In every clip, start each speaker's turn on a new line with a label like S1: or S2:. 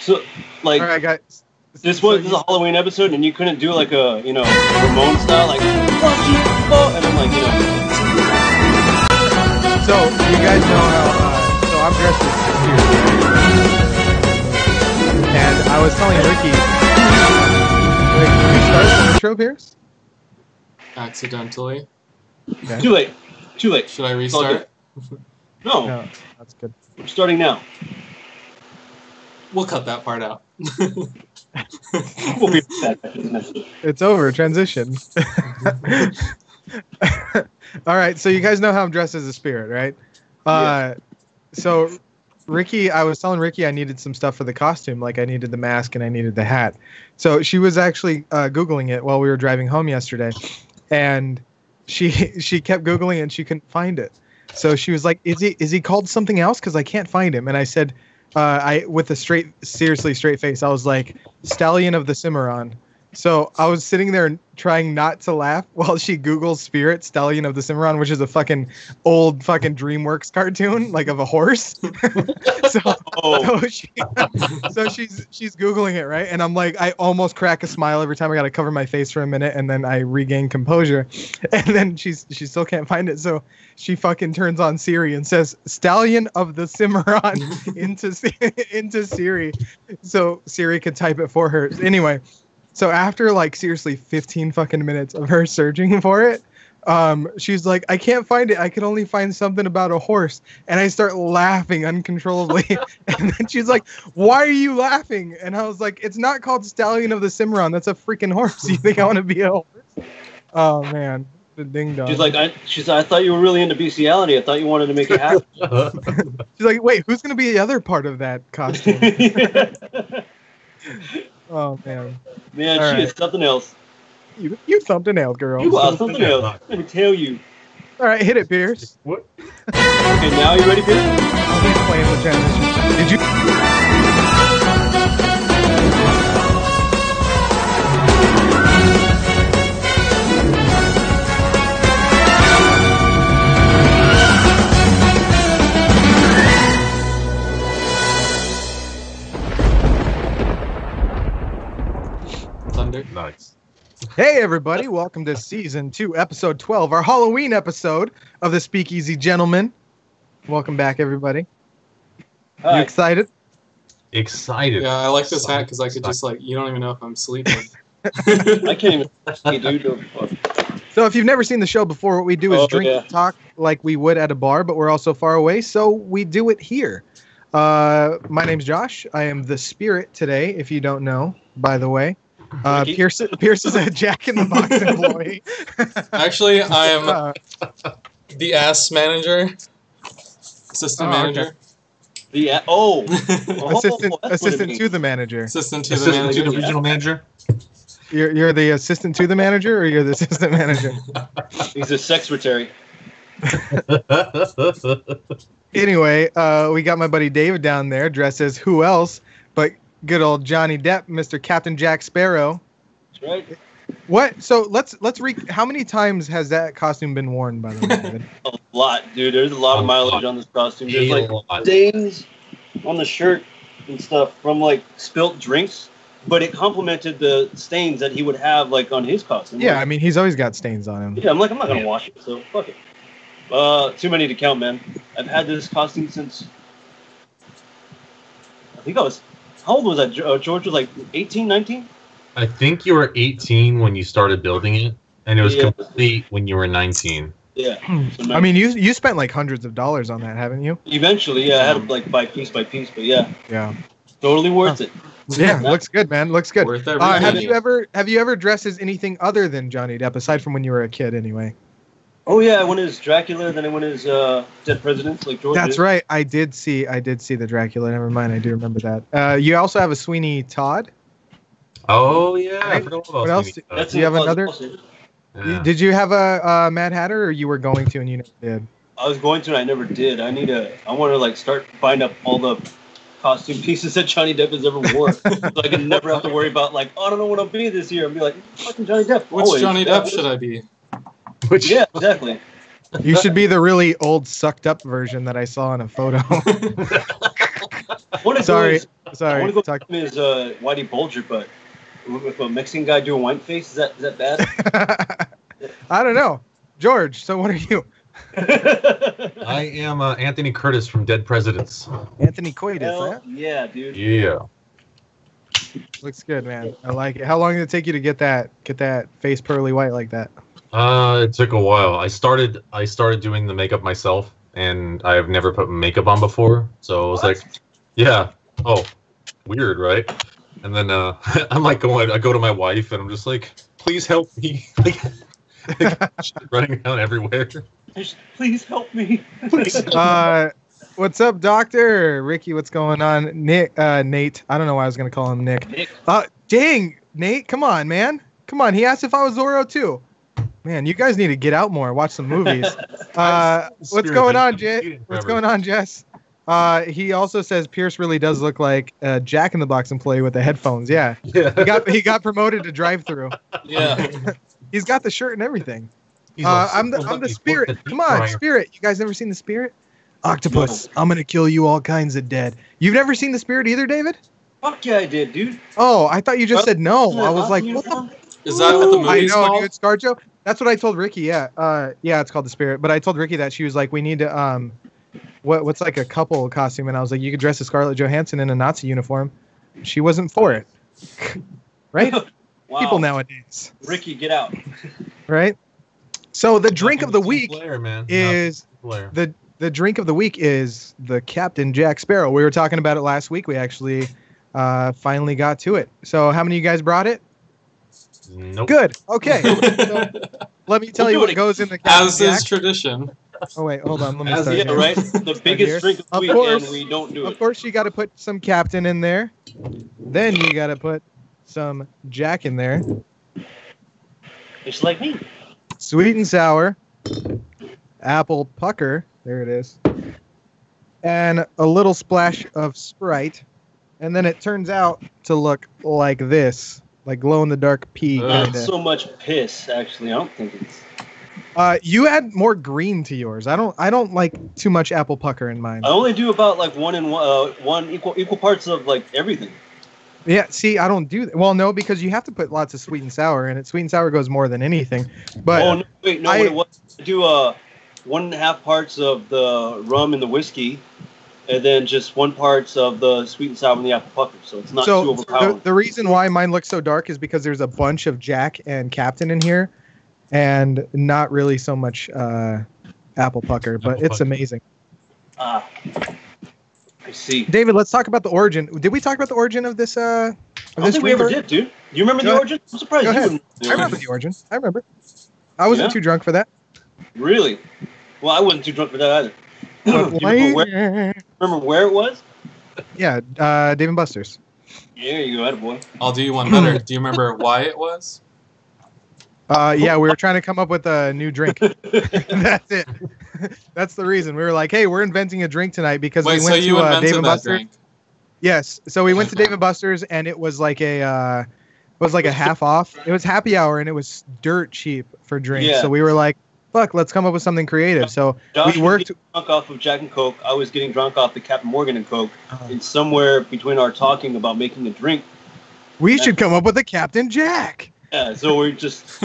S1: So, like,
S2: all right, guys.
S1: this is a Halloween episode, and you couldn't do like a, Ramon style, like, 1, 2, 4, and I'm like,
S2: So you guys know how? So I'm dressed as Spears, and I was telling Ricky, can you start the intro, Pierce?
S3: Accidentally.
S2: Okay.
S1: Too late.
S3: Should I restart?
S1: No,
S2: that's good.
S1: we're starting now.
S3: We'll cut that part out.
S1: We'll be back after this message.
S2: It's over. Transition. All right. So you guys know how I'm dressed as a spirit, right?
S1: Yeah.
S2: So Ricky, I was telling Ricky I needed some stuff for the costume. Like I needed the mask and I needed the hat. So she was actually Googling it while we were driving home yesterday. And she kept Googling it and she couldn't find it. So she was like, is he called something else? Because I can't find him. And I said, with a seriously straight face, I was like, Stallion of the Cimarron. So I was sitting there trying not to laugh while she Googles Spirit Stallion of the Cimarron, which is a fucking old fucking DreamWorks cartoon, like of a horse. so she's Googling it, right? And I'm like, I almost crack a smile every time I got to cover my face for a minute, and then I regain composure. And then she still can't find it. So she fucking turns on Siri and says, Stallion of the Cimarron into Siri. So Siri could type it for her. Anyway. So after like seriously 15 fucking minutes of her searching for it, she's like, I can't find it. I can only find something about a horse. And I start laughing uncontrollably. And then she's like, why are you laughing? And I was like, it's not called Stallion of the Cimarron. That's a freaking horse. You think I want to be a horse? Oh man, the ding dong.
S1: She's like, I thought you were really into bestiality. I thought you wanted to make it happen.
S2: She's like, wait, who's going to be the other part of that costume? Oh man.
S1: Man,
S2: all
S1: she
S2: right.
S1: is something else.
S2: You something else, girl.
S1: You are something else. Let me tell you.
S2: All right, hit it, Pierce.
S1: What? Okay, now you ready, Pierce?
S2: I'll be playing the transition. Did you?
S4: Nice.
S2: Hey everybody, welcome to season 2, episode 12, our Halloween episode of the Speakeasy Gentlemen. Welcome back, everybody.
S1: Hi.
S2: You excited?
S4: Excited.
S3: Yeah, I like this hat because I could just you don't even know if I'm sleeping.
S1: I can't even see, dude.
S2: So if you've never seen the show before, what we do is drink and talk like we would at a bar, but we're also far away, so we do it here. My name's Josh. I am the spirit today, if you don't know, by the way. Pierce is a Jack in the Box employee.
S3: Actually, I am the ass manager, assistant manager.
S2: Okay. Assistant to the manager.
S3: Assistant to the manager.
S4: To the regional manager.
S2: You're the assistant to the manager, or you're the assistant manager?
S1: He's a secretary.
S2: Anyway, we got my buddy David down there dressed as who else but good old Johnny Depp, Mr. Captain Jack Sparrow.
S1: That's right.
S2: What? So let's how many times has that costume been worn, by the way, David?
S1: A lot, dude. There's a lot of mileage on this costume. There's like stains on the shirt and stuff from like spilt drinks, but it complemented the stains that he would have like on his costume.
S2: Yeah, I mean he's always got stains on him.
S1: Yeah, I'm not gonna wash it, so fuck it. Too many to count, man. I've had this costume since I think I was. How old was that? George was like 18, 19?
S4: I think you were 18 when you started building it, and it was complete when you were 19.
S1: Yeah. So
S2: I mean, you spent like hundreds of dollars on that, haven't you?
S1: Eventually, yeah. I had to like buy piece by piece, but yeah.
S2: Yeah.
S1: Totally worth it.
S2: Yeah, looks good, man. Looks good.
S3: Worth everything.
S2: Have you ever dressed as anything other than Johnny Depp, aside from when you were a kid, anyway?
S1: Oh yeah, I went as Dracula, then I went as Dead Presidents, like George.
S2: That's right. I did see the Dracula. Never mind, I do remember that. You also have a Sweeney Todd.
S4: Oh yeah,
S2: right?
S4: I forgot about
S2: what else? Do you have another?
S4: Yeah.
S2: Did you have a Mad Hatter, or you were going to and you never did?
S1: I was going to, and I never did. I want to like start buying up all the costume pieces that Johnny Depp has ever worn, so I can never have to worry about like, oh, I don't know what I'll be this year. I'll be like, fucking Johnny Depp.
S3: Which Johnny Depp should I be?
S1: Yeah, exactly.
S2: You should be the really old, sucked up version that I saw in a photo.
S1: What if
S2: Sorry.
S1: I
S2: Sorry.
S1: want to go
S2: Talk.
S1: to his Whitey Bulger, but with a Mexican guy doing white face, is that bad?
S2: I don't know. George, so what are you?
S4: I am Anthony Curtis from Dead Presidents.
S2: Anthony Coitus, huh?
S1: Yeah, dude.
S4: Yeah.
S2: Looks good, man. I like it. How long did it take you to get that face pearly white like that?
S4: It took a while. I started doing the makeup myself, and I've never put makeup on before, so I was like, yeah. Oh, weird, right? And then I'm like I go to my wife, and I'm just like, please help me. like running around everywhere.
S1: Please help me.
S2: What's up, Doctor Ricky? What's going on, Nick? Nate. I don't know why I was gonna call him Nick. Dang, Nate, come on, man. Come on. He asked if I was Zorro too. Man, you guys need to get out more, watch some movies. What's going on, Jay? What's going on, Jess? He also says Pierce really does look like a Jack in the Box employee with the headphones. Yeah. He got promoted to drive-through.
S1: Yeah.
S2: He's got the shirt and everything. I'm the Spirit. Come on, Spirit. You guys never seen the Spirit? Octopus, no. I'm gonna kill you all kinds of dead. You've never seen the Spirit either, David?
S1: Fuck yeah, I did, dude.
S2: Oh, I thought you just said no. I was like, what the?
S3: Is that what the movie's called?
S2: Dude, ScarJo. That's what I told Ricky. Yeah, yeah, it's called The Spirit. But I told Ricky that she was like, we need to what's like a couple costume, and I was like, you could dress as Scarlett Johansson in a Nazi uniform. She wasn't for it, right?
S1: Wow.
S2: People nowadays.
S1: Ricky, get out.
S2: Right. So the drink of the week
S4: is
S2: the drink of the week is the Captain Jack Sparrow. We were talking about it last week. We actually finally got to it. So how many of you guys brought it?
S4: Nope.
S2: Good. Okay. So, let me tell you what goes in the Captain
S3: As
S2: Jack.
S3: is tradition.
S2: Oh wait, hold on. Let me
S1: As
S2: start.
S1: yeah,
S2: here.
S1: right. The biggest drink of the week, and we don't do it.
S2: Of course, you got to put some Captain in there. Then you got to put some Jack in there.
S1: It's like me.
S2: Sweet and sour. Apple pucker. There it is. And a little splash of Sprite. And then it turns out to look like this. Like glow-in-the-dark pea.
S1: Not so much piss, actually. I don't think it's...
S2: You add more green to yours. I don't like too much apple pucker in mine.
S1: I only do about like one equal parts of like everything.
S2: Yeah, see, I don't do that. Well, no, because you have to put lots of sweet and sour in it. Sweet and sour goes more than anything. But
S1: oh, no, wait, no, I do 1.5 parts of the rum and the whiskey, and then just 1 parts of the sweet and sour and the apple pucker. So it's not too overpowering.
S2: The reason why mine looks so dark is because there's a bunch of Jack and Captain in here, and not really so much apple pucker, but it's amazing.
S1: I see.
S2: David, let's talk about the origin. Did we talk about the origin of this?
S1: I don't think we ever did, dude. Do you remember the origin? I'm surprised you wouldn't.
S2: I remember the origin. I remember. I wasn't too drunk for that.
S1: Really? Well, I wasn't too drunk for that either. Remember where it was?
S2: Yeah, Dave and Buster's.
S1: Yeah, there you go, attaboy.
S3: I'll do you one better. Do you remember why it was?
S2: Yeah, we were trying to come up with a new drink. That's it. That's the reason. We were like, hey, we're inventing a drink tonight because we went to Dave and Buster's. Drink? Yes. So we went to Dave and Buster's, and it was like a half off. It was happy hour, and it was dirt cheap for drinks. Yeah. So we were like, fuck, let's come up with something creative. So
S1: Josh
S2: we worked.
S1: Was drunk off of Jack and Coke. I was getting drunk off the Captain Morgan and Coke. And somewhere between our talking about making a drink,
S2: we should come up with a Captain Jack.
S1: Yeah, so we just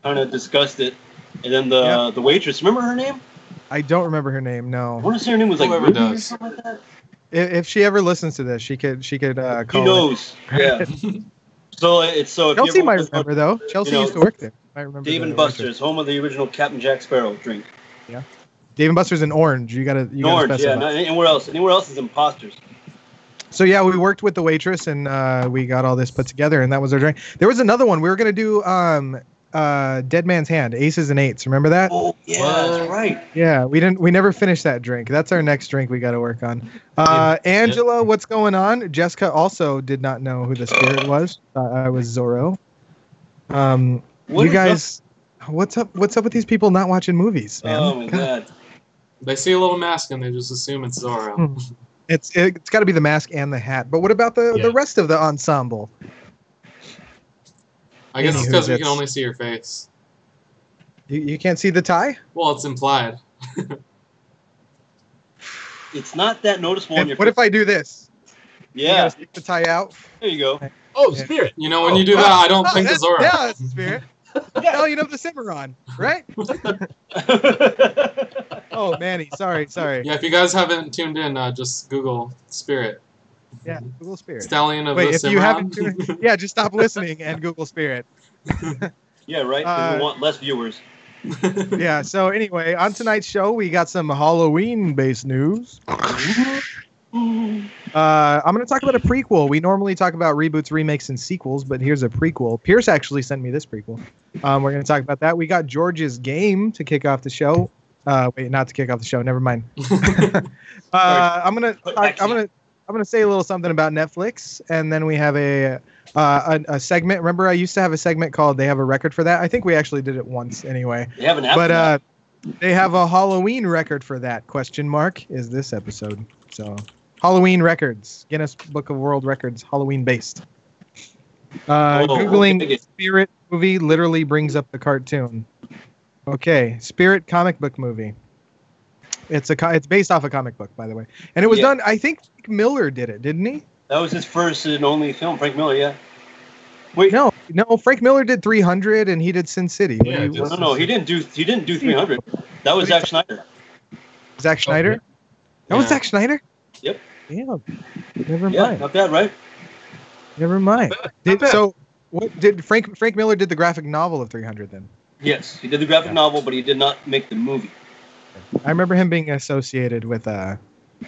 S1: kind of discussed it, and then the waitress. Remember her name?
S2: I don't remember her name. No.
S1: I want to say her name was like
S3: Ruby or something like that.
S2: If she ever listens to this, she could call.
S1: She knows. Yeah. So if
S2: Chelsea might remember though. Chelsea used to work there. I remember.
S1: Dave and Buster's, home of the original Captain Jack Sparrow drink.
S2: Yeah. Dave and Buster's in Orange. You gotta
S1: Orange, yeah. Not anywhere else. Anywhere else is Imposters.
S2: So yeah, we worked with the waitress and we got all this put together, and that was our drink. There was another one we were gonna do. Dead Man's Hand, Aces and Eights. Remember that?
S1: Oh yeah, that's right.
S2: Yeah, we never finished that drink. That's our next drink we got to work on. Angela, what's going on? Jessica also did not know who the Spirit was. I was Zorro. You guys, what's up with these people not watching movies, man?
S1: Oh my god.
S3: They see a little mask and they just assume it's Zorro.
S2: It's got to be the mask and the hat. But what about the rest of the ensemble?
S3: I guess it's because we can only see your face.
S2: You can't see the tie?
S3: Well, it's implied.
S1: It's not that noticeable on your
S2: What if I do this? You
S1: Yeah.
S2: gotta stick the tie out.
S1: There you go.
S4: Oh,
S2: Yeah.
S4: Spirit.
S3: You know, when you do that, I don't think the
S2: that's,
S3: Zora.
S2: yeah, that's the spirit. Hell, you know the Cimarron, right? Oh, Manny, sorry.
S3: Yeah, if you guys haven't tuned in, just Google Spirit.
S2: Yeah, Google Spirit.
S3: Stallion of
S2: Wait,
S3: the
S2: if you
S3: Cimarron.
S2: haven't, yeah, just stop listening and Google Spirit.
S1: Yeah, right. 'Cause we want less viewers.
S2: Yeah. So anyway, on tonight's show, we got some Halloween-based news. I'm going to talk about a prequel. We normally talk about reboots, remakes, and sequels, but here's a prequel. Pierce actually sent me this prequel. We're going to talk about that. We got George's game to kick off the show. Wait, not to kick off the show. Never mind. I'm gonna say a little something about Netflix, and then we have a segment. Remember, I used to have a segment called "They Have a Record for That." I think we actually did it once, anyway.
S1: They have an app.
S2: But they have a Halloween record for that. Question mark is this episode. So Halloween records, Guinness Book of World Records, Halloween based. Googling Spirit movie literally brings up the cartoon. Okay, Spirit comic book movie. It's based off a comic book, by the way, and it was done. I think Frank Miller did it, didn't he?
S1: That was his first and only film, Frank Miller. Yeah. Wait.
S2: No. Frank Miller did 300, and he did Sin City.
S4: Yeah,
S1: No. He didn't do 300. That was Zack Snyder.
S2: Zack Snyder.
S4: Okay.
S2: That was Zack Snyder.
S1: Yep.
S2: Damn. Never
S1: Yeah,
S2: mind.
S1: not bad, right?
S2: Never mind.
S4: Not bad.
S2: So, what did Frank Miller did the graphic novel of 300 then?
S1: Yes, he did the graphic novel, but he did not make the movie.
S2: I remember him being associated with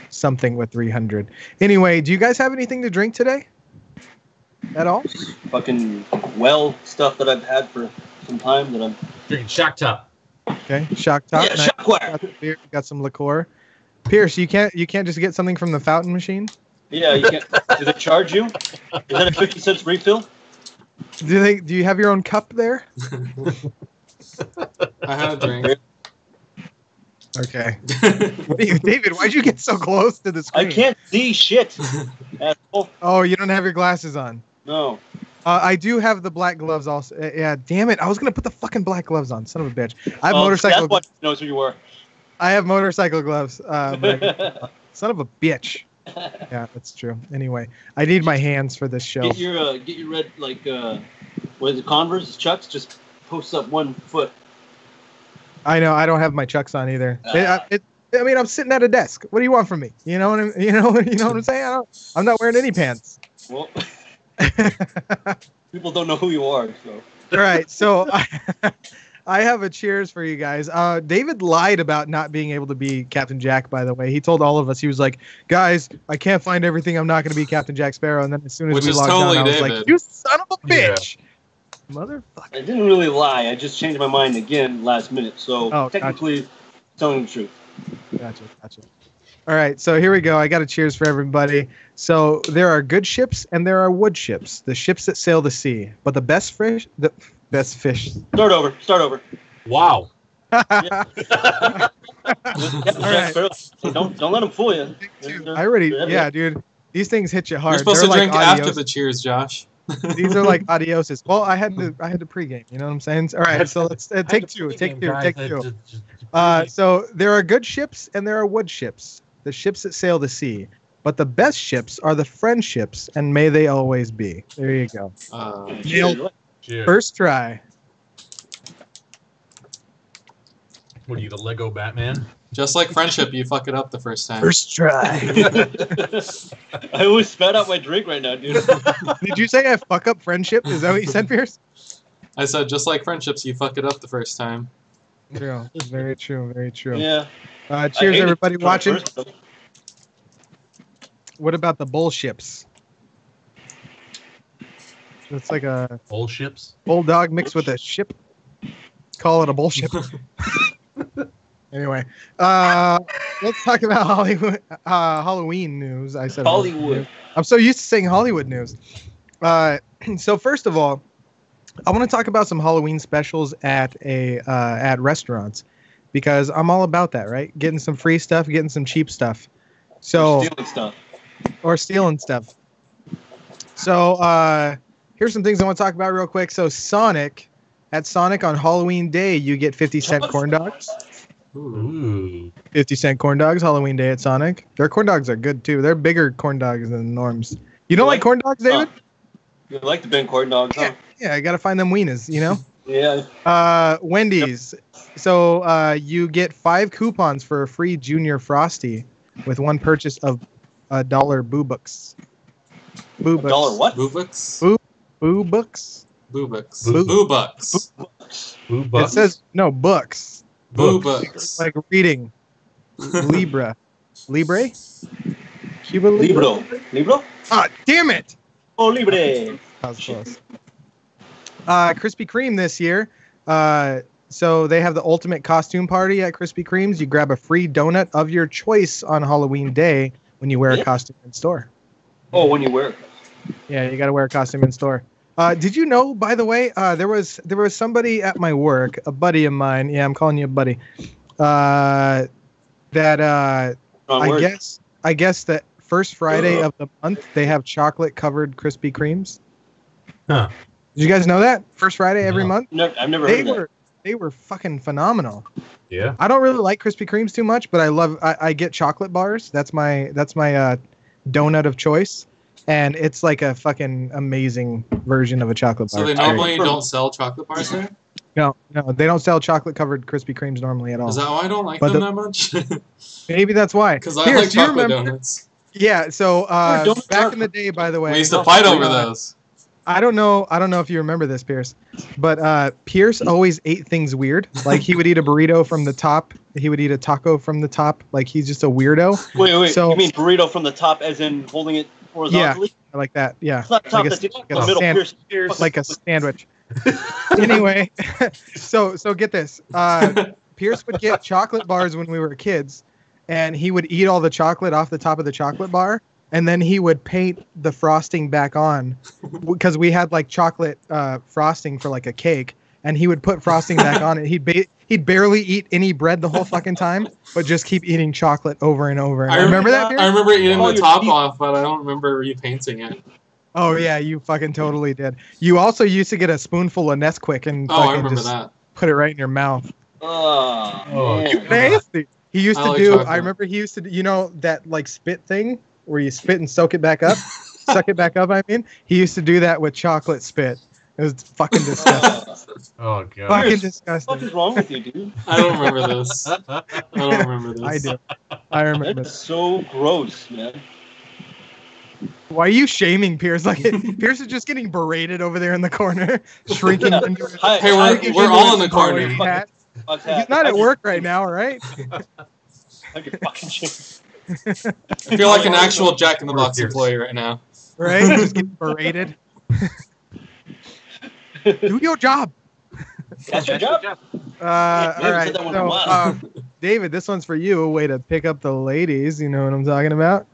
S2: something with 300. Anyway, do you guys have anything to drink today? At all?
S1: Fucking stuff that I've had for some time that I'm
S4: Drinking Shock Top.
S2: Okay, Shock Top.
S1: Yeah,
S2: Nice.
S1: Shockwire.
S2: Got the beer, got some liqueur. Pierce, you can't just get something from the fountain machine?
S1: Yeah, you can't. Do they charge you? Is that a 50 cents refill?
S2: Do you have your own cup there?
S3: I had a drink.
S2: Okay. David, why'd you get so close to the screen?
S1: I can't see shit. Asshole.
S2: Oh, you don't have your glasses on.
S1: No.
S2: I do have the black gloves also. Yeah, damn it. I was going to put the fucking black gloves on. Son of a bitch. I have motorcycle
S1: That's why knows who you are.
S2: I have motorcycle gloves. Son of a bitch. Yeah, that's true. Anyway, I need my hands for this show.
S1: Get your red, what is it, Converse, Chucks? Just post up 1 foot.
S2: I know. I don't have my Chucks on either. I mean, I'm sitting at a desk. What do you want from me? You know what I'm saying? I'm not wearing any pants.
S1: Well, people don't know who you are, so.
S2: All right, so I have a cheers for you guys. David lied about not being able to be Captain Jack, by the way. He told all of us, he was like, guys, I can't find everything. I'm not going to be Captain Jack Sparrow. And then as soon as we logged on, I was like, you son of a bitch. Motherfucker.
S1: I didn't really lie. I just changed my mind again last minute. So technically, telling the truth.
S2: Gotcha. All right, so here we go. I got a cheers for everybody. So there are good ships and there are wood ships, the ships that sail the sea. But the best fish.
S1: Start over.
S4: Wow.
S1: Yeah. Don't let them fool you.
S2: Dude. These things hit you hard.
S3: You're supposed to drink after the cheers, Josh.
S2: These are like adioses. Well, I had to pregame. You know what I'm saying? All right, so let's take two. So there are good ships and there are wood ships, the ships that sail the sea. But the best ships are the friendships, and may they always be. There you go.
S4: Cheers.
S2: First try.
S4: What are you, the Lego Batman?
S3: Just like friendship, you fuck it up the first time.
S2: First try.
S1: I always spat out my drink right now, dude.
S2: Did you say I fuck up friendship? Is that what you said, Pierce?
S3: I said, just like friendships, you fuck it up the first time.
S2: True. Very true.
S1: Yeah.
S2: Cheers, everybody watching. What about the bullships? It's like a
S4: bullships.
S2: Bulldog mixed with a ship. Call it a bullship. Anyway, let's talk about Hollywood, Halloween news. I said
S1: Hollywood.
S2: I'm so used to saying Hollywood news. So first of all, I want to talk about some Halloween specials at restaurants because I'm all about that, right? Getting some free stuff, getting some cheap stuff. So stealing stuff. So here's some things I want to talk about real quick. So Sonic on Halloween Day, you get 50-cent corn dogs.
S4: Ooh.
S2: 50-cent corn dogs, Halloween day at Sonic. Their corn dogs are good too. They're bigger corn dogs than Norm's. You don't like corn dogs, David?
S1: You like the Ben corn dogs, huh?
S2: Yeah, I gotta find them wieners, you know?
S1: Yeah.
S2: Wendy's. So you get 5 coupons for a free Junior Frosty with one purchase of $1 Boo Bucks. Boo Bucks.
S1: $1 what?
S3: Boo Bucks?
S2: Boo Bucks?
S3: Boo Bucks.
S2: Boo-
S3: Boo Bucks.
S4: Boo
S2: It
S4: Bucks.
S2: says, no, books.
S3: Boo Bucks.
S2: Like reading. Libra. Libre? Cuba Libre?
S1: Libro?
S2: Ah, damn it!
S1: Oh, Libre.
S2: That was close. Krispy Kreme this year. So they have the ultimate costume party at Krispy Kreme's. You grab a free donut of your choice on Halloween day when you wear a costume in store.
S1: Oh, when you wear it.
S2: Yeah, you got to wear a costume in store. Did you know, by the way, there was somebody at my work, a buddy of mine. Yeah, I'm calling you a buddy. That I guess that first Friday of the month they have chocolate covered Krispy Kremes.
S4: Huh.
S2: Did you guys know that? First Friday every month?
S1: No, I've never heard of that.
S2: They were fucking phenomenal.
S4: Yeah.
S2: I don't really like Krispy Kremes too much, but I get chocolate bars. That's my donut of choice. And it's like a fucking amazing version of a chocolate bar.
S3: So they normally don't sell chocolate bars there?
S2: No, they don't sell chocolate covered Krispy Kremes normally at all.
S3: Is that why I don't like them that much?
S2: Maybe that's why.
S3: Because I like chocolate donuts.
S2: Yeah, so back in the day, by the way,
S3: we used to fight over those.
S2: I don't know if you remember this, Pierce, but Pierce always ate things weird. Like he would eat a burrito from the top. He would eat a taco from the top. Like he's just a weirdo.
S1: Wait.
S2: So,
S1: you mean burrito from the top as in holding it horizontally?
S2: Yeah, like that. Yeah.
S1: It's not top,
S2: like
S1: that's the middle. Pierce.
S2: Like a sandwich. Anyway, so get this. Pierce would get chocolate bars when we were kids, and he would eat all the chocolate off the top of the chocolate bar, and then he would paint the frosting back on because we had like chocolate frosting for like a cake, and he would put frosting back on it. He'd barely eat any bread the whole fucking time, but just keep eating chocolate over and over. I remember that, Pierce?
S3: I remember eating the top off, but I don't remember repainting it.
S2: Oh yeah, you fucking totally did. You also used to get a spoonful of Nesquik and fucking just put it right in your mouth.
S1: Oh,
S2: nasty. He used to do. I remember he used to. You know that like spit thing where you spit and soak it back up, suck it back up. I mean, he used to do that with chocolate spit. It was fucking disgusting.
S4: Oh god.
S2: Fucking disgusting.
S1: What is wrong with you, dude?
S3: I don't remember this. I don't remember this.
S2: I do. I remember.
S1: That's so gross, man.
S2: Why are you shaming Pierce? Like Pierce is just getting berated over there in the corner, shrinking into his,
S3: hey, we're all in the corner.
S2: He's not at work right now, right?
S1: I
S3: feel like an actual Jack in the Box employee right now.
S2: Right? Just getting berated. Do your job.
S1: That's your job.
S2: All right. So, David, this one's for you. A way to pick up the ladies. You know what I'm talking about?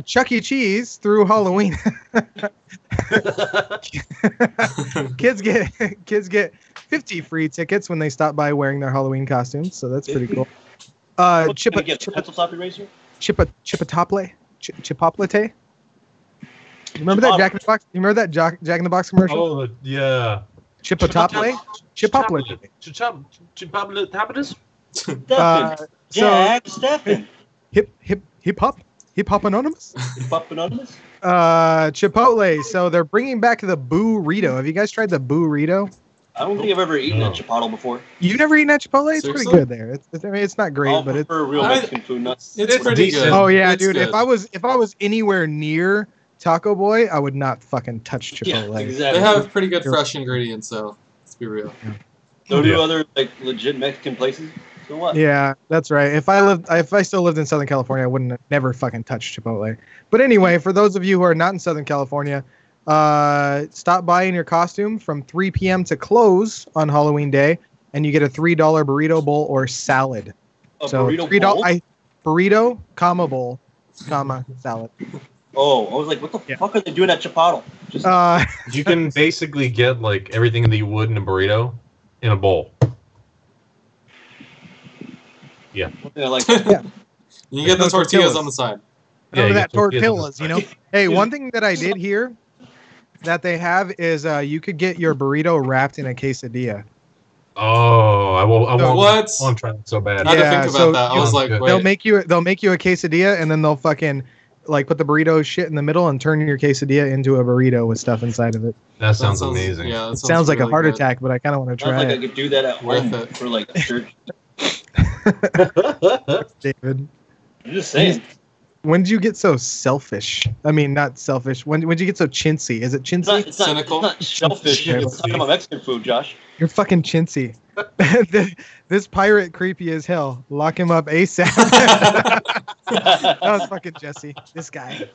S2: Chuck E. Cheese through Halloween. Kids get 50 free tickets when they stop by wearing their Halloween costumes, so that's pretty cool.
S1: Chipotle.
S2: Chipotle. Remember that Jack in the Box? You remember that Jack in the Box commercial?
S4: Oh yeah.
S2: Chipotle.
S1: Jack Stephen.
S2: Hip hop anonymous.
S1: Anonymous.
S2: Chipotle. So they're bringing back the Burrito. Have you guys tried the Burrito?
S1: I don't think I've ever eaten at Chipotle before.
S2: You've never eaten at Chipotle? It's
S3: Seriously?
S2: pretty good there. It's not great, but it's
S1: real Mexican food.
S3: It's pretty good.
S2: Oh yeah,
S3: it's
S2: dude.
S3: Good.
S2: If I was anywhere near Taco Boy, I would not fucking touch Chipotle.
S1: Yeah, exactly.
S3: They have pretty good fresh ingredients, so let's be real.
S1: So do other like legit Mexican places. So what?
S2: Yeah, that's right. If I still lived in Southern California, I wouldn't never fucking touch Chipotle. But anyway, for those of you who are not in Southern California, stop by in your costume from 3 p.m. to close on Halloween day, and you get a $3 burrito bowl or salad.
S1: Burrito bowl?
S2: Burrito, comma bowl, comma salad.
S1: Oh, I was like, what the fuck are they doing at Chipotle?
S4: You can basically get like everything that you would in a burrito in a bowl. Yeah.
S2: Yeah.
S3: You get the tortillas on the side.
S2: Remember that tortillas, you know? Hey, one thing that I did hear that they have is you could get your burrito wrapped in a quesadilla.
S4: Oh, I will. I won't.
S3: What?
S4: I want to try it so bad.
S3: I had to
S2: Yeah,
S3: think
S2: so
S3: about that. I was like,
S4: They'll
S3: wait.
S2: they'll make you a quesadilla, and then they'll fucking like put the burrito shit in the middle and turn your quesadilla into a burrito with stuff inside of it.
S4: That sounds amazing.
S3: Yeah, that
S2: It sounds like a
S3: really
S2: heart
S3: good.
S2: attack, but I kind of want to
S1: Sounds
S2: try
S1: like I
S2: it.
S1: could do that at
S3: Worth
S1: home
S3: it.
S1: for like church.
S2: David,
S1: I'm just saying.
S2: when did you get so selfish? I mean, not selfish. When did you get so chintzy? Is it chintzy?
S1: It's not
S3: Cynical.
S1: shellfish. It's talking about Mexican food, Josh.
S2: You're fucking chintzy. This pirate creepy as hell. Lock him up ASAP. That was fucking Jesse. This guy.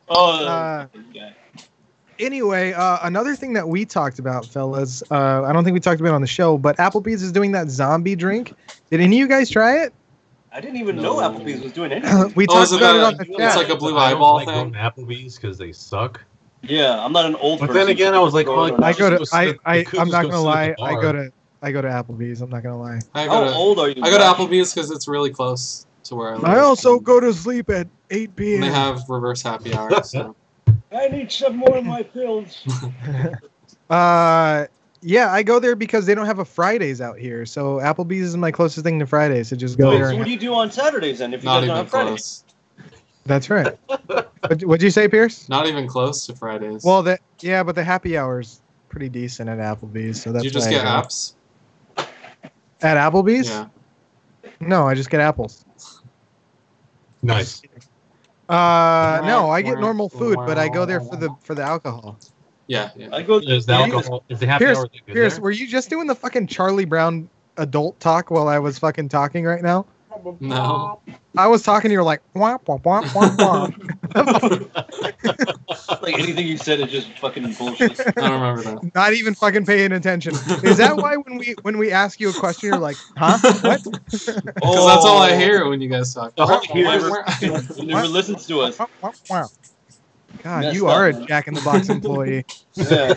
S1: Oh, guy.
S2: Anyway, another thing that we talked about, fellas, I don't think we talked about it on the show, but Applebee's is doing that zombie drink. Did any of you guys try it?
S1: I didn't even know Applebee's was doing anything.
S2: We
S3: Oh,
S2: talked
S3: is it
S2: about it
S3: a-
S2: on the
S3: it's
S2: chat.
S3: like a blue
S4: I don't
S3: eyeball
S4: like
S3: thing?
S4: going to Applebee's because they suck.
S1: Yeah, I'm not an old
S4: But
S1: person.
S4: then again, I was like,
S1: Going
S4: well,
S2: I go to
S4: Just
S2: I
S4: the
S2: I'm
S4: couples
S2: not
S4: go
S2: gonna
S4: sit
S2: lie.
S4: at the
S2: I
S4: bar.
S2: go to Applebee's. I'm not gonna lie.
S1: How old are you?
S3: I go to
S1: Josh?
S3: Applebee's because it's really close to where I live.
S2: I also go to sleep at 8
S3: And
S2: p.m.
S3: they have reverse happy hours. So.
S1: I need some more of my pills.
S2: Yeah, I go there because they don't have a Fridays out here. So Applebee's is my closest thing to Fridays. So just go
S1: Wait,
S2: there.
S1: so
S2: and
S1: what do you do on Saturdays then if you
S3: Not
S1: guys don't
S3: even
S1: have Fridays?
S3: close.
S2: That's right. What'd you say, Pierce?
S3: Not even close to Fridays.
S2: Well, but the happy hour's pretty decent at Applebee's. So that's
S3: do you just
S2: why I
S3: get
S2: go.
S3: apps?
S2: At Applebee's?
S3: Yeah.
S2: No, I just get apples.
S4: Nice.
S2: No, I get normal food, but I go there for the alcohol.
S3: Yeah. Yeah.
S1: I go.
S4: Is the alcohol? Is the happy
S2: Pierce,
S4: hour good
S2: Pierce,
S4: there?
S2: were you just doing the fucking Charlie Brown adult talk while I was fucking talking right now?
S3: No.
S2: I was talking, you were like, womp, womp, womp, womp, womp.
S1: Like anything you said is just fucking bullshit.
S3: I don't remember that.
S2: Not even fucking paying attention. Is that why when we ask you a question, you're like, huh? What?
S3: Because that's all I hear when you guys talk.
S1: He never listens to us.
S2: God,
S1: Messed
S2: you
S1: up,
S2: are a
S1: man.
S2: Jack in the Box employee.
S1: Yeah.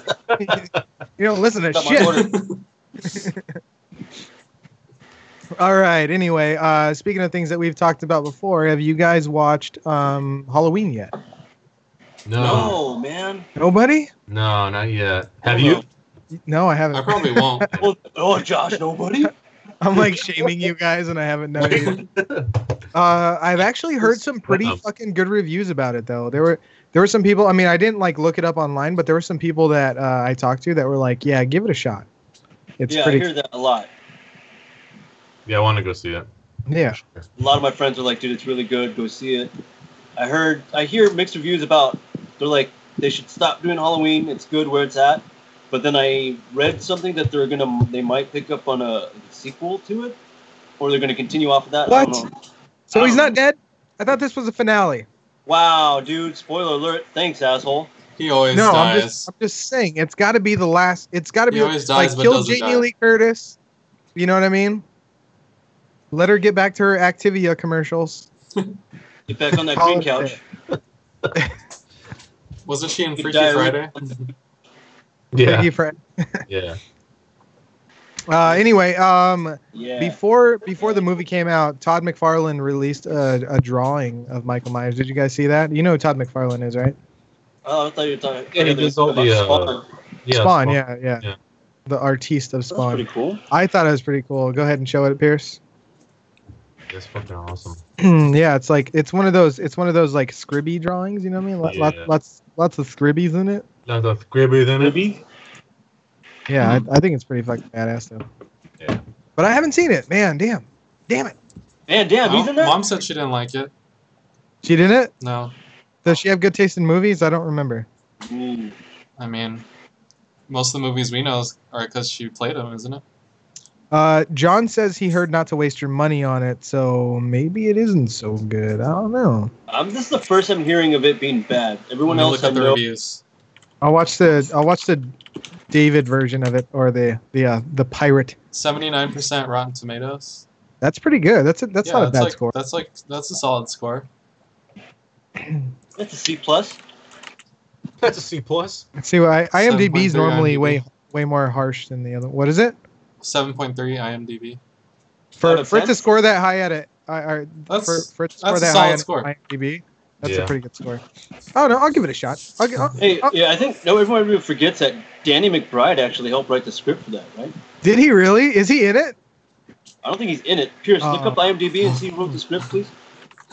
S2: You don't listen to
S1: Got my
S2: shit.
S1: order.
S2: All right. Anyway, speaking of things that we've talked about before, have you guys watched Halloween yet?
S4: No.
S1: No, man.
S2: Nobody?
S4: No, not yet. Have you?
S2: No, I haven't.
S3: I probably won't.
S1: Oh, Josh, nobody.
S2: I'm like shaming you guys, and I haven't done it either. I've actually heard some pretty fucking good reviews about it, though. There were some people. I mean, I didn't like look it up online, but there were some people that I talked to that were like, "Yeah, give it a shot. It's
S1: Yeah, I
S2: pretty."
S1: hear that a lot.
S4: Yeah, I want to go see it.
S2: Yeah.
S1: A lot of my friends are like, dude, it's really good. Go see it. I hear mixed reviews about. They're like, they should stop doing Halloween. It's good where it's at. But then I read something that they might pick up on a sequel to it, or they're gonna continue off of that. I
S2: What?
S1: don't know.
S2: So he's
S1: I don't
S2: not dead? I thought this was a finale.
S1: Wow, dude! Spoiler alert! Thanks, asshole.
S3: He always
S2: No,
S3: dies.
S2: I'm just saying it's got to be the last. It's got to
S3: He
S2: be
S3: always
S2: like
S3: dies, but
S2: kill
S3: doesn't
S2: Jamie
S3: die.
S2: Lee Curtis. You know what I mean? Let her get back to her Activia commercials.
S1: Get back on that
S2: Call
S1: green
S2: it
S1: couch.
S3: Wasn't she in
S1: Good
S3: Freaky
S1: diarrhea.
S3: Friday?
S4: Yeah.
S2: Thank you, Fred.
S4: Yeah.
S2: Anyway,
S1: Yeah.
S2: before the movie came out, Todd McFarlane released a drawing of Michael Myers. Did you guys see that? You know who Todd McFarlane is, right?
S1: Oh, I thought you were talking.
S4: Yeah, he does all the,
S1: Spawn.
S4: Yeah.
S2: Spawn, yeah.
S4: Yeah.
S2: The artiste of
S1: That's
S2: Spawn.
S1: pretty cool.
S2: I thought it was pretty cool. Go ahead and show it, Pierce.
S4: That's fucking awesome.
S2: Yeah, it's one of those like scribby drawings. You know what I mean?
S4: Yeah.
S2: Lots of scribbies in it.
S4: Not the scribby in it.
S1: Maybe.
S2: Yeah, I think it's pretty fucking badass though.
S4: Yeah.
S2: But I haven't seen it. Man, damn it.
S1: Man, damn, he's in there.
S3: Mom said she didn't like it.
S2: She didn't?
S3: No.
S2: Does she have good taste in movies? I don't remember.
S1: Mm.
S3: I mean, most of the movies we know are because she played them, isn't it?
S2: John says he heard not to waste your money on it, so maybe it isn't so good. I don't know.
S1: This is the first I'm hearing of it being bad. Everyone
S3: Let me
S1: else
S3: look at
S1: had
S3: the
S1: no.
S3: reviews.
S2: I'll watch the David version of it, or the pirate.
S3: 79% Rotten Tomatoes.
S2: That's pretty good. That's not a bad
S3: like,
S2: score.
S3: That's a solid score.
S1: That's a C plus.
S4: That's a C plus.
S2: See, IMDb is
S3: 7.3
S2: normally
S3: IMDb.
S2: way more harsh than the other. What is it?
S3: 7.3 IMDb.
S1: Out of
S2: For it to
S1: 10?
S2: score that high at it,
S3: That's
S2: for it to score
S3: a
S2: that
S3: solid
S2: high at
S3: score.
S2: IMDb, That's
S4: Yeah.
S2: a pretty good score. Oh no, I'll give it a shot.
S1: I think everyone forgets that Danny McBride actually helped write the script for that, right?
S2: Did he really? Is he in it?
S1: I don't think he's in it. Pierce, look up IMDb and see who wrote the script, please.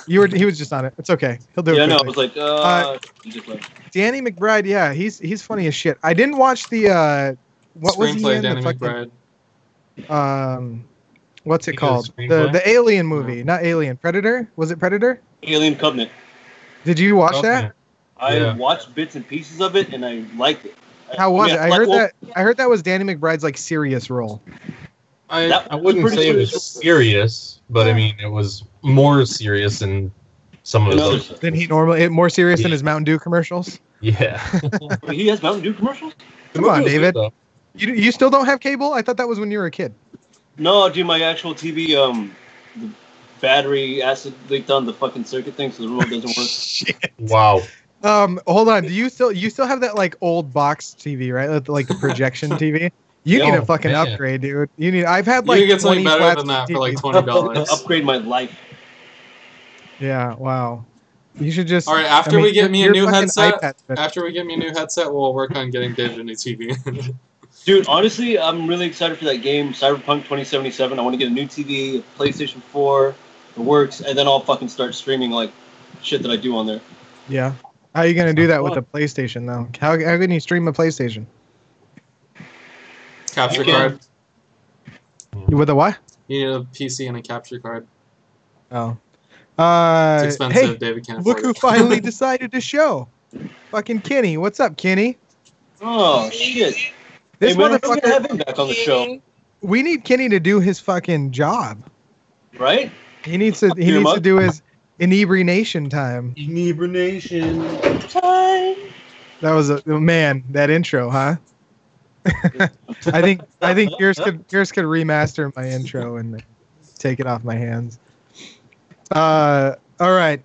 S2: He was just on it. It's okay. He'll do it.
S1: Yeah, no, I
S2: quickly.
S1: was like, he just like,
S2: Danny McBride. Yeah, he's funny as shit. I didn't watch the what was he
S3: Screenplay,
S2: in?
S3: Danny
S2: The fucking,
S3: McBride.
S2: what's it
S4: He did a
S2: called?
S4: screenplay?
S2: The Alien movie, not Alien. Predator. Was it Predator?
S1: Alien Covenant.
S2: Did you watch
S4: Covenant.
S2: that?
S4: Yeah.
S1: I watched bits and pieces of it and I liked it.
S2: How was it? I
S1: like,
S2: heard that was Danny McBride's like serious role.
S1: That
S4: I
S1: was
S4: wouldn't
S1: pretty
S4: say it was serious, but I mean, it was more serious than some of his other stuff.
S2: Than he normally more serious than his Mountain Dew commercials.
S4: Yeah.
S1: He has Mountain Dew commercials?
S2: Come on, David. You still don't have cable? I thought that was when you were a kid.
S1: No, dude, my actual TV, the battery acid leaked on the fucking circuit thing, so the remote doesn't work.
S2: Shit.
S4: Wow.
S2: Hold on. Do you still have that like old box TV, right? Like the projection TV? You need a fucking
S4: man.
S2: upgrade, dude. I've had
S3: You
S2: like
S3: can get something
S2: 20
S3: better
S2: flat
S3: than that for like
S2: TVs.
S3: $20.
S1: Upgrade my life.
S2: Yeah, wow. You should just.
S3: All right, after we get me a
S2: your
S3: new
S2: fucking
S3: headset,
S2: iPad's better.
S3: after we get me a new headset, we'll work on getting David a new TV.
S1: Dude, honestly, I'm really excited for that game, Cyberpunk 2077. I want to get a new TV, a PlayStation 4, the works, and then I'll fucking start streaming like shit that I do on there.
S2: Yeah. How are you gonna do that with a PlayStation though? How can you stream a PlayStation?
S3: Capture
S1: You can.
S3: card.
S2: With a what?
S3: You need a PC and a capture card.
S2: Oh.
S3: It's expensive.
S2: Hey,
S3: David can't
S2: look
S3: afford
S2: who
S3: it.
S2: finally decided to show. Fucking Kenny. What's up, Kenny?
S1: Oh, shit.
S2: This
S1: Hey, man, we're gonna
S2: motherfucker.
S1: have him back on the show,
S2: We need Kenny to do his fucking job.
S1: right?
S2: He needs to do his inebriation time.
S4: Inebriation.
S2: That was man, that intro, huh? I think yours could remaster my intro and take it off my hands. All right.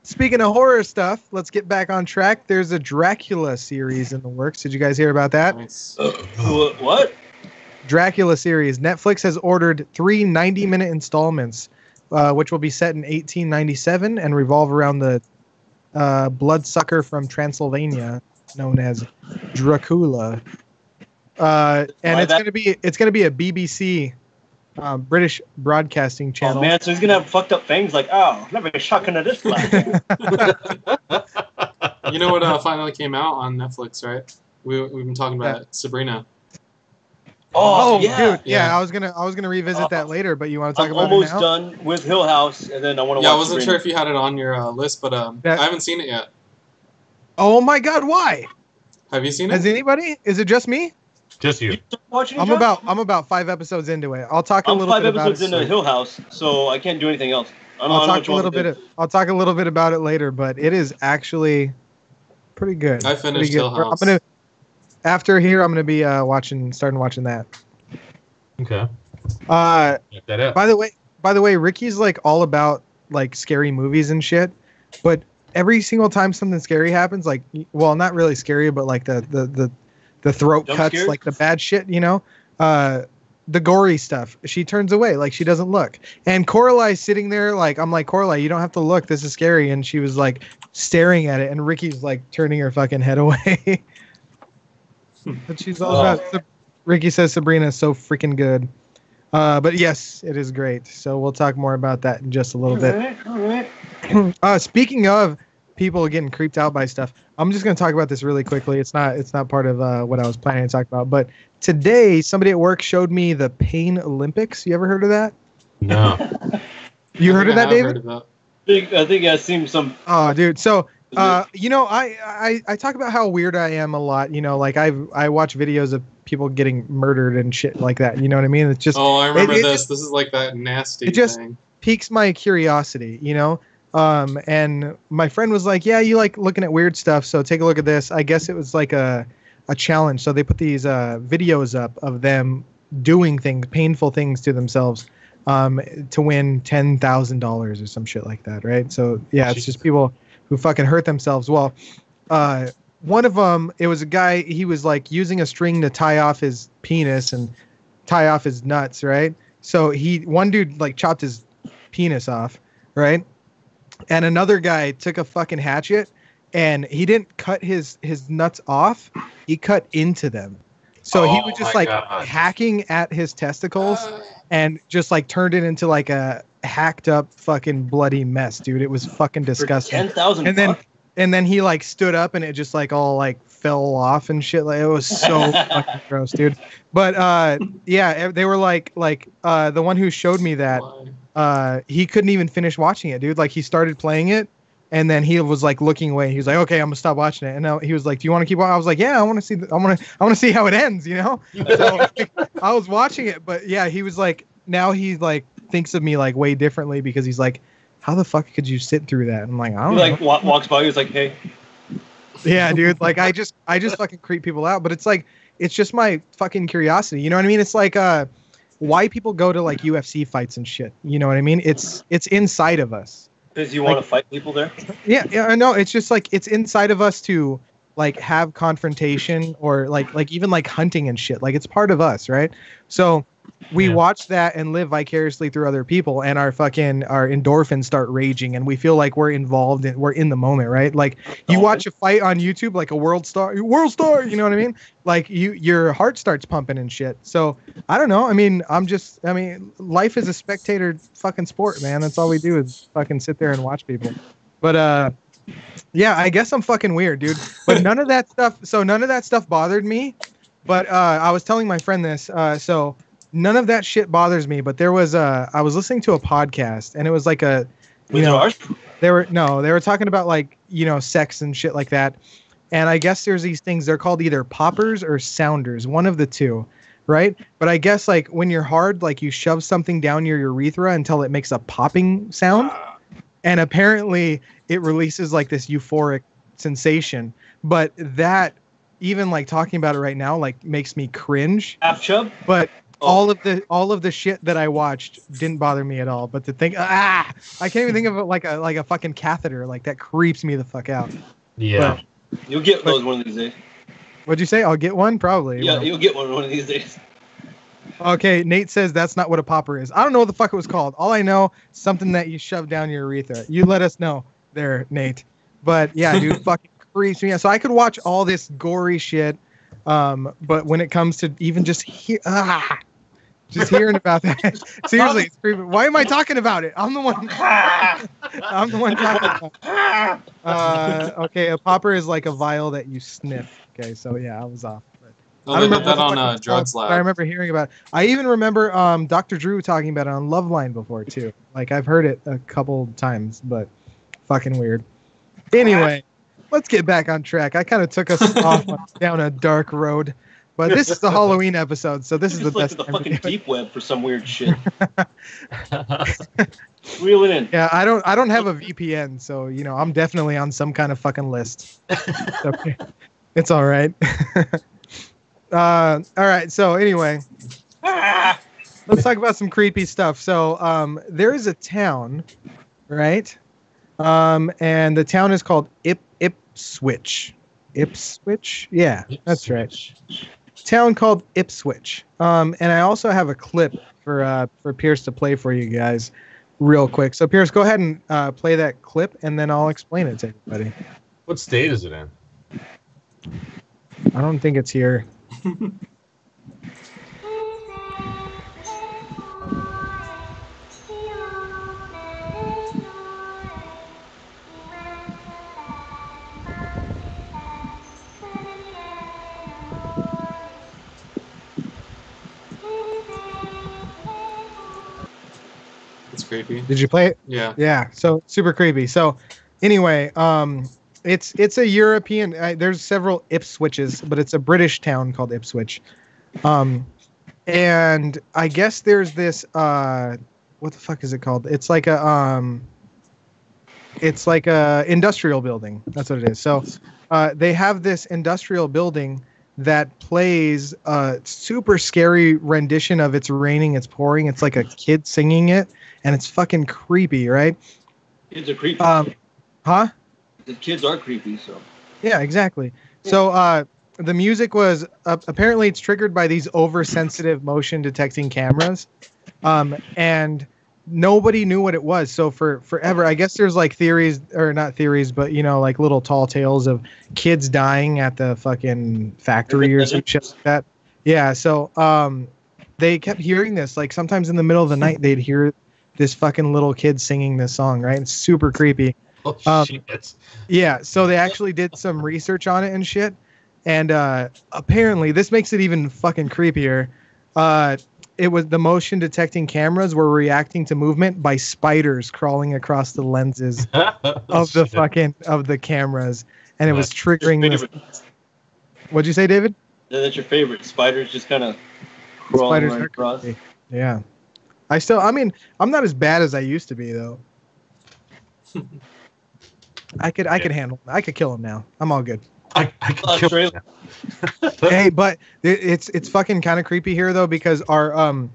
S2: Speaking of horror stuff, let's get back on track. There's a Dracula series in the works. Did you guys hear about that?
S3: Nice.
S1: What?
S2: Dracula series. Netflix has ordered 3 90-minute installments, which will be set in 1897 and revolve around the bloodsucker from Transylvania, known as Dracula. And it's gonna be a BBC, British Broadcasting Channel.
S1: Oh man, so he's gonna have fucked up fangs like, oh, let me shock into this black.
S3: You know what finally came out on Netflix, right? We've been talking about it, Sabrina.
S1: Oh,
S2: dude, yeah.
S3: Yeah.
S2: I was gonna revisit that later, but you want to talk
S1: I'm
S2: about
S1: almost
S2: it now?
S1: done with Hill House, and then I want to
S3: Yeah, I
S1: watch
S3: wasn't
S1: Sabrina.
S3: sure if you had it on your list, but I haven't seen it yet.
S2: Oh my God, why?
S3: Have you seen it?
S2: Has anybody? Is it just me?
S4: Just you.
S1: Watching it,
S2: I'm
S1: John?
S2: about 5 episodes into it. I'll talk a
S1: I'm
S2: little
S1: 5
S2: bit about
S1: episodes
S2: it.
S1: into Hill House, so I can't do anything else. I don't
S2: I'll
S1: know
S2: talk
S1: what
S2: a
S1: you
S2: little
S1: want to
S2: bit.
S1: do.
S2: I'll talk a little bit about it later, but it is actually pretty good.
S3: I finished
S2: Pretty good.
S3: Hill House.
S2: After here, I'm gonna be starting watching that.
S4: Okay.
S2: Check
S4: that out.
S2: By the way, Ricky's like all about like scary movies and shit, but every single time something scary happens, like, well, not really scary, but like the throat
S1: Jump
S2: cuts,
S1: scares?
S2: like the bad shit, the gory stuff, she turns away, like she doesn't look. And Coralai's sitting there, like, I'm like, Coralai, you don't have to look, this is scary. And she was like staring at it, and Ricky's like turning her fucking head away. But she's all about. Ricky says Sabrina is so freaking good. But yes, it is great. So we'll talk more about that in just a little bit.
S1: All right.
S2: Speaking of people getting creeped out by stuff, I'm just going to talk about this really quickly. It's not part of what I was planning to talk about. But today, somebody at work showed me the Pain Olympics. You ever heard of that?
S4: No.
S2: You heard of that, David?
S1: I think I've seen some.
S2: Oh, dude. So, I talk about how weird I am a lot. Like I watch videos of people getting murdered and shit like that. You know what I mean? It's just.
S3: Oh, I remember this. This is like that nasty
S2: it just
S3: thing.
S2: piques my curiosity, and my friend was like, yeah, you like looking at weird stuff, so take a look at this. I guess it was like a challenge. So they put these videos up of them doing painful things to themselves to win $10,000 or some shit like that, right? So yeah, it's just people who fucking hurt themselves. Well, one of them, it was a guy, he was like using a string to tie off his penis and tie off his nuts, right? So one dude like chopped his penis off, right? and another guy took a fucking hatchet, and he didn't cut his nuts off, he cut into them. So he was just like hacking at his testicles and just like turned it into like a hacked up fucking bloody mess, dude. It was fucking disgusting.
S1: 10,000
S2: and then he like stood up and it just like all like fell off and shit. Like it was so fucking gross, dude. But yeah, they were like the one who showed me that he couldn't even finish watching it, dude. Like he started playing it. And then he was like looking away. He was like, "Okay, I'm gonna stop watching it." And now he was like, "Do you want to keep watching?" I was like, "Yeah, I want to see. I want to see how it ends." You know. So like, I was watching it, but yeah, he was like, now he like thinks of me like way differently because he's like, "How the fuck could you sit through that?" And I'm like, "I don't know."
S1: He like walks by. He's like, "Hey."
S2: Yeah, dude. Like I just fucking creep people out. But it's like it's just my fucking curiosity. You know what I mean? It's like why people go to like UFC fights and shit. You know what I mean? It's inside of us.
S1: Because you want to fight people there?
S2: Yeah, I know. It's just like it's inside of us to like have confrontation or like even like hunting and shit. Like it's part of us, right? So we watch that and live vicariously through other people, and our endorphins start raging, and we feel like we're involved and we're in the moment, right? Like you watch a fight on YouTube, like a world star, you know what I mean? Like your heart starts pumping and shit. So I don't know. I mean, life is a spectator fucking sport, man. That's all we do is fucking sit there and watch people. But yeah, I guess I'm fucking weird, dude. But none of that stuff bothered me. But I was telling my friend this, so none of that shit bothers me. But there was I was listening to a podcast, and it was like a, they were talking about like, sex and shit like that. And I guess there's these things, they're called either poppers or sounders, one of the two, right? But I guess like when you're hard, like you shove something down your urethra until it makes a popping sound. And apparently it releases like this euphoric sensation. But that, even like talking about it right now, like makes me cringe.
S1: Half chub?
S2: But all of the shit that I watched didn't bother me at all. But to think, I can't even think of it like a fucking catheter. Like that creeps me the fuck out.
S4: Yeah.
S1: But, you'll get those one of these days.
S2: What'd you say? I'll get one? Probably.
S1: Yeah, you'll get one of these days.
S2: Okay, Nate says that's not what a popper is. I don't know what the fuck it was called. All I know, something that you shove down your urethra. You let us know there, Nate. But yeah, dude, fucking creeps me out. So I could watch all this gory shit, but when it comes to even just hearing about that, seriously, it's creepy. Why am I talking about it? I'm the one. I'm the one talking about it. Okay, a popper is like a vial that you sniff. Okay, so yeah, I was off.
S3: I remember that on Drugs Lab.
S2: I remember hearing about it. I even remember Dr. Drew talking about it on Loveline before, too. Like, I've heard it a couple times, but fucking weird. Anyway, let's get back on track. I kind of took us off down a dark road, but this is the Halloween episode, so this is the best.
S1: The fucking deep web for some weird shit. Reel it in.
S2: Yeah, I don't have a VPN, so, I'm definitely on some kind of fucking list. Okay. It's all right. All right. So anyway, let's talk about some creepy stuff. So there is a town, right? And the town is called Ipswich. Ipswich? Yeah, that's right. Town called Ipswich. And I also have a clip for Pierce to play for you guys real quick. So Pierce, go ahead and play that clip, and then I'll explain it to everybody.
S4: What state is it in?
S2: I don't think it's here.
S3: It's creepy.
S2: Did you play it?
S3: Yeah.
S2: Yeah. So super creepy. So anyway, it's a European. There's several Ipswiches, but it's a British town called Ipswich. And I guess there's this. What the fuck is it called? It's like a industrial building. That's what it is. So they have this industrial building that plays a super scary rendition of "It's Raining, It's Pouring." It's like a kid singing it, and it's fucking creepy, right?
S1: Kids are creepy.
S2: Huh?
S1: The kids are creepy, so.
S2: Yeah, exactly. So the music was apparently it's triggered by these oversensitive motion detecting cameras, and nobody knew what it was. So for forever, I guess there's like theories, or not theories, but you know, like little tall tales of kids dying at the fucking factory or some shit like that. Yeah. So they kept hearing this. Like sometimes in the middle of the night, they'd hear this fucking little kid singing this song. Right? It's super creepy.
S4: Oh shit.
S2: Yeah. So they actually did some research on it and shit. And apparently, this makes it even fucking creepier. It was the motion detecting cameras were reacting to movement by spiders crawling across the lenses of the fucking of the cameras, and it was triggering this. What'd you say, David?
S1: Yeah, that's your favorite. Spiders just kind of crawling right across.
S2: Creepy. Yeah. I mean, I'm not as bad as I used to be though. I could handle him. I could kill him now. I'm all good.
S4: I can kill him.
S2: Hey, but it's fucking kind of creepy here though, because our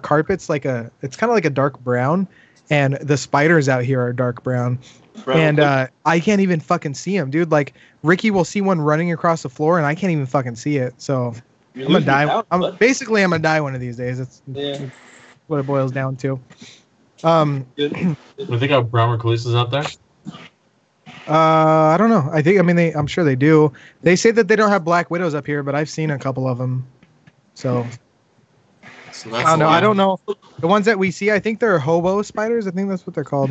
S2: carpet's like it's kind of like a dark brown, and the spiders out here are dark brown. And I can't even fucking see them, dude. Like Ricky will see one running across the floor, and I can't even fucking see it. So I'm gonna die. I'm gonna die one of these days. It's what it boils down to.
S4: We think our brown recluses out there.
S2: I don't know. I'm sure they do. They say that they don't have black widows up here, but I've seen a couple of them. So I don't know. I don't know. The ones that we see, I think they're hobo spiders. I think that's what they're called.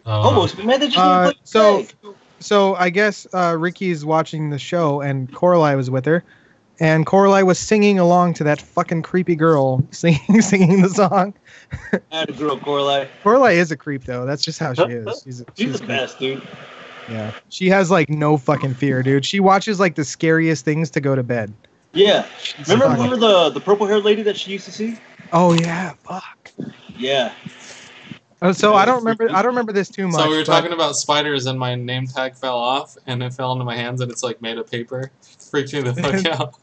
S1: Hobos, man. They just
S2: so I guess Ricky's watching the show, and Coralie was with her, and Coralie was singing along to that fucking creepy girl singing the song.
S1: Atta girl, Coralie.
S2: Coralie is a creep, though. That's just how she is.
S1: She's the best, dude.
S2: Yeah, she has like no fucking fear, dude. She watches like the scariest things to go to bed.
S1: Yeah, remember the purple-haired lady that she used to see?
S2: Oh yeah, fuck.
S1: Yeah.
S2: So I don't remember this too much.
S3: So we were talking about spiders, and my name tag fell off, and it fell into my hands, and it's like made of paper. Freaked me the fuck out.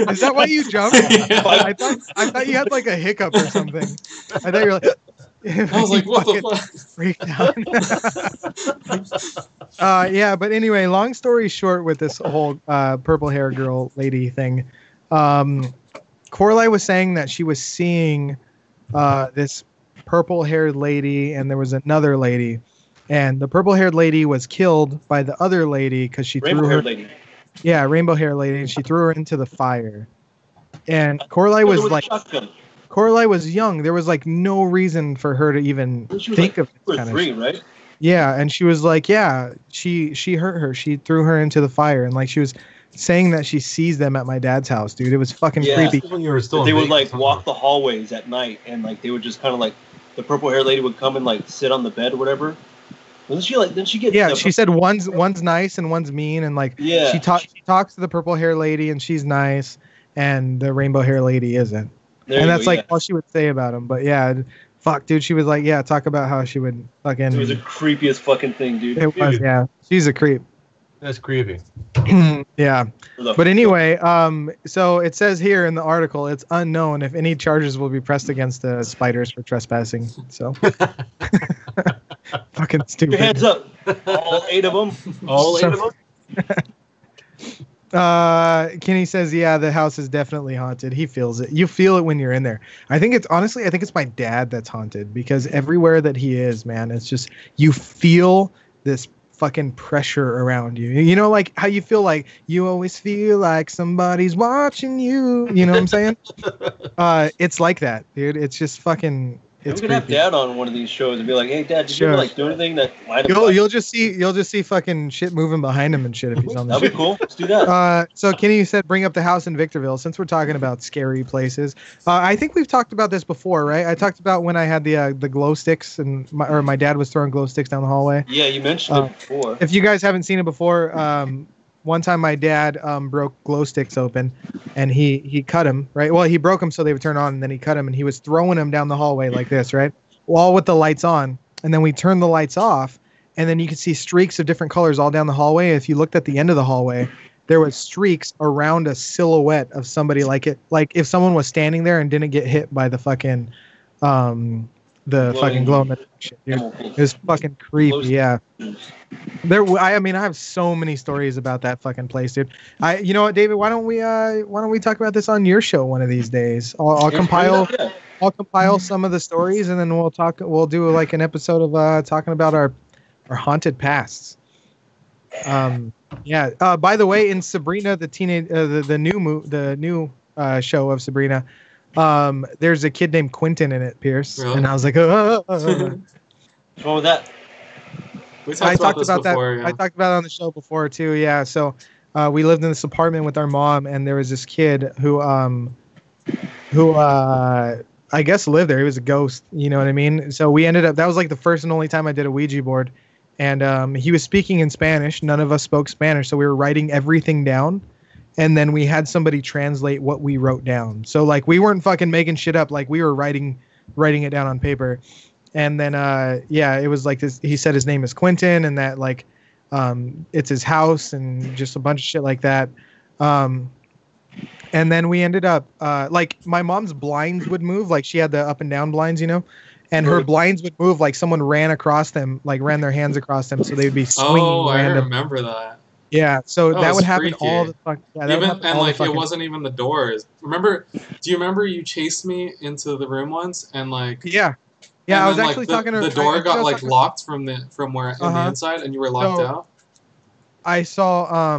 S2: Is that why you jumped?
S3: Yeah.
S2: I thought you had like a hiccup or something. I thought you were like.
S3: I was like, what the fuck?
S2: Freaked out. Yeah, but anyway, long story short with this whole purple hair girl lady thing, Coralie was saying that she was seeing this purple-haired lady, and there was another lady, and the purple-haired lady was killed by the other lady because she threw her. Lady. Yeah, rainbow-haired lady, and she threw her into the fire. And Coralie was like. Coralie was young. There was like no reason for her to even think of this kind of shit. Right? Yeah, and she was like, yeah, she hurt her. She threw her into the fire, and like she was saying that she sees them at my dad's house, dude. It was fucking creepy.
S1: When you were still they would like walk the hallways at night, and like they would just kind of like the purple hair lady would come and like sit on the bed or whatever. Wasn't she like? Didn't she get?
S2: Yeah, she said one's nice and one's mean, and like she talks to the purple hair lady, and she's nice, and the rainbow hair lady isn't. And that's like all she would say about him. But yeah, fuck, dude. She was like, yeah, talk about how she would fucking.
S1: It was the creepiest fucking thing, dude.
S2: It was, yeah. She's a creep.
S4: That's creepy.
S2: Yeah. But anyway, so it says here in the article, it's unknown if any charges will be pressed against the spiders for trespassing. So. Fucking stupid.
S1: Your hands up. All 8 of them. All 8 of them.
S2: Kenny says, yeah, the house is definitely haunted. He feels it. You feel it when you're in there. I think it's my dad that's haunted, because everywhere that he is, man, it's just, you feel this fucking pressure around you. You know, like how you feel like you always feel like somebody's watching you. You know what I'm saying? It's like that, dude. It's just fucking.
S1: We're gonna have Dad on one of these shows and be like, "Hey, Dad, did you ever like do anything that might have?"
S2: You'll just see fucking shit moving behind him and shit if he's on the.
S1: That'd be cool. Let's do that.
S2: So Kenny said, bring up the house in Victorville, since we're talking about scary places. I think we've talked about this before, right? I talked about when I had the glow sticks and my dad was throwing glow sticks down the hallway.
S1: Yeah, you mentioned it before.
S2: If you guys haven't seen it before, one time my dad broke glow sticks open, and he cut them, right? Well, he broke them so they would turn on, and then he cut them, and he was throwing them down the hallway like this, right? All with the lights on. And then we turned the lights off, and then you could see streaks of different colors all down the hallway. If you looked at the end of the hallway, there was streaks around a silhouette of somebody, like if someone was standing there and didn't get hit by the fucking fucking glow shit, dude. It was fucking creepy. Yeah. I have so many stories about that fucking place, dude. You know what, David? Why don't we talk about this on your show one of these days? I'll compile. I'll compile some of the stories, and then we'll do like an episode of talking about our haunted pasts. Yeah. By the way, in Sabrina, the new show of Sabrina, there's a kid named Quentin in it, Pierce,
S3: Really?
S2: and I was like,
S1: What's wrong with that?
S3: We talked about
S2: that.
S3: before, yeah.
S2: I talked about it on the show before too. Yeah. So we lived in this apartment with our mom, and there was this kid who I guess lived there. He was a ghost. You know what I mean? So we ended up. That was like the first and only time I did a Ouija board, and he was speaking in Spanish. None of us spoke Spanish, so we were writing everything down, and then we had somebody translate what we wrote down. So like we weren't fucking making shit up. Like we were writing it down on paper. And then, it was like this. He said his name is Quentin, and that like, it's his house, and just a bunch of shit like that. And then we ended up, like, my mom's blinds would move, like she had the up and down blinds, you know, and her blinds would move like someone ran across them, like ran their hands across them, so they'd be swinging.
S3: Oh,
S2: random.
S3: I remember that.
S2: Yeah, so that would happen
S3: freaky.
S2: all the fuck. Yeah, that would happen
S3: And
S2: all
S3: like
S2: the fucking.
S3: it wasn't even the doors. Do you remember you chased me into the room once and like?
S2: Yeah. Yeah,
S3: and
S2: I was
S3: then,
S2: actually
S3: like,
S2: talking to
S3: the
S2: her.
S3: door got like locked from where on the inside, and you were locked out.
S2: I saw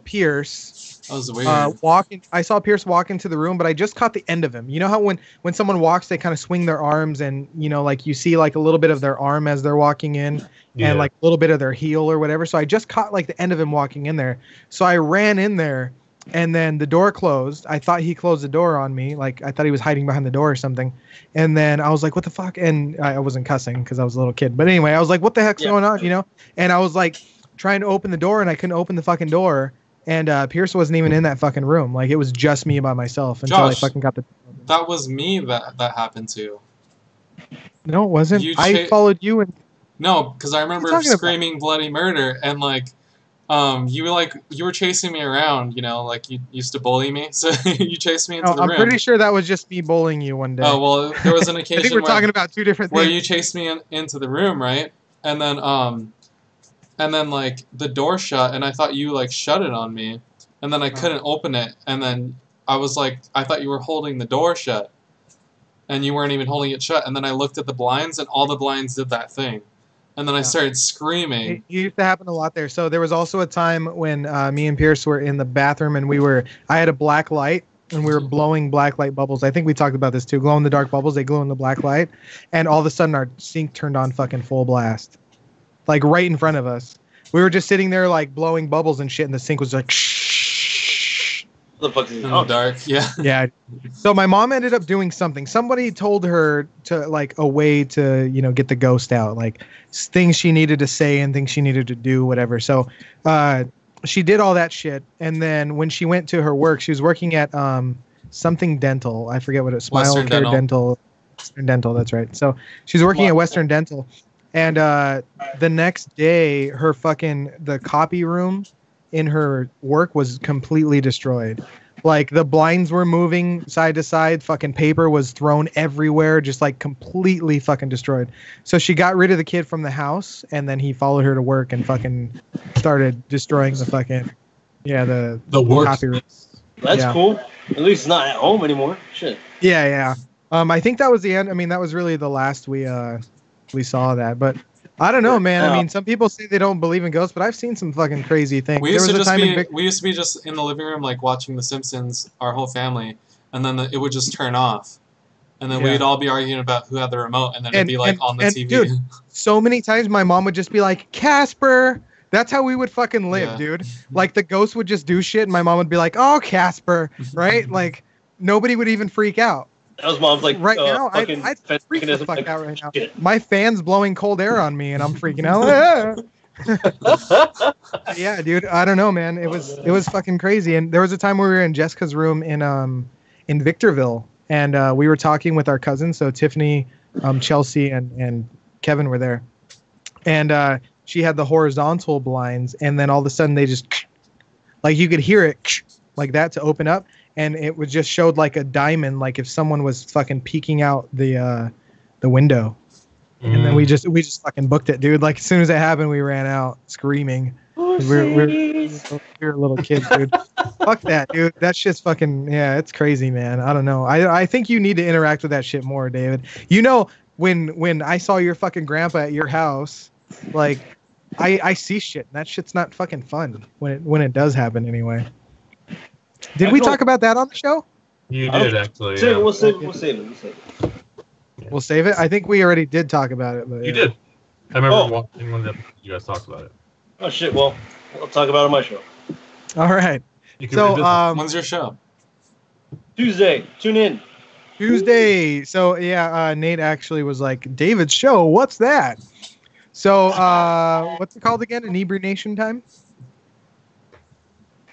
S2: Pierce.
S3: That was weird.
S2: I saw Pierce walk into the room, but I just caught the end of him. You know how when someone walks, they kind of swing their arms, and you know, like you see like a little bit of their arm as they're walking in, and like a little bit of their heel or whatever. So I just caught like the end of him walking in there. So I ran in there, and then the door closed. I thought he closed the door on me, like I thought he was hiding behind the door or something. And then I was like, "What the fuck?" And I wasn't cussing because I was a little kid. But anyway, I was like, "What the heck's going on?" You know? And I was like trying to open the door, and I couldn't open the fucking door. And Pierce wasn't even in that fucking room. Like it was just me by myself until
S3: Josh,
S2: I fucking got the.
S3: That was me that happened to.
S2: No, it wasn't. I followed you and.
S3: No, because I remember screaming bloody murder, and like, you were chasing me around. You know, like you used to bully me, so you chased me into the room. I'm
S2: pretty sure that was just me bullying you one day.
S3: Oh well, there was an occasion.
S2: I think we're talking about two different things.
S3: Where you chased me into the room, right? And then like the door shut, and I thought you like shut it on me, and then I couldn't open it, and then I was like, I thought you were holding the door shut, and you weren't even holding it shut, and then I looked at the blinds, and all the blinds did that thing, and then I started screaming.
S2: It used to happen a lot there. So there was also a time when me and Pierce were in the bathroom, and I had a black light, and we were blowing black light bubbles. I think we talked about this too. Glow in the dark bubbles, they glow in the black light, and all of a sudden our sink turned on fucking full blast. Like right in front of us. We were just sitting there like blowing bubbles and shit, and the sink was like shh.
S1: What the fuck is
S3: in the dark? Yeah.
S2: Yeah. So my mom ended up doing something. Somebody told her to like a way to, you know, get the ghost out, like things she needed to say and things she needed to do, whatever. So she did all that shit, and then when she went to her work, she was working at something dental. I forget what it was. Smile
S3: Western
S2: Care Dental. Western Dental, that's right. So she's working at Western Dental. And the next day, the copy room in her work was completely destroyed. Like the blinds were moving side to side. Fucking paper was thrown everywhere, just like completely fucking destroyed. So she got rid of the kid from the house, and then he followed her to work and fucking started destroying the fucking the copy room.
S1: That's cool. At least it's not at home anymore. Shit.
S2: Yeah. I think that was the end. I mean, that was really the last we saw that, but I don't know, man. I mean, some people say they don't believe in ghosts, but I've seen some fucking crazy things.
S3: We used to be just in the living room, like watching The Simpsons, our whole family, and then it would just turn off, and then we'd all be arguing about who had the remote, and then it'd be like on the TV.
S2: Dude, so many times my mom would just be like, Casper. That's how we would fucking live, dude. Like the ghost would just do shit, and my mom would be like, oh, Casper, right? Like nobody would even freak out.
S1: That was mom's like
S2: right now. I'd freak the fuck out right now. Shit. My fan's blowing cold air on me, and I'm freaking out. Yeah, dude. I don't know, man. It was fucking crazy. And there was a time where we were in Jessica's room in Victorville, and we were talking with our cousins. So Tiffany, Chelsea, and Kevin were there, and she had the horizontal blinds, and then all of a sudden they just like you could hear it like that to open up. And it would just showed like a diamond, like if someone was fucking peeking out the window. And then we just fucking booked it, dude. Like as soon as it happened, we ran out screaming.
S1: Oh
S2: we're little kids, dude. Fuck that, dude. That shit's fucking it's crazy, man. I don't know. I think you need to interact with that shit more, David. You know, when I saw your fucking grandpa at your house, like I see shit. And that shit's not fucking fun when it does happen anyway. Did we talk about that on the show?
S4: You did actually.
S1: We'll save it.
S2: We'll save it. I think we already did talk about it. But,
S4: You did. I remember watching one of the you guys talked about it.
S1: Oh shit! Well, I'll talk about it on my show.
S2: All right.
S3: So, when's your show?
S1: Tuesday. Tune in.
S2: Tuesday. So Nate actually was like, David's show. What's that? So what's it called again? Inebriation time.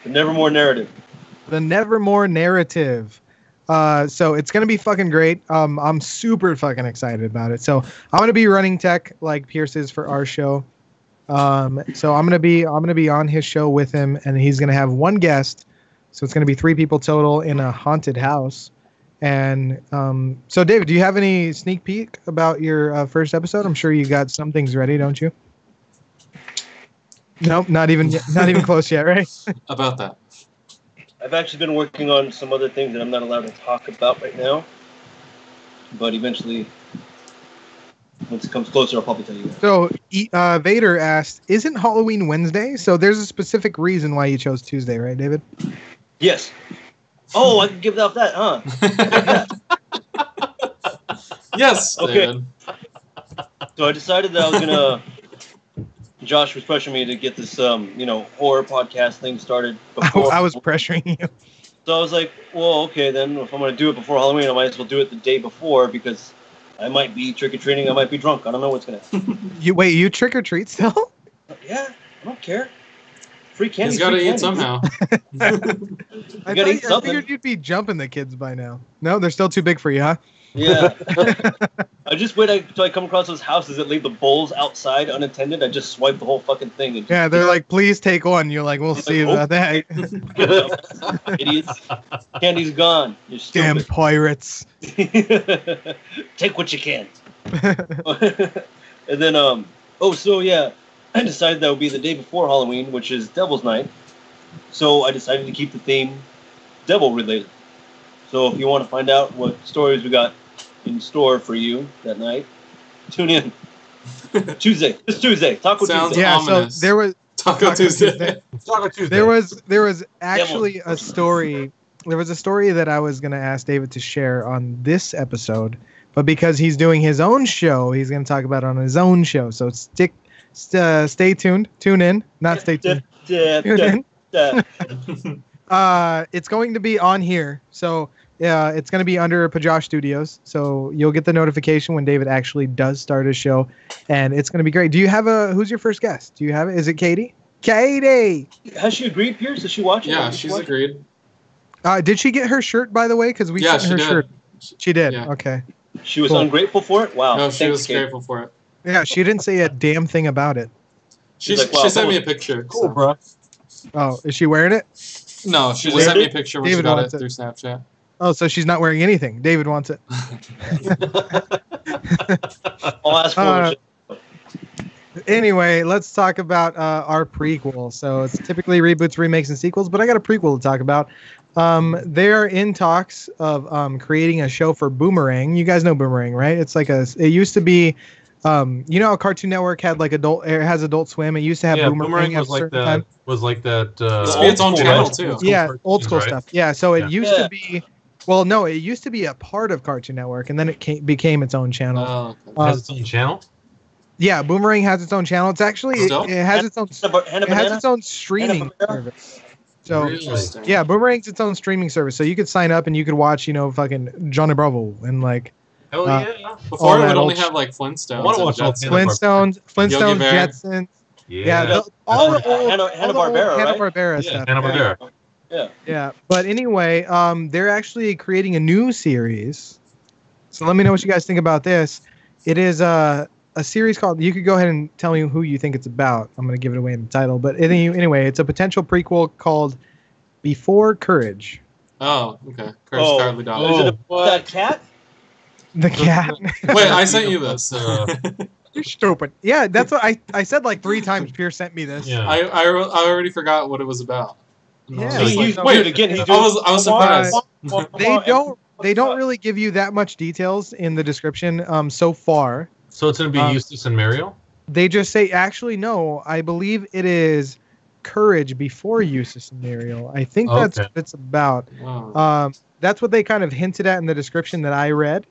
S1: The Nevermore narrative.
S2: The Nevermore narrative. So it's gonna be fucking great. I'm super fucking excited about it. So I'm gonna be running tech like Pierce is for our show. So I'm gonna be on his show with him, and he's gonna have one guest. So it's gonna be 3 people total in a haunted house. And so David, do you have any sneak peek about your first episode? I'm sure you got some things ready, don't you? Nope, not even close yet, right?
S3: About that.
S1: I've actually been working on some other things that I'm not allowed to talk about right now. But eventually, once it comes closer, I'll probably tell you.
S2: So Vader asked, "Isn't Halloween Wednesday?" So there's a specific reason why you chose Tuesday, right, David?
S1: Yes. Oh, I can give off that, huh?
S3: Yes.
S1: Okay.
S3: David.
S1: So I decided that I was gonna. Josh was pressuring me to get this, horror podcast thing started before.
S2: I was pressuring you.
S1: So I was like, well, okay, then if I'm going to do it before Halloween, I might as well do it the day before because I might be trick-or-treating, I might be drunk. I don't know what's going to happen.
S2: You trick-or-treat still?
S1: Yeah, I don't care. Free candy.
S3: He's got to eat somehow.
S2: I figured you'd be jumping the kids by now. No, they're still too big for you, huh?
S1: Yeah. I just wait until I come across those houses that leave the bowls outside unattended. I just swipe the whole fucking thing. And
S2: yeah, they're like, please take one. You're like, we'll see about that.
S1: Idiots. Candy's gone. You're stupid.
S2: Damn pirates.
S1: Take what you can. And then, I decided that would be the day before Halloween, which is Devil's Night. So I decided to keep the theme devil related. So if you want to find out what stories we got in store for you that night, tune in. Tuesday. This Tuesday. Taco Tuesday.
S2: Yeah,
S3: ominous.
S2: So there was
S3: Taco Tuesday.
S4: Taco Tuesday.
S2: There was actually a story. There was a story that I was going to ask David to share on this episode, but because he's doing his own show, he's going to talk about it on his own show. So stay tuned. Tune in. Not stay tuned. Tune in. It's going to be on here. So it's going to be under Pajosh Studios. So you'll get the notification when David actually does start his show, and it's going to be great. Do you have who's your first guest? Do you have it? Is it Katie? Katie!
S1: Has she agreed, Pierce? Does she watch it?
S3: Yeah, she's agreed.
S2: Did she get her shirt, by the way? Because we sent her shirt. She did.
S3: Yeah.
S2: Okay.
S1: She was ungrateful for it? Wow.
S3: No, she was
S1: Kate.
S3: grateful for it.
S2: Yeah, she didn't say a damn thing about it.
S3: She
S1: like, wow,
S3: sent me a picture.
S4: Cool, bro.
S2: Oh, is she wearing it?
S3: No, she just sent me a picture when
S2: David
S3: she got
S2: wants
S3: it
S2: it.
S3: through Snapchat.
S2: Oh, so she's not wearing anything. David wants it.
S1: I'll ask for it.
S2: Anyway, let's talk about our prequel. So it's typically reboots, remakes, and sequels, but I got a prequel to talk about. They're in talks of creating a show for Boomerang. You guys know Boomerang, right? It's like it used to be, you know how Cartoon Network had like has Adult Swim? It used to have Boomerang at a certain time.
S4: Was like that.
S3: It's its own channel too.
S2: Yeah, old school
S4: right?
S2: stuff. Yeah, so it used to be. Well, no, it used to be a part of Cartoon Network, and then it became its own channel.
S3: Oh, okay.
S4: It has its own channel.
S2: Yeah, Boomerang has its own channel. It's actually it has its own streaming service. So
S3: Interesting.
S2: yeah, Boomerang's its own streaming service. So you could sign up and you could watch, fucking Johnny Bravo and like.
S4: Hell yeah!
S3: Before it would only
S2: old
S3: have like Flintstones.
S4: I wanna
S3: and
S4: watch all
S3: Jetsons.
S2: Flintstones,
S3: Bear.
S2: Jetsons.
S4: Yeah.
S2: All the old
S1: Hanna-Barbera, right?
S2: Hanna-Barbara
S4: Yeah,
S2: stuff.
S4: Hanna-Barbera.
S1: Yeah.
S2: But anyway, they're actually creating a new series. So let me know what you guys think about this. It is a series called. You could go ahead and tell me who you think it's about. I'm going to give it away in the title. But anyway, it's a potential prequel called Before Courage.
S3: Oh, okay. Courage the Cowardly Dog.
S1: Is it that cat?
S2: The cat.
S3: Wait, I sent you this.
S2: You're stupid. Yeah, that's what I said like 3 times. Pierce sent me this.
S4: Yeah.
S3: I already forgot what it was about. And I was
S2: Yeah.
S3: just
S1: He's
S3: like,
S1: wait
S3: wait,
S1: again. He's
S3: I was surprised.
S2: They don't really give you that much details in the description so far.
S4: So it's gonna be Eustace and Muriel?
S2: They just say, actually, no, I believe it is Courage before Eustace and Muriel. I think that's what it's about.
S3: Wow.
S2: That's what they kind of hinted at in the description that I read.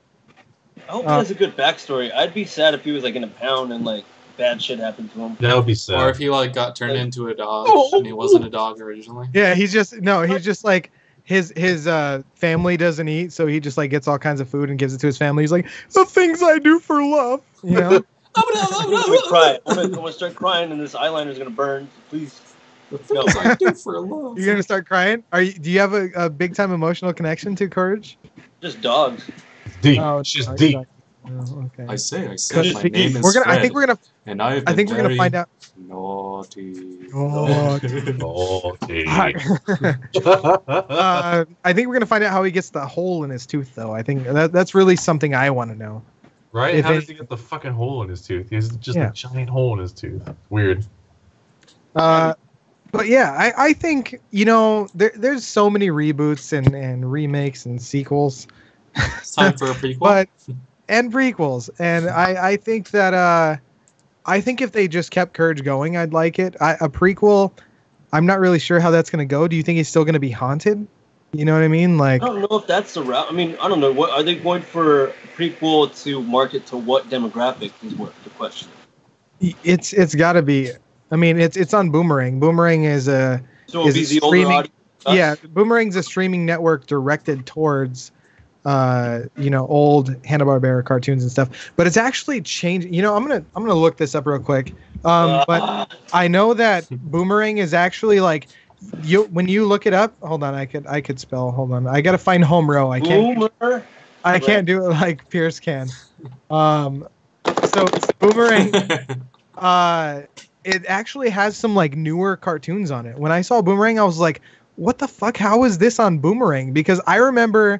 S1: I hope he has a good backstory. I'd be sad if he was like in a pound and like bad shit happened to him.
S4: That would be sad.
S3: Or if he like got turned into a dog and he wasn't a dog originally.
S2: Yeah, he's just like his family doesn't eat, so he just like gets all kinds of food and gives it to his family. He's like, the things I do for love, you know.
S1: I'm gonna cry. I'm gonna start crying, and this eyeliner's gonna burn. Please.
S3: The things I do for love.
S2: You're gonna start crying? Do you have a big time emotional connection to Courage?
S1: Just dogs.
S4: Deep.
S2: Oh,
S4: It's just
S2: dogs.
S4: deep.
S2: Oh, okay.
S3: I say, my
S2: Because
S3: name is
S2: I think we're gonna
S3: and I
S2: think we're gonna find out.
S3: Naughty.
S2: Oh,
S4: Naughty.
S2: I think we're gonna find out how he gets the hole in his tooth, though. I think that's really something I want to know.
S4: Right?
S2: If
S4: How
S2: it-
S4: does he get the fucking hole in his tooth? He has just
S2: Yeah.
S4: a giant hole in his tooth. Weird.
S2: But yeah, I think, you know, there's so many reboots and remakes and sequels.
S3: It's time for a prequel.
S2: But and prequels, and I think that I think if they just kept Courage going, I'd like it. A prequel, I'm not really sure how that's gonna go. Do you think he's still gonna be haunted? You know what I mean? Like,
S1: I don't know if that's the route. I mean, I don't know. What are they going for a prequel to market to what demographic is what the question.
S2: it's got to be. I mean, it's on Boomerang. Boomerang is a
S1: So it'll be the older
S2: streaming.
S1: audience.
S2: Yeah, Boomerang's a streaming network directed towards you know, old Hanna-Barbera cartoons and stuff. But it's actually changing. You know, I'm gonna look this up real quick. But I know that Boomerang is actually like when you look it up. Hold on, I could spell. Hold on, I gotta find home row. I can't.
S1: Boomer.
S2: I can't do it like Pierce can. So Boomerang. It actually has some like newer cartoons on it. When I saw Boomerang, I was like, what the fuck? How is this on Boomerang? Because I remember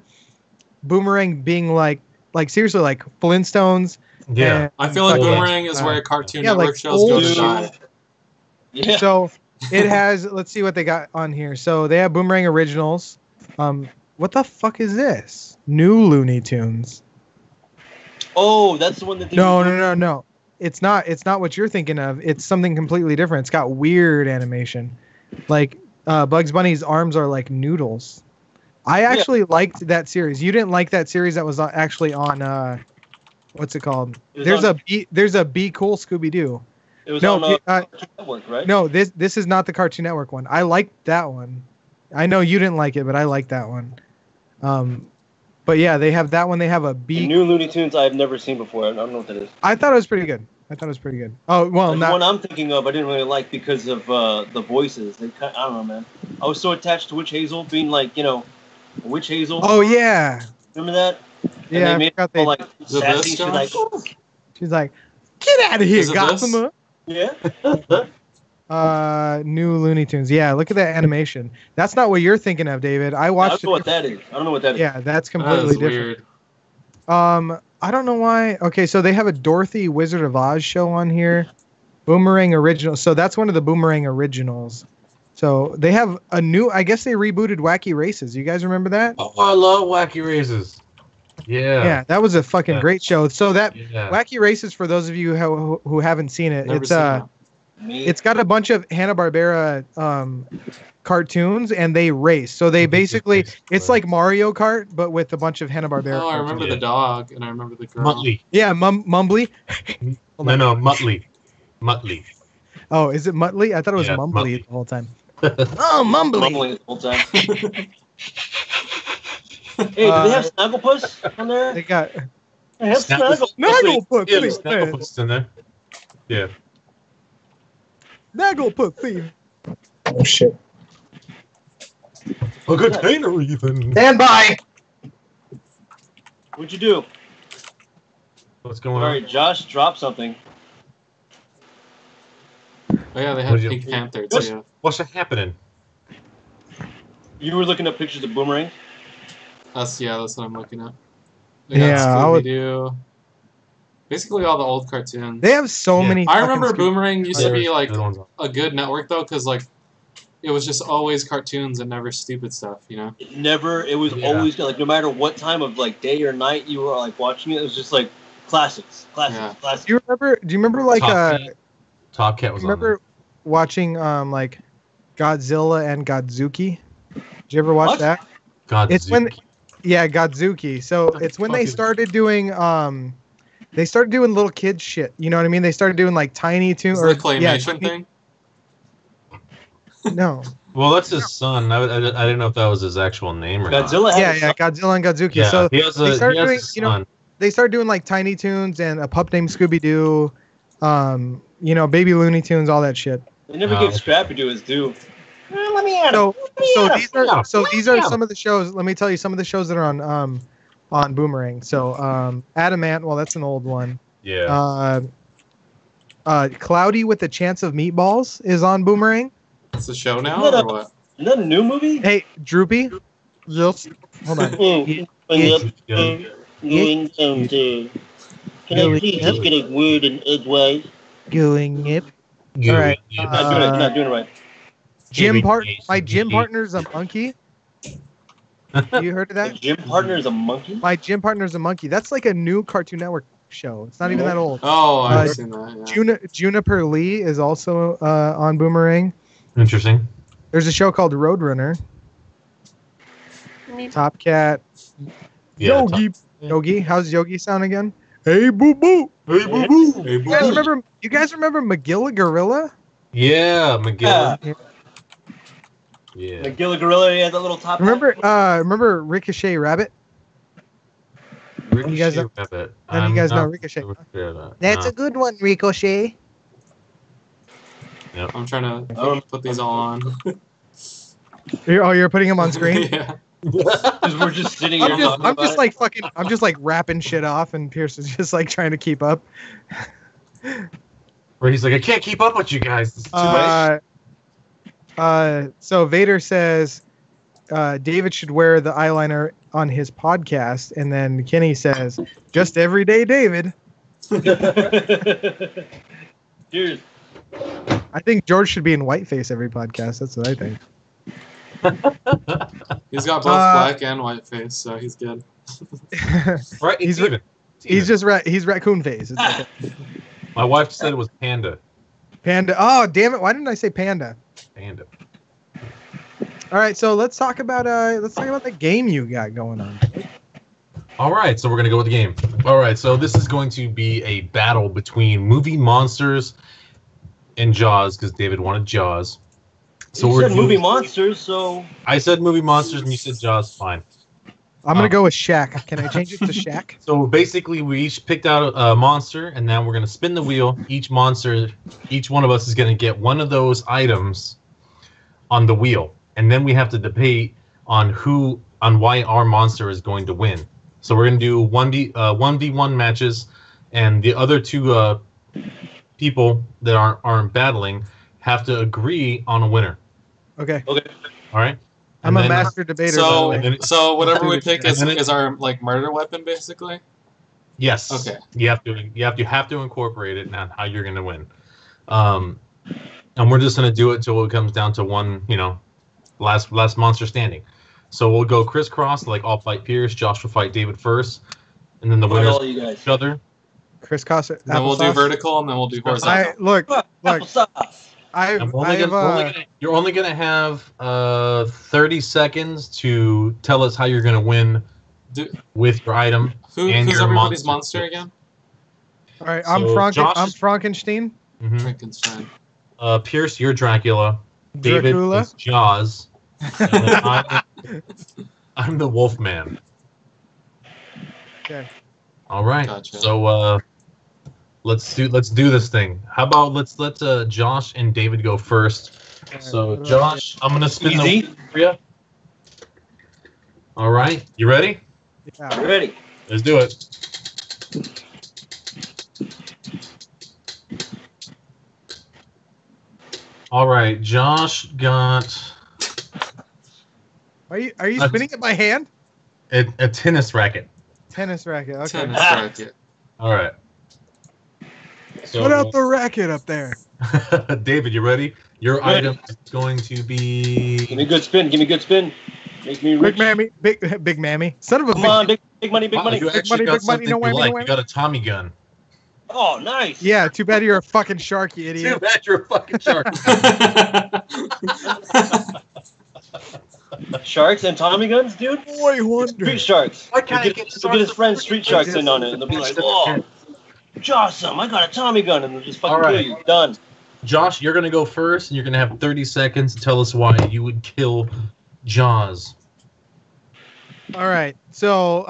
S2: Boomerang being like seriously like Flintstones.
S4: Yeah.
S3: I feel like
S4: Yeah.
S3: Boomerang is where Cartoon
S2: yeah,
S3: Network
S2: like
S3: shows go to
S2: old-
S3: die.
S1: Yeah.
S2: So it has, let's see what they got on here. So they have Boomerang Originals. What the fuck is this? New Looney Tunes.
S1: Oh, that's the one that.
S2: No. It's not what you're thinking of. It's something completely different. It's got weird animation. Like Bugs Bunny's arms are like noodles. I actually liked that series. You didn't like that series that was actually on what's it called? There's a Be Cool Scooby Doo.
S1: It was
S2: No,
S1: on Cartoon Network, right?
S2: No, this is not the Cartoon Network one. I liked that one. I know you didn't like it, but I like that one. But yeah, they have that one. They have a
S1: The new Looney Tunes I've never seen before. I don't know what that is.
S2: I thought it was pretty good. Oh well,
S1: The
S2: not
S1: one I'm thinking of, I didn't really like because of the voices. I don't know, man. I was so attached to Witch Hazel being like, you know, Witch Hazel.
S2: Oh yeah,
S1: Remember that? And
S2: yeah.
S1: they made
S2: I forgot
S1: it all, like
S3: it
S1: sassy.
S3: this,
S1: She's like,
S2: She's like, get out of here,
S3: Is it this?
S2: Gossamer.
S1: yeah.
S2: New Looney Tunes. Yeah, look at that animation. That's not what you're thinking of, David. I
S1: I
S2: watched
S1: don't know what that is. I don't know what that is.
S2: Yeah, that's
S3: That
S2: completely
S3: is
S2: different.
S3: weird.
S2: I don't know why. Okay, so they have a Dorothy Wizard of Oz show on here. Boomerang Original. So that's one of the Boomerang originals. So they have a new, I guess they rebooted Wacky Races. You guys remember that?
S4: Oh, I love Wacky Races. Yeah.
S2: Yeah, that was a fucking
S4: Yeah.
S2: great show. So that
S4: Yeah.
S2: Wacky Races, for those of you who haven't seen it,
S3: Never
S2: it's
S3: seen that.
S2: it's got a bunch of Hanna-Barbera cartoons, and they race. So they basically, it's like Mario Kart, but with a bunch of Hanna-Barbera
S3: Oh, I
S2: cartoons.
S3: remember the dog, and I remember the girl.
S4: Muttley.
S2: Yeah, Mumbly.
S4: No, Muttley. Muttley.
S2: Oh, is it Muttley? I thought it was
S4: Yeah,
S2: Mumbly
S4: Muttley.
S2: the whole time. Oh, Mumbly.
S1: Mumbling the whole time. Hey, do they have Snagglepuss on there?
S2: They got
S1: They have
S4: Snagglepuss.
S2: Snagglepuss.
S4: Yeah,
S2: please, man.
S4: Snagglepuss in there. Yeah.
S2: Snagglepuss, please.
S5: Oh shit.
S4: A container even.
S5: Stand by.
S1: What'd you do?
S4: What's
S1: All
S4: going on?
S1: right, Josh dropped something.
S3: Oh yeah, they had
S4: What'd you-
S3: Pink Panther
S4: What's-
S3: too.
S4: What's happening?
S1: You were looking up pictures of Boomerang.
S3: That's what I'm looking at. They
S2: Yeah, I
S3: got
S2: would-
S3: Scooby-Doo. Basically all the old cartoons.
S2: They have so many.
S3: I remember
S2: fucking
S3: Boomerang used to be like
S4: Good ones.
S3: a good network though, because like it was just always cartoons and never stupid stuff, you know.
S1: It was
S4: Yeah.
S1: always like no matter what time of like day or night you were like watching it, it was just like classics.
S3: Yeah.
S1: Classics.
S2: Do you remember like
S4: Top Cat was on
S2: remember watching like Godzilla and Godzuki? Did you ever watch
S1: What?
S2: that?
S4: God,
S2: It's when Godzuki. So it's when they started doing little kids shit. You know what I mean? They started doing like Tiny Toons
S3: Is
S2: or
S3: the claymation thing?
S2: No.
S4: Well, that's his son. I didn't know if that was his actual name or not.
S1: Godzilla had
S2: Yeah, Godzilla and Godzuki.
S4: Yeah,
S2: So
S4: he has
S2: they
S4: a
S2: started doing,
S4: son.
S2: they started doing like Tiny Toons and a pup named Scooby Doo, Baby Looney Tunes, all that shit.
S1: They never gave Scrappy to his due. Let me at him.
S2: So these are some of the shows. Let me tell you some of the shows that are on Boomerang. So Adamant, well that's an old one.
S4: Yeah.
S2: Cloudy with a Chance of Meatballs is on Boomerang.
S3: It's a show now or what?
S1: Isn't that a new movie?
S2: Hey, Droopy. Hold on.
S5: Going down to. Can I please just get a word in edgewise?
S2: Going it. All right.
S1: You're not doing it right.
S2: My gym partner's a monkey. You heard of
S1: The
S2: that?
S1: gym partner is a monkey?
S2: My gym partner's a monkey. That's like a new Cartoon Network show. It's not even that old.
S3: Oh, I've seen that. Yeah.
S2: Juniper Lee is also on Boomerang.
S4: Interesting.
S2: There's a show called Roadrunner. Top Cat.
S4: Yeah,
S2: Yogi. How's Yogi sound again? Hey boo boo.
S4: Hey, boo boo.
S3: Hey,
S2: You guys remember Magilla Gorilla?
S4: Yeah, Miguel. Yeah.
S1: McGilla Gorilla, he had that little top.
S2: Remember Ricochet Rabbit?
S4: Ricochet
S2: You guys know-
S4: Rabbit.
S2: None of you guys know Ricochet. That's a good one, Ricochet.
S3: I'm trying to put these all on.
S2: You're putting him on screen?
S3: Yeah.
S1: Because we're just sitting here.
S2: I'm just like rapping shit off, and Pierce is just like trying to keep up.
S4: Where he's like, I can't keep up with you guys. This is too much.
S2: So Vader says David should wear the eyeliner on his podcast, and then Kenny says, just everyday David.
S1: Cheers.
S2: I think George should be in whiteface every podcast. That's what I think.
S3: He's got both black and white face, so he's good.
S4: Right,
S2: he's
S4: even.
S2: he's raccoon face. It's okay.
S4: My wife said it was Panda.
S2: Panda. Oh, damn it! Why didn't I say Panda?
S4: Panda.
S2: All right, so let's talk about the game you got going on.
S4: All right, so we're gonna go with the game. All right, so this is going to be a battle between Movie Monsters and Jaws, because David wanted Jaws. So
S1: You said Movie Monsters, so
S4: I said Movie Monsters, and you said Jaws. Fine.
S2: I'm gonna go with Shaq. Can I change it to Shaq?
S4: So basically, we each picked out a monster, and now we're gonna spin the wheel. Each one of us is gonna get one of those items on the wheel, and then we have to debate on why our monster is going to win. So we're gonna do 1v1 matches, and the other two people that aren't battling have to agree on a winner.
S2: Okay.
S4: All right.
S2: I'm a master debater.
S3: So,
S2: by the way.
S3: so whatever we pick
S4: And then
S3: is our like murder weapon, basically.
S4: Yes.
S3: Okay.
S4: You have to incorporate it now how you're gonna win. And we're just gonna do it till it comes down to one, last monster standing. So we'll go crisscross, like I'll fight Pierce, Josh will fight David first, and then the
S1: fight
S4: winners
S1: all you guys.
S4: each other.
S2: Crisscross.
S3: Then we'll do vertical, and then we'll do horizontal.
S2: Look.
S1: Applesauce.
S4: You're only gonna have 30 seconds to tell us how you're gonna win with your item.
S3: Who's
S4: your
S3: everybody's monster again?
S2: All right,
S4: So
S2: I'm
S4: Josh-
S2: Frankenstein.
S4: Mhm.
S3: Frankenstein.
S4: Pierce, you're Dracula. David
S2: Dracula.
S4: is Jaws. And then I'm the Wolfman.
S2: Okay.
S4: All right.
S3: Gotcha.
S4: So let's do this thing. How about let's let Josh and David go first. So Josh, I'm gonna spin the
S1: Easy.
S4: wheel for you. All right. You ready?
S2: Yeah.
S1: You ready?
S4: Let's do it. All right. Josh got
S2: Are you spinning it by hand?
S4: a tennis racket.
S2: Tennis racket. Okay.
S3: Tennis racket.
S4: All right. So,
S2: Put out the racket up there.
S4: David, you ready? Your
S1: Ready.
S4: item is going to be.
S1: Give me a good spin. Give me a good spin. Make me rich.
S2: Big mammy, big mammy. Son of a
S1: Come
S2: bitch.
S1: on, big money, big
S4: Wow,
S1: money.
S4: you actually
S2: money,
S4: got
S2: big money,
S4: something
S2: no
S4: you
S2: whammy, no
S4: like.
S2: whammy.
S4: You got a Tommy gun.
S1: Oh, nice.
S2: Yeah, too bad you're a fucking shark, you
S4: Too
S2: idiot.
S4: bad you're a fucking shark.
S1: Sharks and Tommy guns, dude.
S2: Boy wonder.
S1: Street sharks.
S4: Why can't I
S1: He'll
S4: get
S1: he'll get his friends street sharks
S4: just-
S1: in on it, and they'll be like, "Oh, Jossum, I got a Tommy gun," and they'll just fucking
S4: All right.
S1: kill you. Done.
S4: Josh, you're gonna go first, and you're gonna have 30 seconds to tell us why you would kill Jaws.
S2: All right. So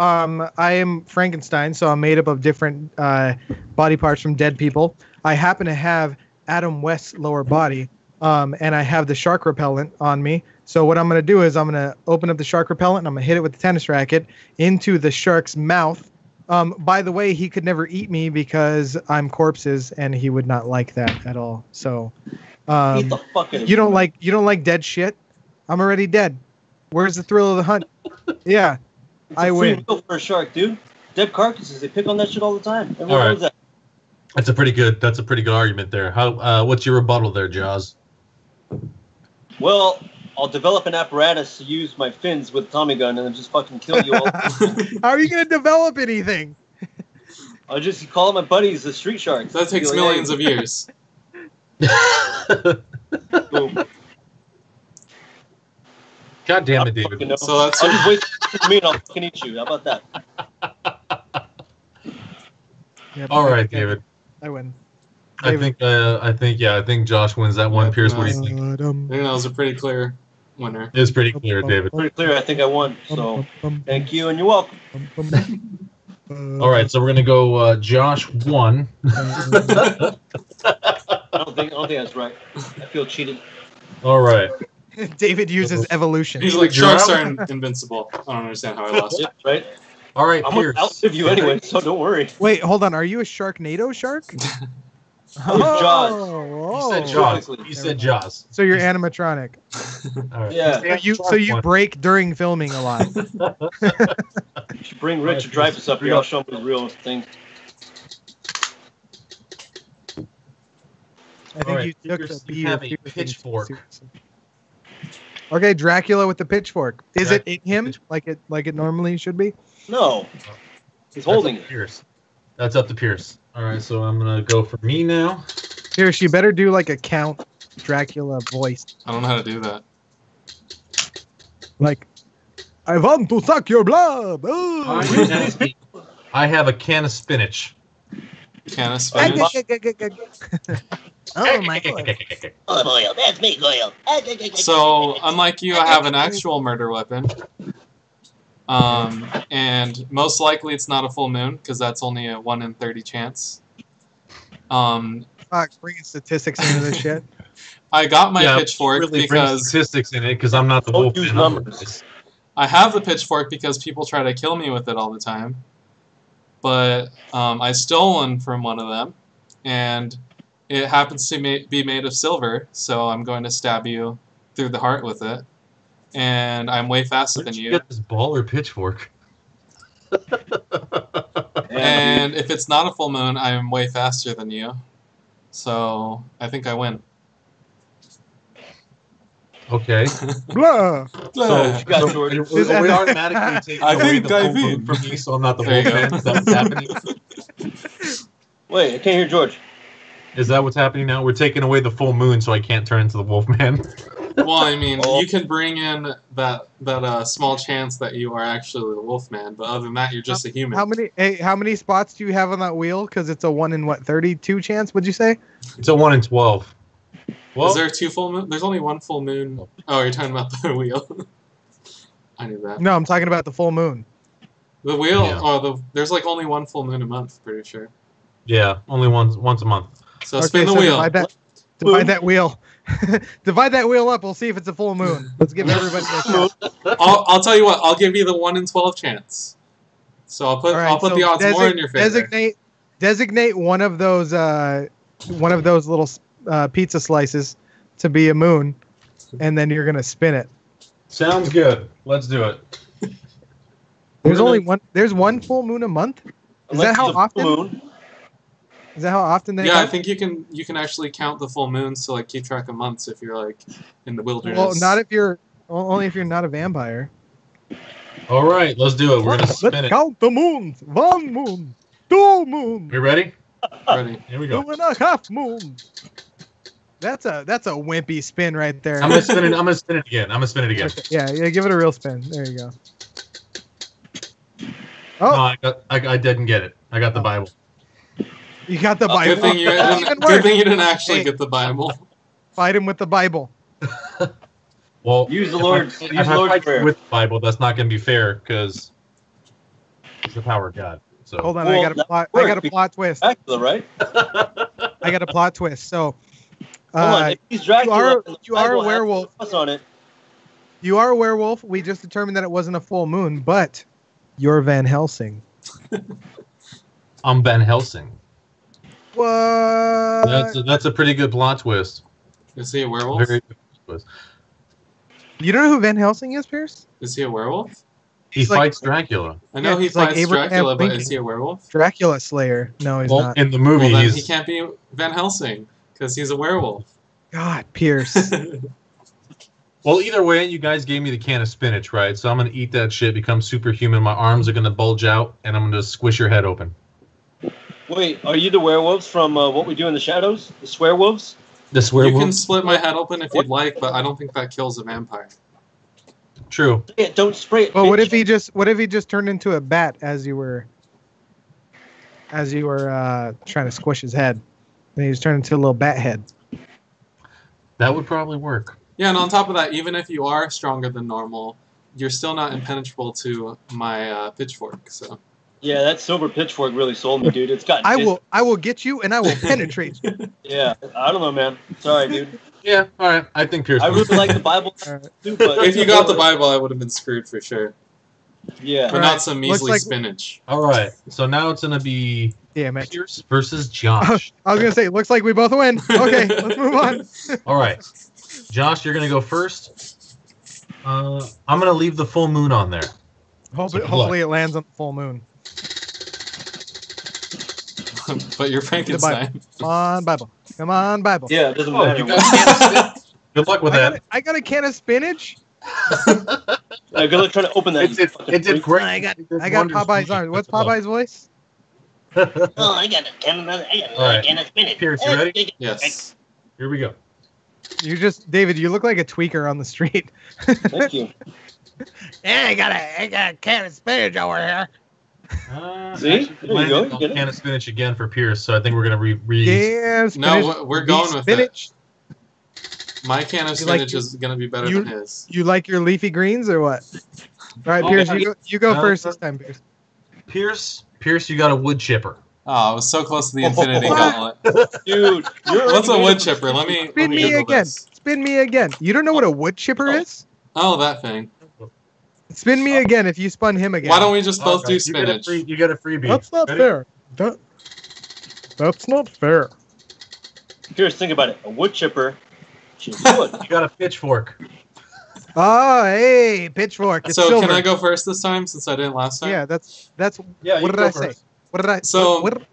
S2: I am Frankenstein, so I'm made up of different body parts from dead people. I happen to have Adam West's lower body, and I have the shark repellent on me. So what I'm going to do is I'm going to open up the shark repellent, and I'm going to hit it with the tennis racket into the shark's mouth. By the way, he could never eat me because I'm corpses, and he would not like that at all. So
S1: Eat the fucking.
S2: you don't like dead shit? I'm already dead. Where's the thrill of the hunt? Yeah,
S1: It's a
S2: I
S1: free
S2: win.
S1: meal for a shark, dude. Dead carcasses. They pick on that shit all the time. Everyone
S4: All right.
S1: knows that.
S4: That's a pretty good argument there. What's your rebuttal there, Jaws?
S1: Well, I'll develop an apparatus to use my fins with Tommy gun and then just fucking kill you all.
S2: How are you going to develop anything?
S1: I'll just call my buddies the street sharks.
S3: That takes
S1: Be like,
S3: millions of years.
S1: "Hey, boom."
S4: God damn it,
S1: I don't fucking
S4: David.
S1: know.
S3: So that's
S1: I'll just wait for me and I'll fucking eat you. How about that?
S2: Yep,
S4: All right, David.
S2: I win.
S4: I think Josh wins that one. Pierce, what do you think?
S3: I think that was a pretty clear winner.
S4: It's pretty clear, David.
S1: Pretty clear. I think I won. So thank you and you're welcome.
S4: All right, so we're gonna go. Josh won.
S1: I don't think that's right. I feel cheated.
S4: All right.
S2: David uses evolution.
S3: He's like,
S4: You're
S3: sharks
S4: out.
S3: are invincible. I don't understand how I lost.
S1: Yeah, right?
S4: All right,
S1: I'm gonna
S4: Pierce.
S1: outlive you anyway, so don't worry.
S2: Wait, hold on. Are you a Sharknado shark?
S1: Jaws.
S4: You said
S2: oh.
S4: Jaws.
S1: Basically.
S4: You said Jaws.
S2: So you're animatronic.
S4: All right.
S1: Yeah.
S2: So you break during filming a lot.
S1: You should bring Richard Dreyfuss up here. I'll show him his real thing.
S2: I think
S4: All right,
S2: you took
S4: Pierce,
S2: the
S4: you
S2: beer
S4: have a
S2: thing too
S4: pitchfork.
S2: seriously. Okay, Dracula with the pitchfork. Is it in him
S4: Pitchfork.
S2: like it normally should be?
S1: No. He's
S4: That's
S1: holding
S4: up
S1: it.
S4: to Pierce. That's up to Pierce. All right, so I'm gonna go for me now.
S2: Pierce, you better do like a Count Dracula voice.
S3: I don't know how to do that.
S2: Like, I want to suck your blood.
S4: I have a can of spinach.
S3: Can of spinach.
S2: Oh my god.
S5: Olive oil. That's me, oil.
S3: So, unlike you, I have an actual murder weapon. And most likely it's not a full moon, because that's only a 1 in 30 chance.
S2: Fuck, bringing statistics into this shit.
S3: I got my
S4: Yeah,
S3: pitchfork
S4: really bring
S3: because
S4: statistics in it because I'm not the
S1: Don't
S4: wolf.
S1: use
S4: man.
S1: numbers.
S3: I have the pitchfork because people try to kill me with it all the time. But I stole one from one of them, and it happens to be made of silver, so I'm going to stab you through the heart with it. And I'm way faster
S4: Where
S3: than
S4: did you
S3: you.
S4: get this baller pitchfork?
S3: And if it's not a full moon, I'm way faster than you. So I think I win.
S4: Okay.
S2: Blah.
S4: So,
S1: You got George.
S4: we automatically take
S3: I
S4: away
S3: think
S4: the
S3: I
S4: full moon
S3: win.
S4: from me, so I'm not the
S3: There
S4: wolf
S3: you
S4: man.
S3: go.
S4: Is that what's happening?
S1: Wait, I can't hear George.
S4: Is that what's happening now? We're taking away the full moon, so I can't turn into the wolf man.
S3: Well, I mean,
S1: Oh.
S3: you can bring in that small chance that you are actually the Wolfman, but other than that, you're just a human.
S2: How many spots do you have on that wheel? Because it's a 1 in 32 chance. Would you say?
S4: It's a 1 in 12. Well,
S3: Is there 2 full moon? There's only 1 full moon. Oh, you're talking about the wheel. I knew that.
S2: No, I'm talking about the full moon.
S3: The wheel.
S4: Yeah.
S3: Oh, there's like only 1 full moon a month. Pretty sure.
S4: yeah, only once a month.
S3: So spin the
S2: so
S3: wheel.
S2: Divide that wheel. Divide that wheel up. We'll see if it's a full moon. Let's give everybody a shot.
S3: I'll tell you what. I'll give you the 1 in 12 chance. So I'll put
S2: All right,
S3: I'll put
S2: so
S3: the odds more in your favor.
S2: Designate one of those little pizza slices to be a moon, and then you're gonna spin it.
S4: Sounds good. Let's do it.
S2: There's only one. There's one full moon a month. Is that how
S1: Unless it's a
S2: often?
S1: full moon.
S2: Is that how often they
S3: Yeah, I
S2: come?
S3: think you can actually count the full moons to like keep track of months if you're like in the wilderness.
S2: Well, not if you're only if you're not a vampire.
S4: All right, let's do it. We're gonna spin
S2: Let's
S4: it.
S2: count the moons. 1 moon, 2 moons,
S4: You ready?
S3: Ready.
S4: Here we go.
S2: 2.5 moons. That's a wimpy spin right there.
S4: I'm gonna spin it. I'm gonna spin it again.
S2: Okay, yeah, give it a real spin. There you go.
S4: No, I didn't get it. I got the Bible.
S2: You got the Bible.
S3: Good thing you
S2: That's
S3: didn't,
S2: even
S3: good
S2: worse.
S3: thing you didn't actually
S2: Hey.
S3: get the Bible.
S2: Fight him with the Bible.
S4: Well,
S1: Use the
S4: if
S1: Lord's.
S4: I-
S1: Use
S4: if
S1: the
S4: I
S1: Lord's
S4: fight
S1: prayer.
S4: with the Bible, that's not gonna be fair because it's the power of God. So
S2: Hold on,
S1: Well,
S2: I got a
S1: that
S2: plot.
S1: worked
S2: I got a plot twist.
S1: Dracula, right?
S2: I got a plot twist. So,
S1: Hold on. If he's Dracula,
S2: you are-
S1: and the
S2: you are a
S1: Bible has
S2: werewolf.
S1: a cross on it.
S2: you are a werewolf. We just determined that it wasn't a full moon, but you're Van Helsing.
S4: I'm Van Helsing.
S2: What?
S4: That's a pretty good plot twist.
S3: Is he a werewolf?
S4: Very good twist.
S2: You don't know who Van Helsing is, Pierce?
S3: Is he a werewolf?
S4: He
S2: He's like-
S4: fights Dracula.
S3: I know
S2: Yeah,
S3: he
S2: he's like
S3: fights
S2: Abraham
S3: Dracula, but
S2: Lincoln.
S3: is he a werewolf?
S2: Dracula Slayer. No, he's
S4: Well,
S2: not.
S4: in the movie,
S3: Well, then
S4: he's
S3: he can't be Van Helsing because he's a werewolf.
S2: God, Pierce.
S4: well. Either way, you guys gave me the can of spinach, right? So I'm gonna eat that shit, become superhuman. My arms are gonna bulge out, and I'm gonna squish your head open.
S1: Wait, are you the werewolves from What We Do in the Shadows? The swearwolves?
S4: This
S3: You
S4: werewolf.
S3: can split my head open if you'd like, but I don't think that kills a vampire.
S4: True.
S1: Yeah, don't spray it.
S2: Well, what
S1: bitch.
S2: if he just turned into a bat as you were trying to squish his head? Then he just turned into a little bat head.
S4: That would probably work.
S3: Yeah, and on top of that, even if you are stronger than normal, you're still not impenetrable to my pitchfork. So
S1: Yeah, that silver pitchfork really sold me, dude. It's got.
S2: I will get you and I will penetrate you.
S1: Yeah, I don't know, man. Sorry, dude.
S4: Yeah. All right. I think Pierce.
S1: I
S4: wins.
S1: really like the Bible
S2: Alright.
S1: too, but
S3: if you got the Bible, I would have been screwed for sure.
S1: yeah.
S3: But
S2: Right.
S3: not some
S2: Looks
S3: measly
S2: like-
S3: spinach.
S4: All right. So now it's gonna be
S2: Damn it.
S4: Pierce versus Josh.
S2: I was gonna say, looks like we both win. Okay, let's move on.
S4: All right. Josh, you're gonna go first. I'm gonna leave the full moon on there.
S2: Hopefully it lands on the full moon.
S3: But you're Frankenstein.
S2: Come on, Bible. Come on, Bible.
S1: Yeah, it doesn't
S4: Oh,
S1: matter.
S4: you got a can of spinach. Good luck with that.
S2: I got a can of spinach.
S1: Good luck trying to open that.
S4: It did great.
S2: I got
S4: It did
S2: Popeye's
S4: wonders.
S2: arms. What's Popeye's voice?
S5: Oh, I got another
S4: All right.
S5: can of spinach.
S4: Pierce, you ready?
S3: Yes.
S4: Here we go.
S2: David, you look like a tweaker on the street.
S1: Thank you.
S2: Yeah, I got a can of spinach over here.
S1: See? There you go, you
S4: I'll
S1: get it.
S4: can of spinach again for Pierce, so I think we're gonna re.
S2: Yeah, spinach.
S3: No, we're going with
S2: spinach.
S3: My can of
S2: You like-
S3: spinach is going to be better
S2: you-
S3: than his.
S2: You like your leafy greens or what? All right,
S4: Oh,
S2: Pierce,
S4: yeah.
S2: you go first this time, Pierce.
S4: Pierce, you got a wood chipper.
S3: Oh, I was so close to the Infinity
S1: Oh.
S3: Gauntlet.
S1: Dude, you're
S3: What's a
S1: already
S3: wood
S1: made
S3: chipper? Let me
S2: Spin me
S3: Google
S2: again.
S3: this.
S2: Spin me again. You don't know what a wood chipper is?
S3: Oh, that thing.
S2: Spin me again if you spun him again.
S3: Why don't we just both
S4: Okay,
S3: do spinach?
S4: You get a freebie.
S2: That's not
S4: Ready?
S2: fair. That's not fair.
S1: Pierce, think about it. A wood chipper. She's wood.
S4: You got a pitchfork.
S2: Oh, hey, pitchfork. It's
S3: So
S2: silver.
S3: can I go first this time since I didn't last time?
S2: Yeah, that's.
S4: Yeah,
S2: What did I say? What did I?
S3: So-
S2: what,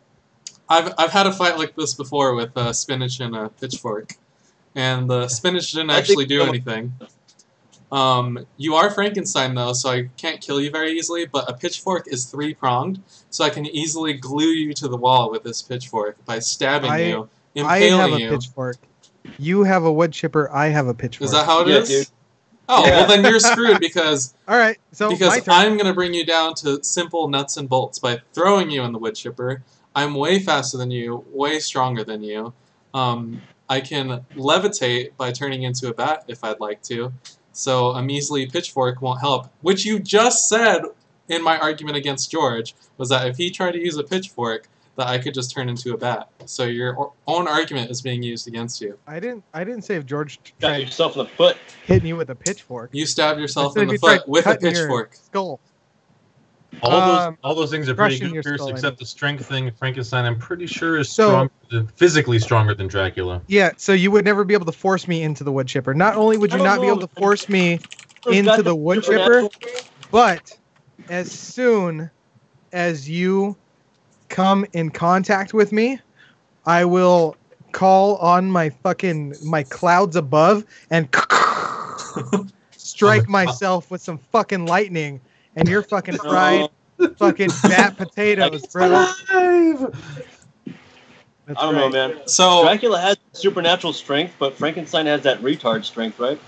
S3: I've had a fight like this before with spinach and a pitchfork, and the spinach didn't
S1: I think
S3: actually do
S1: so.
S3: anything. You are Frankenstein though, so I can't kill you very easily. But a pitchfork is 3-pronged, so I can easily glue you to the wall with this pitchfork by stabbing you,
S2: I have
S3: impaling
S2: a
S3: you.
S2: pitchfork. You have a wood chipper. I have a pitchfork.
S3: Is that how it
S1: Yeah,
S3: is?
S1: dude.
S3: Oh,
S1: Yeah.
S3: well then you're screwed because
S2: All right. So my
S3: because
S2: turn.
S3: I'm gonna bring you down to simple nuts and bolts by throwing you in the wood chipper. I'm way faster than you, way stronger than you. I can levitate by turning into a bat if I'd like to. So a measly pitchfork won't help. Which you just said in my argument against George was that if he tried to use a pitchfork, that I could just turn into a bat. So your own argument is being used against you.
S2: I didn't say if George
S1: Got
S2: tried
S1: yourself in the foot.
S2: hitting you with a pitchfork.
S3: You stabbed yourself
S2: I said
S3: in the
S2: if he tried
S3: foot with a
S2: cutting your
S3: pitchfork.
S2: Skull.
S4: All those things are pretty
S2: crushing
S4: good,
S2: your
S4: Pierce,
S2: skull, I
S4: except
S2: mean.
S4: the strength thing. Frankenstein, I'm pretty sure, is
S2: So-
S4: physically stronger than Dracula.
S2: Yeah. So you would never be able to force me into the wood chipper. Not only would
S1: I
S2: you
S1: don't
S2: not be
S1: know.
S2: able to force me
S1: Got
S2: into the wood chipper,
S1: supernatural-
S2: but as soon as you come in contact with me, I will call on my clouds above and strike myself with some fucking lightning, and you're fucking fried fucking fat potatoes, bro.
S1: I don't know, man.
S3: So
S1: Dracula has supernatural strength, but Frankenstein has that retard strength, right?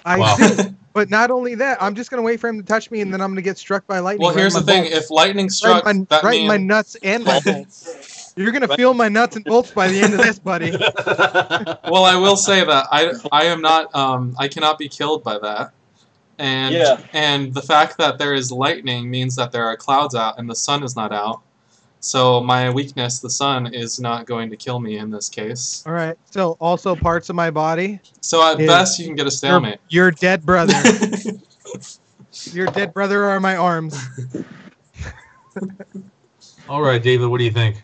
S2: I do. But not only that, I'm just gonna wait for him to touch me, and then I'm gonna get struck by lightning.
S3: Well, here's the thing: if lightning struck, that
S2: right
S3: means
S2: in my nuts and my bolts. You're gonna feel my nuts and bolts by the end of this, buddy.
S3: Well, I will say that I am not I cannot be killed by that, and the fact that there is lightning means that there are clouds out and the sun is not out. So my weakness, the sun, is not going to kill me in this case.
S2: All right. So also parts of my body.
S3: So at best, you can get a stalemate.
S2: Your dead brother. Your dead brother are my arms.
S4: All right, David, what do you think?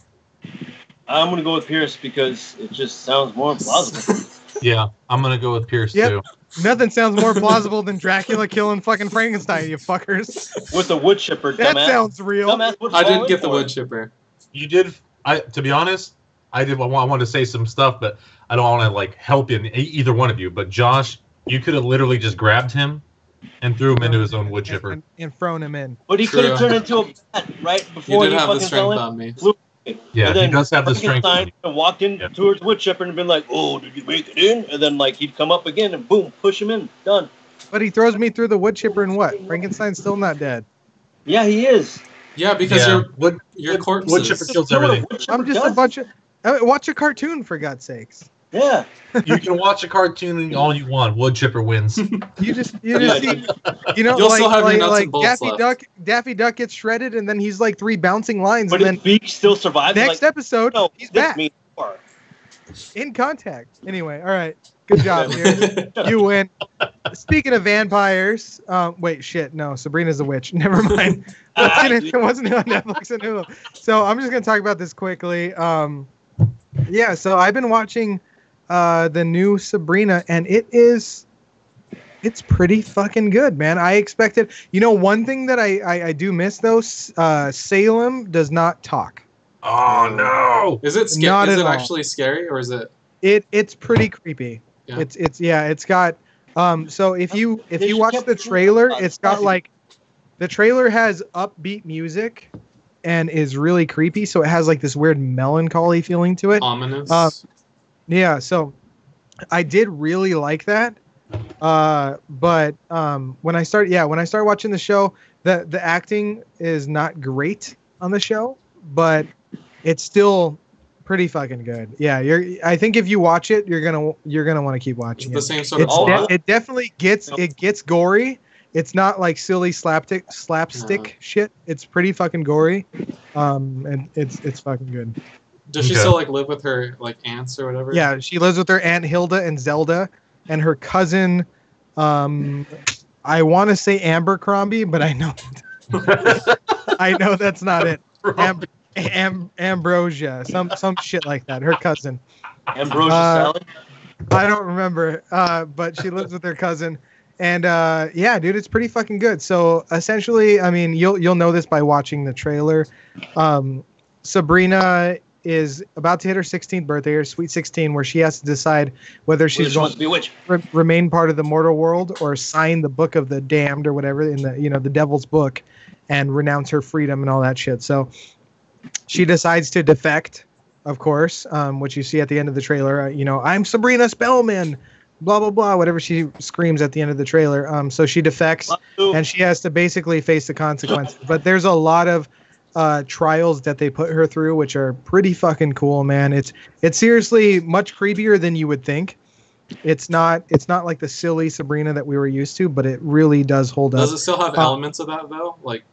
S1: I'm going to go with Pierce because it just sounds more plausible.
S4: Yeah, I'm going to go with Pierce, too.
S2: Nothing sounds more plausible than Dracula killing fucking Frankenstein, you fuckers.
S1: With the wood chipper,
S2: that
S1: dumbass.
S2: Sounds real.
S1: Dumbass
S3: I did get the wood chipper.
S4: You did. To be honest, I wanted to say some stuff, but I don't want to like help in either one of you. But Josh, you could have literally just grabbed him and threw him into his own wood chipper
S2: and thrown him in.
S1: But he could have turned into a bat right before
S3: you did
S1: he
S3: have the
S1: fucking
S3: strength
S1: fell in.
S3: on me.
S4: Yeah,
S1: and then
S4: he does have the strength.
S1: And walked in towards wood chipper and been like, "Oh, did you make it in?" And then like he'd come up again and boom, push him in. Done.
S2: But he throws me through the wood chipper and what? Frankenstein's still not dead.
S1: Yeah, he is.
S3: Yeah, because your corpse.
S4: Wood chipper kills everything.
S2: I'm just a bunch of. Watch a cartoon for God's sakes.
S1: Yeah.
S4: You can watch a cartoon all you want. Wood chipper wins.
S2: You just see, you know,
S3: You'll still have your nuts and bolts
S2: Daffy Duck gets shredded, and then he's like 3 bouncing lines,
S1: but
S2: and then
S1: his beak still survives.
S2: Next episode, he's back
S1: means
S2: in contact. Anyway, all right, good job, Pierce. You win. Speaking of vampires, wait, shit, no, Sabrina's a witch. Never mind. It wasn't on Netflix and Hulu. So I'm just gonna talk about this quickly. Yeah, so I've been watching the new Sabrina, and it's pretty fucking good, man. I expected, one thing that I do miss though, Salem does not talk.
S4: Oh no!
S3: Is it scary?
S2: Not
S3: is
S2: at
S3: it
S2: all.
S3: actually scary, or is it?
S2: It's pretty creepy.
S3: Yeah.
S2: It's got so if you watch the trailer, it's got like the trailer has upbeat music and is really creepy, so it has like this weird melancholy feeling to it.
S3: Ominous.
S2: Yeah, so I did really like that. But when I start watching the show, the acting is not great on the show, but it's still pretty fucking good. Yeah, I think if you watch it, you're gonna want to keep watching it.
S3: The same sort of.
S2: It definitely gets gory. It's not like silly slapstick shit. It's pretty fucking gory, and it's fucking good.
S3: Does she still like live with her like aunts or whatever?
S2: Yeah, she lives with her Aunt Hilda and Zelda, and her cousin. I want to say Abercrombie, but I know that's not it. Ambrosia, some shit like that. Her cousin.
S1: Ambrosia salad.
S2: I don't remember, but she lives with her cousin, and yeah, dude, it's pretty fucking good. So essentially, I mean, you'll know this by watching the trailer. Sabrina is about to hit her 16th birthday, her sweet 16, where she has to decide whether she's going to remain part of the mortal world or sign the book of the damned or whatever in the the devil's book and renounce her freedom and all that shit. So she decides to defect, of course, which you see at the end of the trailer. I'm Sabrina Spellman, blah blah blah, whatever she screams at the end of the trailer. So she defects and she has to basically face the consequences. But there's a lot of trials that they put her through, which are pretty fucking cool, man. It's seriously much creepier than you would think. It's not like the silly Sabrina that we were used to, but it really does hold up.
S3: Does it still have elements of that though? Like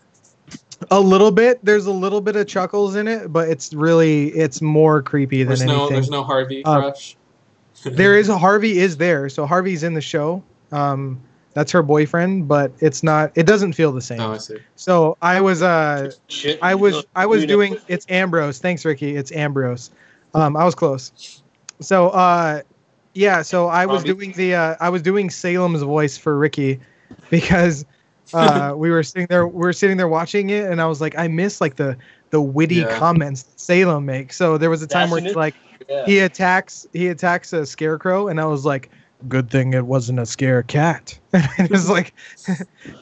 S2: a little bit. There's a little bit of chuckles in it, but it's more creepy than anything.
S3: There's no Harvey crush.
S2: There is Harvey is there, so Harvey's in the show. That's her boyfriend, but it's not. It doesn't feel the same.
S3: Oh, I see.
S2: So I was doing. It's Ambrose. Thanks, Ricky. It's Ambrose. I was close. So yeah. So I was doing doing Salem's voice for Ricky, because we were sitting there watching it, and I was like, I miss like the witty comments that Salem makes. So there was a time where it's like,
S1: Yeah.
S2: he attacks a scarecrow, and I was like, good thing it wasn't a scare cat. And it's like,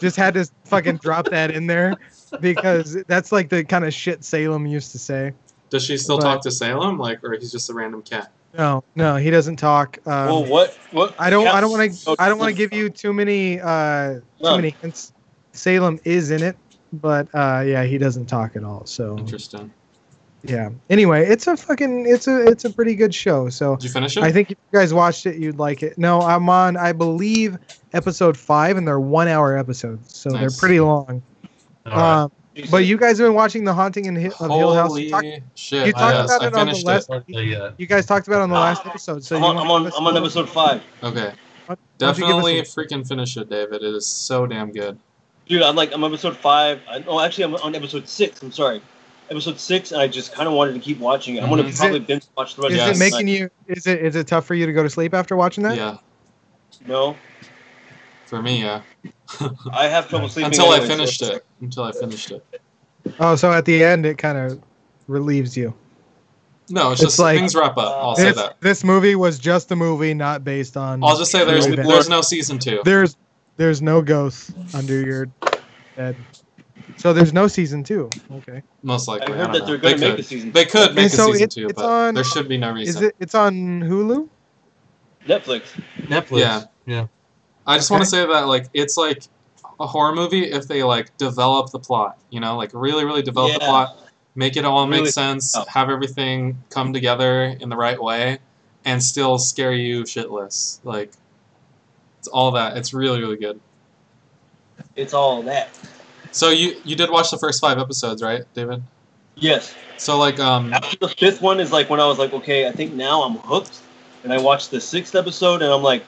S2: just had to fucking drop that in there because that's like the kind of shit Salem used to say.
S3: Does she still
S2: But-
S3: talk to Salem, like, or he's just a random cat?
S2: No, he doesn't talk.
S1: Well, what?
S2: I don't want to give you too many hints. Salem is in it, but yeah, he doesn't talk at all. So
S3: Interesting.
S2: yeah. Anyway, it's a pretty good show. So
S3: Did you finish it?
S2: I think if you guys watched it, you'd like it. No, I'm on, I believe, episode 5, and they're 1-hour episodes, so they're
S3: Nice.
S2: pretty long.
S4: All
S2: But you guys have been watching The Haunting of Hill House.
S3: Holy shit!
S2: you talked
S3: Yes,
S2: about
S3: I
S2: it on the
S3: finished
S2: last.
S3: it.
S2: You guys talked about it on the last episode. So
S1: I'm on episode 5.
S3: Okay,
S2: Why don't you give us
S3: definitely
S2: a-
S3: freaking finish it, David. It is so damn good.
S1: Dude, I'm episode 5. Actually, I'm on episode 6. I'm sorry, episode 6, and I just kind of wanted to keep watching it. I'm gonna
S3: Mhm.
S1: probably binge watch the rest.
S2: Is
S1: of
S2: it
S1: the
S2: making
S1: night.
S2: you? Is it tough for you to go to sleep after watching that?
S3: Yeah,
S1: No,
S3: for me, yeah.
S1: I have trouble sleeping
S3: Until I
S1: anyway,
S3: finished
S1: so-
S3: it.
S2: Oh, so at the end it kind of relieves you.
S3: No, it's
S2: It's
S3: just
S2: like-
S3: things wrap up. I'll say that.
S2: This movie was just a movie, not based on.
S3: I'll just say there's
S2: Really bad.
S3: there's no season 2.
S2: There's no ghosts under your bed, so there's no season 2. Okay.
S3: Most likely.
S1: I heard
S3: don't
S1: that
S3: know.
S1: they're gonna
S3: They
S1: make a
S3: could.
S1: season.
S3: They could make
S2: And so
S3: a season
S2: it's
S3: 2,
S2: it's
S3: but
S2: on-
S3: there should be no reason.
S2: It's on Hulu?
S1: Netflix.
S4: Netflix.
S3: Yeah.
S4: Yeah.
S3: I just
S2: Okay.
S3: want to say that like it's like a horror movie if they like develop the plot, you know, like really develop the
S1: Yeah.
S3: plot, make it all make
S1: Really-
S3: sense,
S1: oh.
S3: have everything come together in the right way, and still scare you shitless. Like it's all that. It's really good.
S1: It's all that.
S3: So you did watch the first 5 episodes, right, David?
S1: Yes.
S3: So like
S1: After the 5th one is like when I was like, okay, I think now I'm hooked, and I watched the 6th episode, and I'm like,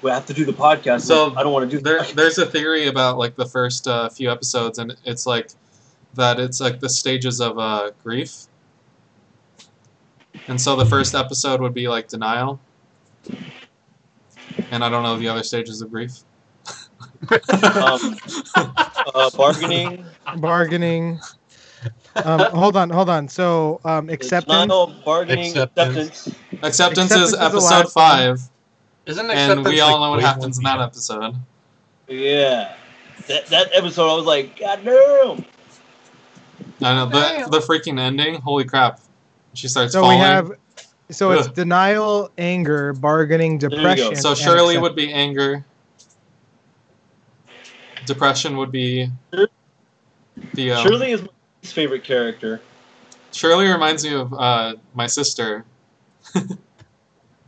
S1: we have to do the podcast.
S3: So
S1: I don't want to do
S3: there's a theory about like the first few episodes, and it's like that it's like the stages of grief. And so the first episode would be like denial, and I don't know the other stages of grief.
S1: bargaining.
S2: Bargaining. Hold on. So acceptance.
S1: Denial, bargaining,
S4: Acceptance.
S1: acceptance.
S3: Acceptance
S2: Acceptance
S3: is
S2: is the
S3: episode
S2: last
S3: 5,
S4: Isn't
S3: and
S4: acceptance
S3: we all
S4: like
S3: know what
S4: way
S3: happens in
S4: more
S3: that
S4: deep?
S3: episode.
S1: Yeah. That episode, I was like, God damn.
S3: I know the freaking ending. Holy crap! She starts
S2: So
S3: falling.
S2: we have. So it's
S3: Ugh.
S2: denial, anger, bargaining,
S1: you go.
S2: depression.
S3: So
S2: and
S3: Shirley
S2: acceptance.
S3: would be anger. Depression would be the.
S1: Shirley is my least favorite character.
S3: Shirley reminds me of my sister.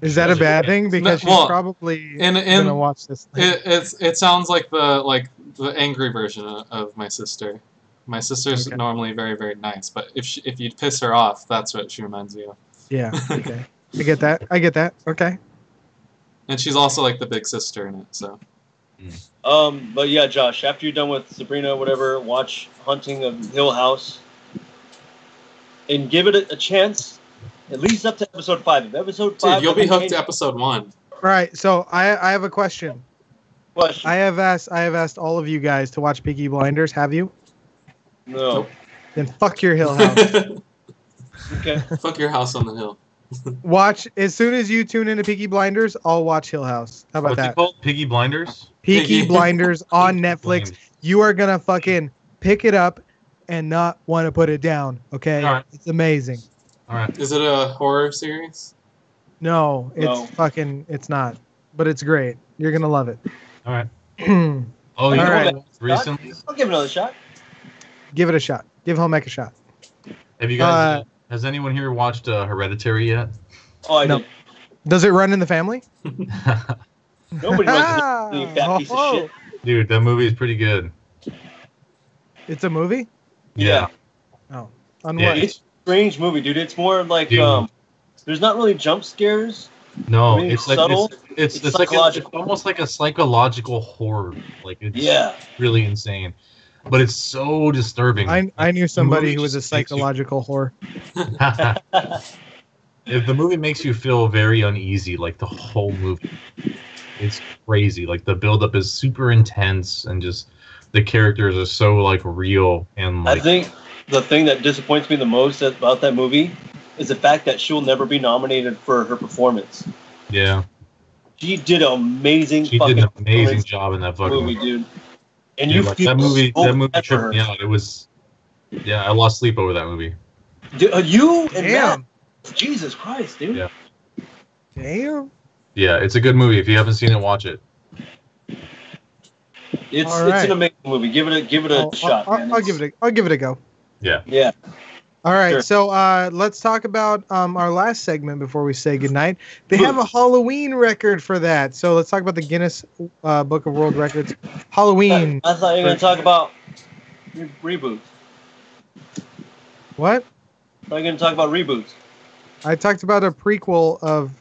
S2: Is that a bad thing? Because
S3: well,
S2: she's probably
S3: in-
S2: gonna watch this.
S3: It sounds like the angry version of my sister. My sister's
S2: Okay.
S3: normally very nice, but if you piss her off, that's what she reminds me of.
S2: Yeah. Okay. I get that. Okay.
S3: And she's also like the big sister in it. So
S1: But yeah, Josh, after you're done with Sabrina, whatever, watch Haunting of Hill House. And give it a chance, at least up to episode 5. If episode 5...
S3: dude, you'll be hooked to episode 1.
S2: All right. So I have a question.
S1: Question.
S2: I have asked all of you guys to watch Peaky Blinders. Have you?
S1: No.
S2: Then fuck your Hill House.
S1: Okay.
S3: Fuck your house on the hill.
S2: Watch as soon as you tune into Peaky Blinders. I'll watch Hill House. How about
S4: What's it
S2: that?
S4: called? Piggy Blinders?
S2: Peaky
S3: Piggy.
S2: Blinders on Netflix. You are gonna fucking pick it up and not want to put it down. Okay,
S4: All right.
S2: It's amazing.
S4: All right.
S3: Is it a horror series?
S2: No, it's
S1: No.
S2: fucking. It's not, but it's great. You're gonna love it.
S4: All right.
S2: Give
S4: Oh, you
S2: All
S4: know
S2: right.
S4: what? Recently,
S1: I'll give it another shot.
S2: it a shot. Give home ec a shot.
S4: have you guys? Has anyone here watched Hereditary yet?
S1: Oh, I
S2: No.
S1: did.
S2: Does it run in the family?
S1: Nobody wants to see a fat piece of shit.
S4: Dude, that movie is pretty good.
S2: It's a movie.
S1: Yeah.
S2: On
S4: Yeah,
S2: what?
S1: It's a strange movie, dude. It's more like,
S4: Dude.
S1: there's not really jump scares.
S4: No,
S1: Really
S4: it's like
S1: subtle.
S4: it's
S1: It's
S4: like it's
S1: psychological.
S4: almost like a psychological horror. Like it's
S1: Yeah.
S4: really insane, but it's so disturbing.
S2: I knew somebody
S4: movie
S2: who was a
S4: just makes you-
S2: psychological whore.
S4: If the movie makes you feel very uneasy, like the whole movie, it's crazy. Like the buildup is super intense, and just the characters are so like real and
S1: I
S4: like
S1: think the thing that disappoints me the most about that movie is the fact that she'll never be nominated for her performance.
S4: Yeah.
S1: She did an amazing.
S4: She did an amazing job in that fucking
S1: movie, dude. And
S4: dude,
S1: you
S4: like,
S1: feel
S4: that movie.
S1: so
S4: That movie
S1: bad for
S4: tripped
S1: her.
S4: me out. It was. Yeah, I lost sleep over that movie.
S1: You and
S2: Damn.
S1: Matt. Jesus Christ, dude.
S4: Yeah.
S2: Damn.
S4: Yeah, it's a good movie. If you haven't seen it, watch it.
S1: It's
S2: All right.
S1: an amazing movie. Give it a shot. Man.
S2: I'll give it a go.
S4: Yeah.
S1: Yeah.
S2: All right,
S1: Sure.
S2: so let's talk about our last segment before we say goodnight. They have a Halloween record for that, so let's talk about the Guinness Book of World Records. Halloween.
S1: I thought you were going to talk about reboots.
S2: What?
S1: I thought you were going to talk about reboots.
S2: I talked about a prequel of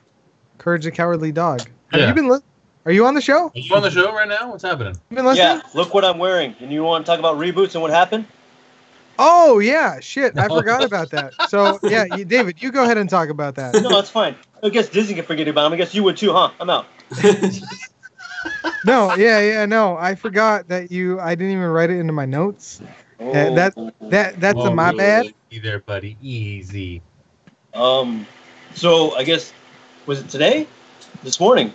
S2: Courage the Cowardly Dog. Have
S4: Yeah.
S2: you been Are you on the show?
S4: Are you on the show right now? What's happening?
S2: You been listening?
S1: Yeah, look what I'm wearing. And you want to talk about reboots and what happened?
S2: Oh yeah, shit! I forgot about that. So yeah, David, you go ahead and talk about that.
S1: No, it's fine. I guess Disney can forget about him. I guess you would too, huh? I'm out.
S2: No, no, I forgot that I didn't even write it into my notes. That's my bad.
S4: Easy there, buddy. Easy.
S1: So I guess, was it today? This morning,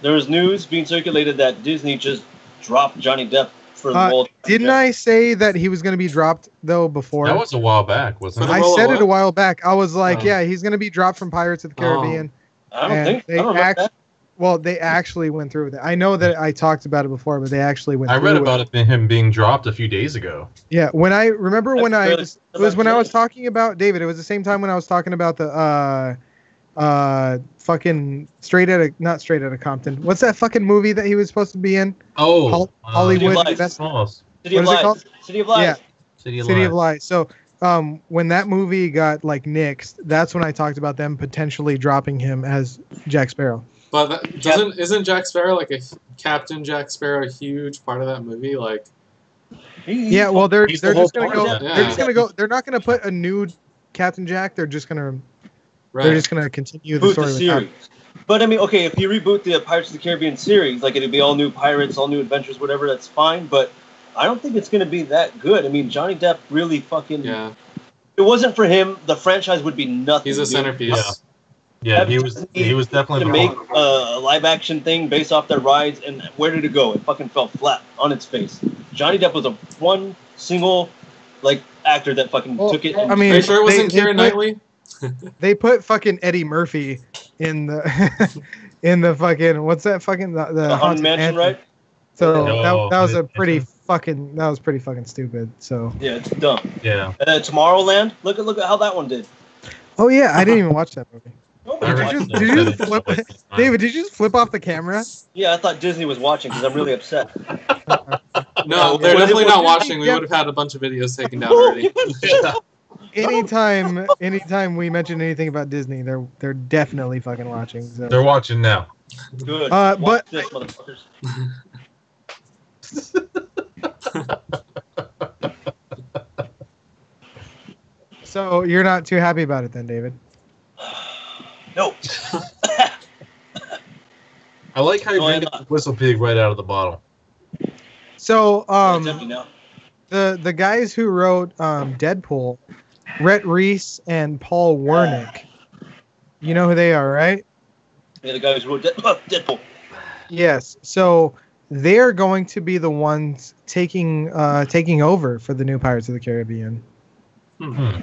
S1: there was news being circulated that Disney just dropped Johnny Depp for the role.
S2: Didn't I say that he was going to be dropped though before?
S4: That was a while back, wasn't it?
S2: I said it a while back. I was like,
S3: Oh.
S2: yeah, he's going to be dropped from Pirates of the Caribbean.
S1: I don't remember that.
S2: Well, they actually went through with it. I know that I talked about it before, but they actually went
S4: I
S2: through
S4: read
S2: with
S4: about him being dropped a few days ago.
S2: Yeah, when I
S1: That's
S2: was when I was
S1: today.
S2: talking about David, it was the same time when I was talking about the fucking not straight out of Compton. What's that fucking movie that he was supposed to be in?
S4: Oh,
S2: Hollywood.
S1: Lies.
S2: Best-
S4: Almost.
S1: City of
S2: What is it
S1: Lies.
S2: called?
S1: City of Lies.
S2: Yeah.
S4: City of
S2: City of
S4: Lies.
S2: Lies. So when that movie got like nixed, that's when I talked about them potentially dropping him as Jack Sparrow.
S3: But isn't Jack Sparrow Captain Jack Sparrow a huge part of that movie? Like,
S2: Yeah, well they're
S4: He's the whole
S2: just gonna
S4: point
S2: go.
S4: of
S3: that.
S2: They're just gonna go. They're not gonna put a new Captain Jack. They're just gonna continue the
S1: Reboot
S2: story
S1: the
S2: with
S1: series. But I mean, okay, if you reboot the Pirates of the Caribbean series, like it'd be all new pirates, all new adventures, whatever, that's fine. But I don't think it's going to be that good. I mean, Johnny Depp really fucking.
S3: yeah,
S1: If it wasn't for him, the franchise would be nothing.
S3: he's a
S1: dude.
S3: centerpiece.
S4: Yeah, he was definitely
S1: to
S4: the
S1: make
S4: one.
S1: a live action thing based off their rides, and where did it go? It fucking fell flat on its face. Johnny Depp was a one single actor that fucking
S2: Well,
S1: took it.
S2: I mean,
S3: Are you sure it wasn't
S2: they
S3: Keira
S2: put-
S3: Knightley?
S2: They put fucking Eddie Murphy in the in the fucking what's that fucking the
S1: the Haunted Mansion, right?
S2: So
S4: Oh,
S2: that was a
S4: Haunted
S2: pretty
S4: Mansion.
S2: fucking stupid. So
S1: Yeah, it's dumb.
S4: Yeah.
S1: Tomorrowland. Look at how that one did.
S2: oh yeah, I didn't even watch that movie.
S1: Nobody
S4: I
S2: Did
S1: watched
S2: you
S1: it.
S2: just- did you just flip
S4: Waste of time.
S2: David, did you just flip off the camera?
S1: Yeah, I thought Disney was watching because I'm really upset.
S3: No,
S1: Yeah,
S3: they're
S1: well,
S3: definitely
S1: it
S3: not
S1: was-
S3: watching. We
S2: yeah.
S3: would have had a bunch of videos taken down already.
S2: Anytime we mention anything about Disney, they're definitely fucking watching. So.
S4: They're watching now.
S1: Good.
S2: But-
S1: Watch this, motherfuckers.
S2: So you're not too happy about it then, David?
S1: No.
S4: I like how you
S1: No, I'm
S4: drank
S1: not.
S4: the whistle pig right out of the bottle.
S2: So
S1: It's empty now.
S2: the guys who wrote Deadpool, Rhett Reese and Paul Wernick, you know who they are, right?
S1: Yeah, the guys who wrote Deadpool.
S2: Yes. So they're going to be the ones taking over for the new Pirates of the Caribbean.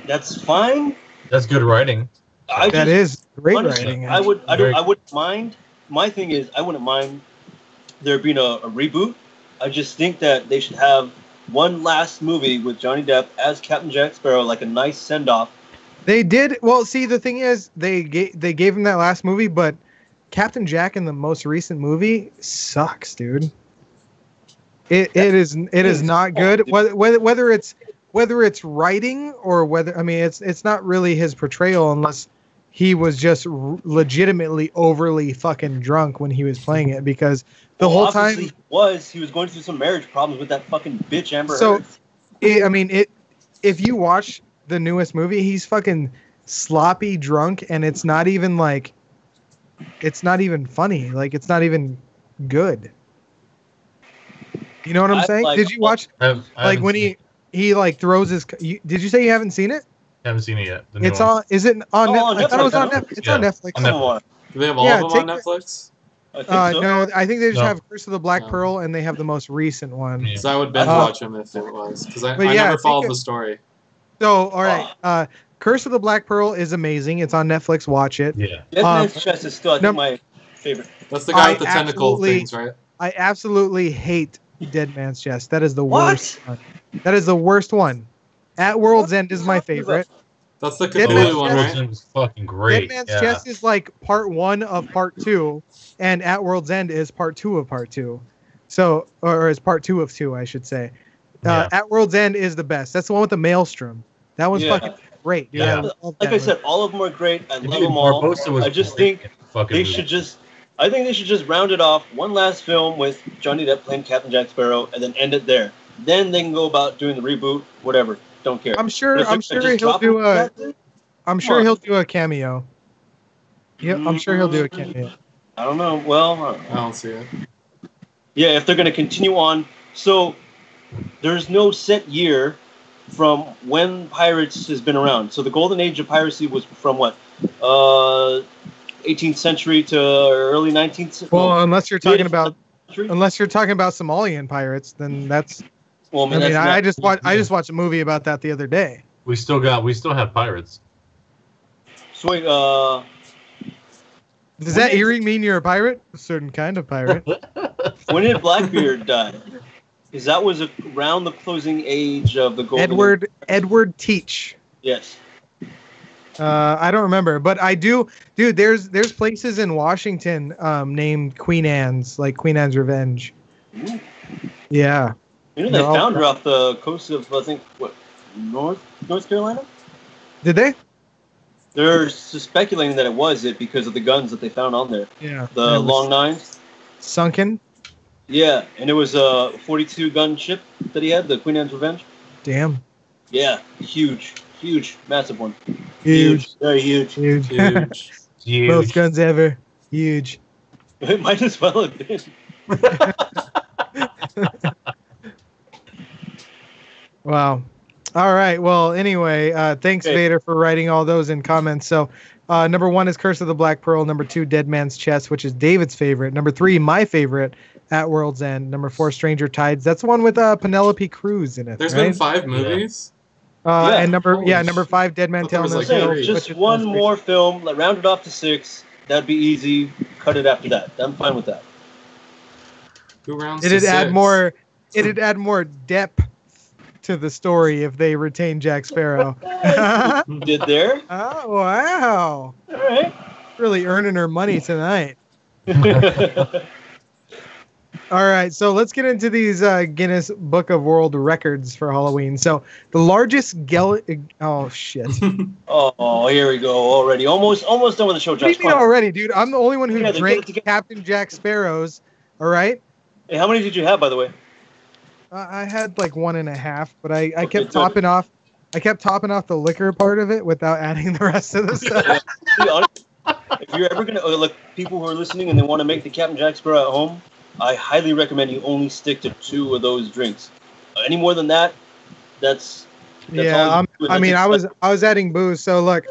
S1: That's fine.
S4: That's good writing.
S2: That is great
S1: honestly,
S2: writing.
S1: I wouldn't mind. My thing is, I wouldn't mind there being a reboot. I just think that they should have one last movie with Johnny Depp as Captain Jack Sparrow, like a nice send off.
S2: They did. Well, see, the thing is, they gave him that last movie, but Captain Jack in the most recent movie sucks, dude. It is not good. Whether it's writing or it's not really his portrayal unless he was just legitimately overly fucking drunk when he was playing it, because the whole time
S1: He was going through some marriage problems with that fucking bitch Amber
S2: So,
S1: Heard.
S2: if you watch the newest movie, he's fucking sloppy drunk, and it's not even funny. Like, it's not even good. You know what I'm saying? Did you watch
S4: I
S2: like
S4: haven't
S2: when
S4: seen
S2: he like throws his? Did you say you haven't seen it?
S4: Haven't seen it yet. The new
S2: It's
S4: one.
S2: on. Is it on?
S1: Oh, on
S2: I thought it was
S1: Netflix,
S2: on
S1: huh?
S2: Netflix. It's
S4: Yeah.
S2: on Netflix.
S4: On Netflix.
S1: Come on.
S3: Do they have all
S2: Yeah,
S3: of them on
S2: take
S3: Netflix?
S1: I think so.
S2: No, I think they just
S4: No.
S2: have Curse of the Black
S3: No.
S2: Pearl, and they have the most recent one.
S4: Yeah.
S3: Because I would binge watch them if it was. Because I
S2: But yeah,
S3: never
S2: take
S3: followed
S2: it-
S3: the story.
S2: So, all right, Curse of the Black Pearl is amazing. It's on Netflix. Watch it.
S4: Yeah.
S1: Dead
S2: Um,
S1: Man's Chest is still, I think, my favorite.
S3: That's the guy
S2: I
S3: with the tentacle
S2: absolutely-
S3: things, right?
S2: I absolutely hate Dead Man's Chest. That is the
S1: What?
S2: worst one. That is the worst one. At World's End is my favorite.
S3: That's the
S2: Dead
S3: Cthulhu
S2: Man's
S3: one,
S2: Chest-
S3: right?
S4: It was fucking great.
S2: Dead Man's
S4: yeah.
S2: Chest is like part 1 of part 2, and At World's End is part 2 of part 2. So, or is part 2 of 2, I should say.
S4: Yeah.
S2: At World's End is the best. That's the one with the maelstrom. That one's
S1: Yeah.
S2: fucking great, dude.
S4: Yeah.
S2: I love
S1: Like
S2: that
S1: I
S2: movie.
S1: said, all of them are great. I love
S4: Dude,
S1: them all.
S4: Barbosa was
S1: I just
S4: great
S1: think
S4: in the fucking
S1: they
S4: movie.
S1: should just. I think they should just round it off. One last film with Johnny Depp playing Captain Jack Sparrow, and then end it there. Then they can go about doing the reboot, whatever. Don't care.
S2: I'm sure.
S1: But if
S2: I'm
S1: they're
S2: sure
S1: just
S2: he'll
S1: dropping
S2: do a.
S1: that,
S2: I'm
S1: Come
S2: sure
S1: on.
S2: he'll do a cameo. Yep, I'm sure he'll do a cameo.
S1: I don't know. Well, I don't
S3: I
S1: know.
S3: don't see it.
S1: Yeah, if they're going to continue on. So there's no set year from when pirates has been around. So the golden age of piracy was from what? 18th century to early 19th century.
S2: Well, unless you're talking about
S1: century?
S2: Somalian pirates, then that's.
S1: Well,
S2: I mean,
S1: that's
S2: I
S1: not-
S2: just watched a movie about that the other day.
S4: We still have pirates.
S1: So wait,
S2: Does that earring mean you're a pirate? A certain kind of pirate.
S1: when did Blackbeard die? Because that was around the closing age of the golden
S2: Edward Teach.
S1: Yes.
S2: I don't remember, but I do, dude. There's places in Washington named Queen Anne's, like Queen Anne's Revenge.
S1: Ooh.
S2: Yeah.
S1: You know they
S2: No.
S1: found her off the coast of, I think, what, North Carolina?
S2: Did they?
S1: They're speculating that it was it because of the guns that they found on there.
S2: Yeah.
S1: The
S2: And it was
S1: long nines.
S2: sunken.
S1: Yeah, and it was a 42 gun ship that he had, the Queen Anne's Revenge.
S2: Damn.
S1: Yeah, huge, massive one.
S2: Huge.
S1: Very huge.
S2: Huge.
S3: Huge.
S4: Huge.
S2: Most guns ever. Huge.
S1: It might as well have been.
S2: Wow. All right. Well, anyway, thanks,
S1: Okay.
S2: Vader, for writing all those in comments. So, number 1 is Curse of the Black Pearl. Number 2, Dead Man's Chest, which is David's favorite. Number 3, my favorite, At World's End. Number 4, Stranger Tides. That's the one with Penelope Cruz in it.
S3: There's
S2: right?
S3: been 5 movies?
S1: Yeah.
S2: And number
S3: Holy
S2: number 5, Dead Man
S3: I thought it was
S2: Telling
S3: like
S2: No
S3: three.
S2: Tales.
S1: Just
S2: which is
S1: one
S2: most
S1: more film, like, round it off to 6. That'd be easy. Cut it after that. I'm fine with that.
S3: Who rounds
S2: recent.
S3: to six?
S2: It'd add more depth to the story if they retain Jack Sparrow.
S1: Did there?
S2: Oh wow!
S1: All right.
S2: Really earning her money tonight. All right, so let's get into these Guinness Book of World Records for Halloween. So the largest oh shit!
S1: Oh, here we go already. Almost done with the show,
S2: What do you
S1: Josh.
S2: mean
S1: Come on.
S2: already, dude? I'm the only one who
S1: Yeah, they
S2: drank
S1: get it
S2: Captain Jack Sparrow's. All right.
S1: Hey, how many did you have, by the way?
S2: I had like 1.5, but I
S1: Okay,
S2: kept
S1: good.
S2: topping off. I kept topping off the liquor part of it without adding the rest of the stuff.
S1: Be honest, if you're ever gonna look, people who are listening and they want to make the Captain Jack Sparrow at home, I highly recommend you only stick to 2 of those drinks. Any more than that, that's
S2: Yeah,
S1: all you do.
S2: I mean, I was adding booze. So look,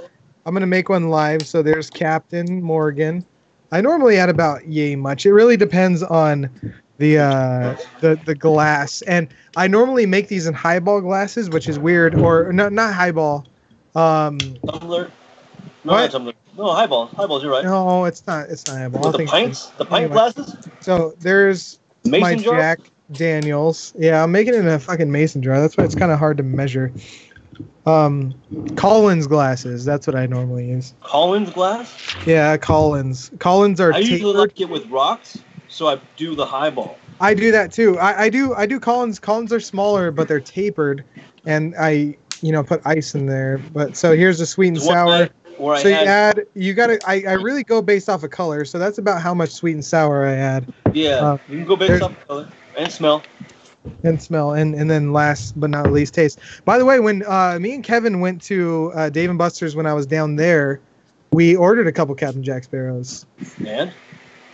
S2: I'm gonna make one live. So there's Captain Morgan. I normally add about yay much. It really depends on the glass, and I normally make these in highball glasses, which is weird. Or not highball.
S1: tumbler. No,
S2: What?
S1: not tumbler. No, highballs. Highballs. You're right.
S2: No, it's not highball.
S1: With
S2: I
S1: the
S2: think-
S1: pints, the pint
S2: Anyway.
S1: glasses,
S2: So there's my
S1: mason jar.
S2: Jack Daniels. Yeah, I'm making it in a fucking mason jar. That's why it's kind of hard to measure. Collins glasses. That's what I normally use.
S1: Collins glass.
S2: Yeah, Collins. Collins are
S1: I usually
S2: tapered.
S1: like it with rocks, so I do the highball.
S2: I do that too. I do Collins. Collins are smaller, but they're tapered, and I put ice in there. But so here's the sweet and
S1: The one
S2: sour.
S1: night where I
S2: So
S1: had,
S2: you gotta. I really go based off of color. So that's about how much sweet and sour I add.
S1: yeah, you can go based
S2: there's-
S1: off color and smell.
S2: And smell, and then last but not least, taste. By the way, when me and Kevin went to Dave and Buster's when I was down there, we ordered a couple Captain Jack Sparrows,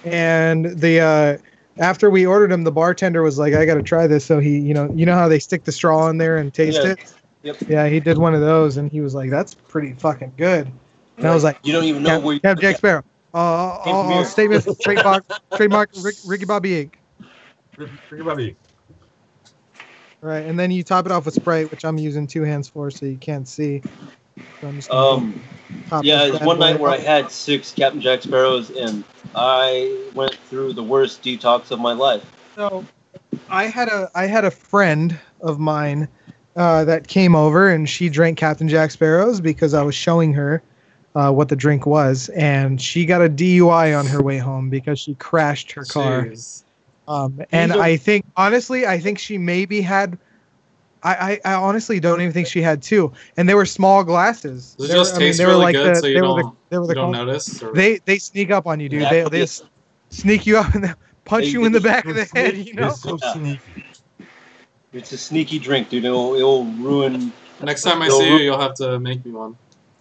S2: and the after we ordered them, the bartender was like, "I got to try this." So he, you know how they stick the straw in there and taste
S1: Yeah.
S2: it.
S1: Yep.
S2: Yeah, he did one of those, and he was like, "That's pretty fucking good." And I was like,
S1: you don't even know where you
S2: Cap Jack Sparrow.
S1: Came from here.
S2: Statement trademark Ricky Bobby Inc.
S4: Ricky Bobby.
S2: Right, and then you top it off with Sprite, which I'm using 2 hands for, so you can't see. So I'm just gonna top
S1: Yeah,
S2: this
S1: it's
S2: bad
S1: one
S2: boy
S1: night where I
S2: off.
S1: had 6 Captain Jack Sparrows, and I went through the worst detox of my life.
S2: So I had a friend of mine that came over, and she drank Captain Jack Sparrows because I was showing her what the drink was, and she got a DUI on her way home because she crashed her car.
S3: Jeez.
S2: And I think she maybe had. I honestly don't even think she had 2, and they were small glasses.
S3: Does it just taste really good so you don't notice? Or?
S2: They sneak up on you, dude.
S1: Yeah,
S2: They sneak you up and punch you in the back of the head. You know.
S4: It's so sneaky.
S1: It's a sneaky drink, dude. It'll ruin.
S3: Next time I see you, you'll have to make me one.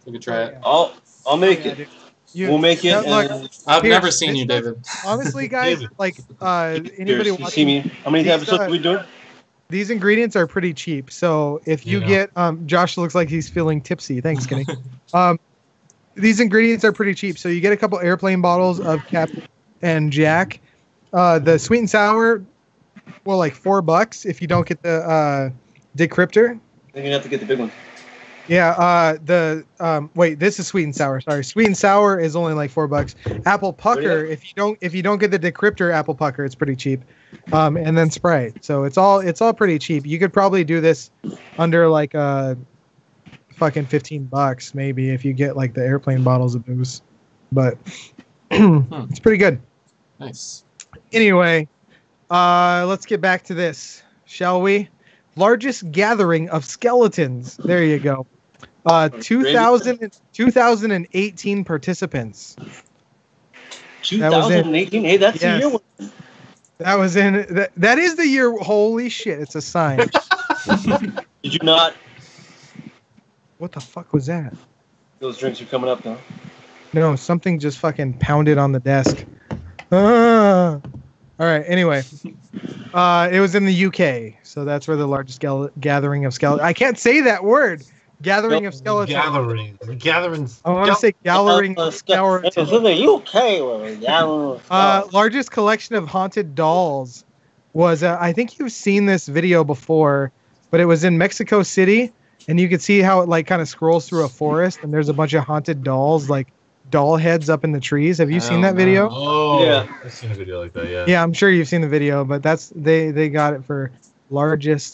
S3: You can try it.
S1: I'll make it.
S2: Dude.
S1: We'll make it.
S2: Look,
S1: And
S3: I've
S2: Here,
S3: never seen
S2: this
S3: you,
S2: stuff-
S3: David.
S2: honestly, guys,
S4: David.
S2: like
S1: Cheers.
S2: anybody
S1: You see
S2: watching,
S1: me? How many
S2: these,
S1: episodes are we doing?
S2: these ingredients are pretty cheap. So if you
S4: Yeah.
S2: get, Josh looks like he's feeling tipsy. Thanks, Skinny. These ingredients are pretty cheap. So you get a couple airplane bottles of Captain and Jack. The sweet and sour, well, like $4 if you don't get the decryptor.
S1: You're gonna have to get the big one.
S2: Yeah, wait, this is sweet and sour. Sorry, sweet and sour is only like $4. Apple pucker, if you don't get the decrypter apple pucker, it's pretty cheap. And then Sprite. So it's all pretty cheap. You could probably do this under like fucking $15 maybe if you get like the airplane bottles of booze. But it's pretty good.
S3: Nice.
S2: Anyway, let's get back to this, shall we? Largest gathering of skeletons. There you go. 2018 participants.
S1: 2018. Hey, that's the year.
S2: That was in. That is the year. Holy shit! It's a sign.
S1: Did you not?
S2: What the fuck was that?
S1: Those drinks are coming up though.
S2: No, something just fucking pounded on the desk. All right. Anyway, it was in the UK, so that's where the largest gathering of skeletons. I can't say that word. Gathering of skeletons.
S4: Gatherings.
S2: I want to say gathering of
S5: It's
S2: skeletons.
S5: in the UK where we gather.
S2: Largest collection of haunted dolls was. I think you've seen this video before, but it was in Mexico City, and you could see how it like kind of scrolls through a forest, and there's a bunch of haunted dolls, like doll heads up in the trees. Have you seen that video?
S4: Oh,
S1: Yeah.
S4: I've seen a video like that. Yeah.
S2: Yeah, I'm sure you've seen the video, but that's they got it for largest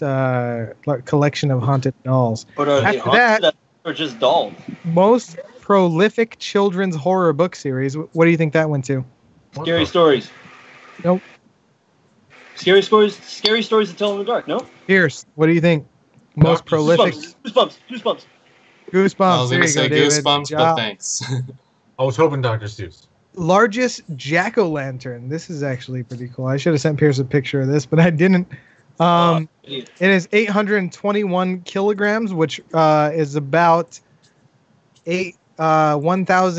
S2: collection of haunted dolls.
S1: But are they
S2: After that-
S1: haunted or just dolls?
S2: Most prolific children's horror book series. What do you think that went to?
S4: What
S1: Scary
S4: the-
S1: stories.
S2: Nope.
S1: Scary stories. Scary stories to tell in the dark. No.
S2: Pierce, what do you think? Most prolific.
S1: Goosebumps. Goosebumps.
S2: Goosebumps.
S3: I was
S2: There
S3: gonna
S2: you go,
S3: say
S2: David.
S3: Goosebumps,
S2: Good
S3: but
S2: job.
S3: thanks.
S4: I was hoping Dr. Seuss.
S2: Largest jack-o'-lantern. This is actually pretty cool. I should have sent Pierce a picture of this, but I didn't. It is 821 kilograms, which is about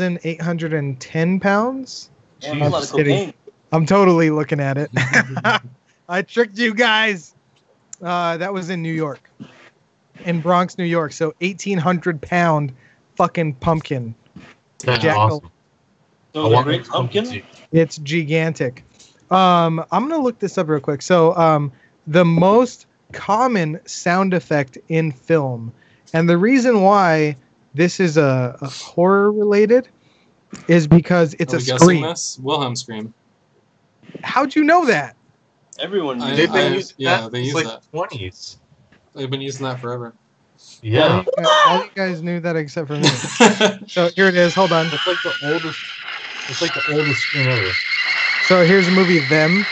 S2: 1,810 pounds.
S1: Man, that's a lot of cocaine.
S2: I'm totally looking at it. I tricked you guys. That was in New York, in Bronx, New York. So 1,800-pound fucking pumpkin.
S4: That's
S2: Jackal.
S4: awesome.
S1: So the great pumpkin.
S2: It's gigantic. I'm gonna look this up real quick. So the most common sound effect in film, and the reason why this is a horror related is because it's
S3: Are
S2: a
S3: we guessing
S2: scream.
S3: this? Wilhelm scream.
S2: How'd you know that?
S1: Everyone.
S3: I-
S1: uses
S4: They've
S1: it.
S4: been using
S3: yeah,
S4: that
S3: they
S4: since
S3: use
S4: like
S3: that.
S4: 20s.
S3: They've been using that forever.
S4: Yeah.
S2: All you guys knew that except for me. So here it is. Hold on.
S4: It's like the oldest. It's like the oldest screen ever.
S2: So here's the movie Them.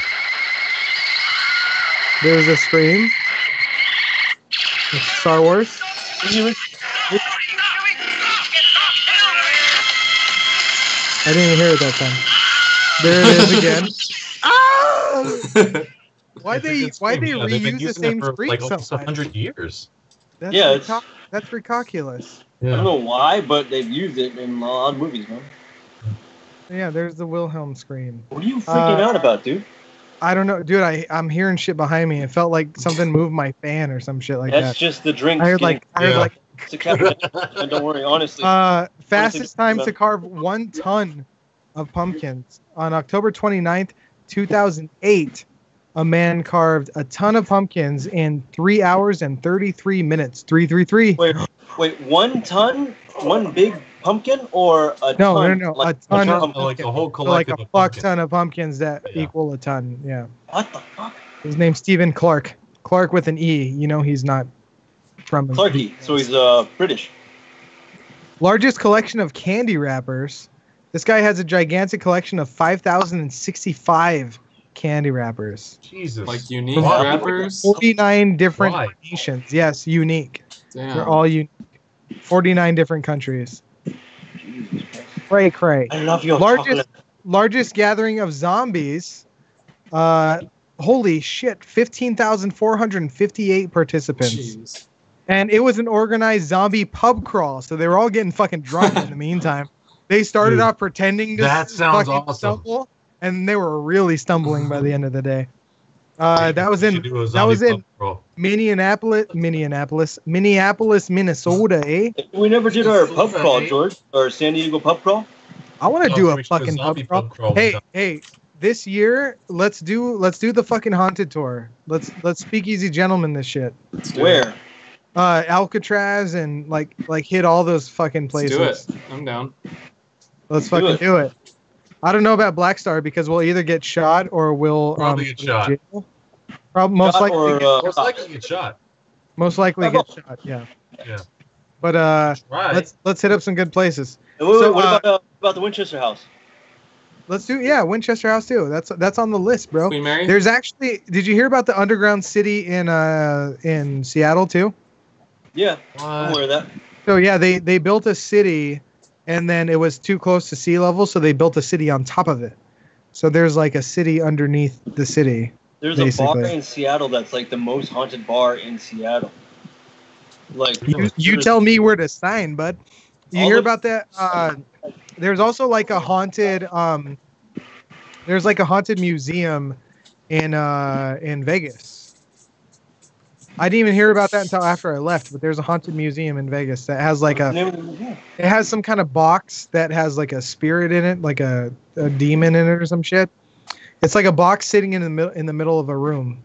S2: There's a scream. It's Star Wars. I didn't even hear it that time. There it is again. Ah! Why'd they
S4: It's a good scream. Yeah, they've been
S2: reuse the
S4: using it
S2: same
S4: for,
S2: scream
S4: like
S2: so
S4: almost
S2: much?
S4: 100 years.
S2: That's
S1: Yeah, it's-
S2: that's ridiculous.
S1: I don't
S4: Yeah.
S1: know why, but they've used it in a lot of movies, man.
S2: Yeah, there's the Wilhelm scream.
S1: What are you freaking out about, dude?
S2: I don't know, dude. I'm hearing shit behind me. It felt like something moved my fan or some shit like
S1: That's
S2: that.
S1: just the drink.
S2: I heard like
S1: It's a caffeine. And don't worry, honestly.
S2: Fastest time to carve 1 ton of pumpkins. On October 29th, 2008, a man carved a ton of pumpkins in 3 hours and 33 minutes. 333.
S1: Wait, 1 ton? One big pumpkin or a
S2: No,
S1: ton?
S2: no,
S1: Like,
S2: a ton of
S4: like a whole
S2: so like
S4: collective
S2: a
S4: of
S2: fuck
S4: pumpkins.
S2: ton of pumpkins that
S4: Yeah.
S2: equal a ton. Yeah.
S1: What the fuck?
S2: His name's Stephen Clark. Clark with an E. You know he's not from
S1: Clarky. So he's British.
S2: Largest collection of candy wrappers. This guy has a gigantic collection of 5,065 candy wrappers.
S4: Jesus.
S3: Like unique
S4: Wow.
S3: wrappers.
S2: 49 different
S4: Why?
S2: nations. Yes, unique.
S3: Damn.
S2: They're all unique. 49 different countries. Cray.
S1: I love your chocolate.
S2: Largest gathering of zombies. Holy shit, 15,458 participants.
S3: Jeez.
S2: And it was an organized zombie pub crawl, so they were all getting fucking drunk in the meantime. They started
S4: Dude,
S2: off pretending to
S4: that sounds
S2: fucking
S4: awesome.
S2: stumble, and they were really stumbling by the end of the day. That was
S4: We
S2: in
S4: should do a zombie pub crawl.
S2: Minneapolis, Minnesota, eh?
S1: We never did our pub crawl, George. Or San Diego pub crawl.
S2: I want to
S4: Oh,
S2: do
S4: we
S2: a
S4: should do a
S2: fucking
S4: zombie
S2: pub crawl. Hey, this year let's do the fucking haunted tour. Let's Speakeasy Gentlemen this shit.
S3: Let's do
S1: Where?
S3: it.
S2: Alcatraz and like hit all those fucking places.
S3: Let's do it. I'm down.
S2: Let's
S1: Do
S2: fucking
S1: it.
S2: do it. I don't know about Black Star because we'll either get shot or we'll
S4: Probably get shot.
S2: jail. Most
S1: Shot
S2: likely,
S1: or,
S4: Most likely get shot.
S2: most likely get shot. Yeah.
S4: Yeah.
S2: But
S4: Right.
S2: let's hit up some good places.
S1: And wait,
S2: So,
S1: what about the Winchester House?
S2: Let's do Winchester House too. That's on the list, bro.
S3: Queen Mary?
S2: There's actually, did you hear about the underground city in Seattle too?
S1: Yeah, I'm aware of that.
S2: So yeah, they built a city, and then it was too close to sea level, so they built a city on top of it. So there's like a city underneath the city.
S1: There's a
S2: basically.
S1: bar in Seattle that's like the most haunted bar in Seattle. Like
S2: You tell me where to sign, bud. You
S1: All
S2: hear
S1: of-
S2: about that? There's also like a haunted there's like a haunted museum in Vegas. I didn't even hear about that until after I left, but there's a haunted museum in Vegas that has like it has some kind of box that has like a spirit in it, like a demon in it or some shit. It's like a box sitting in the middle of a room.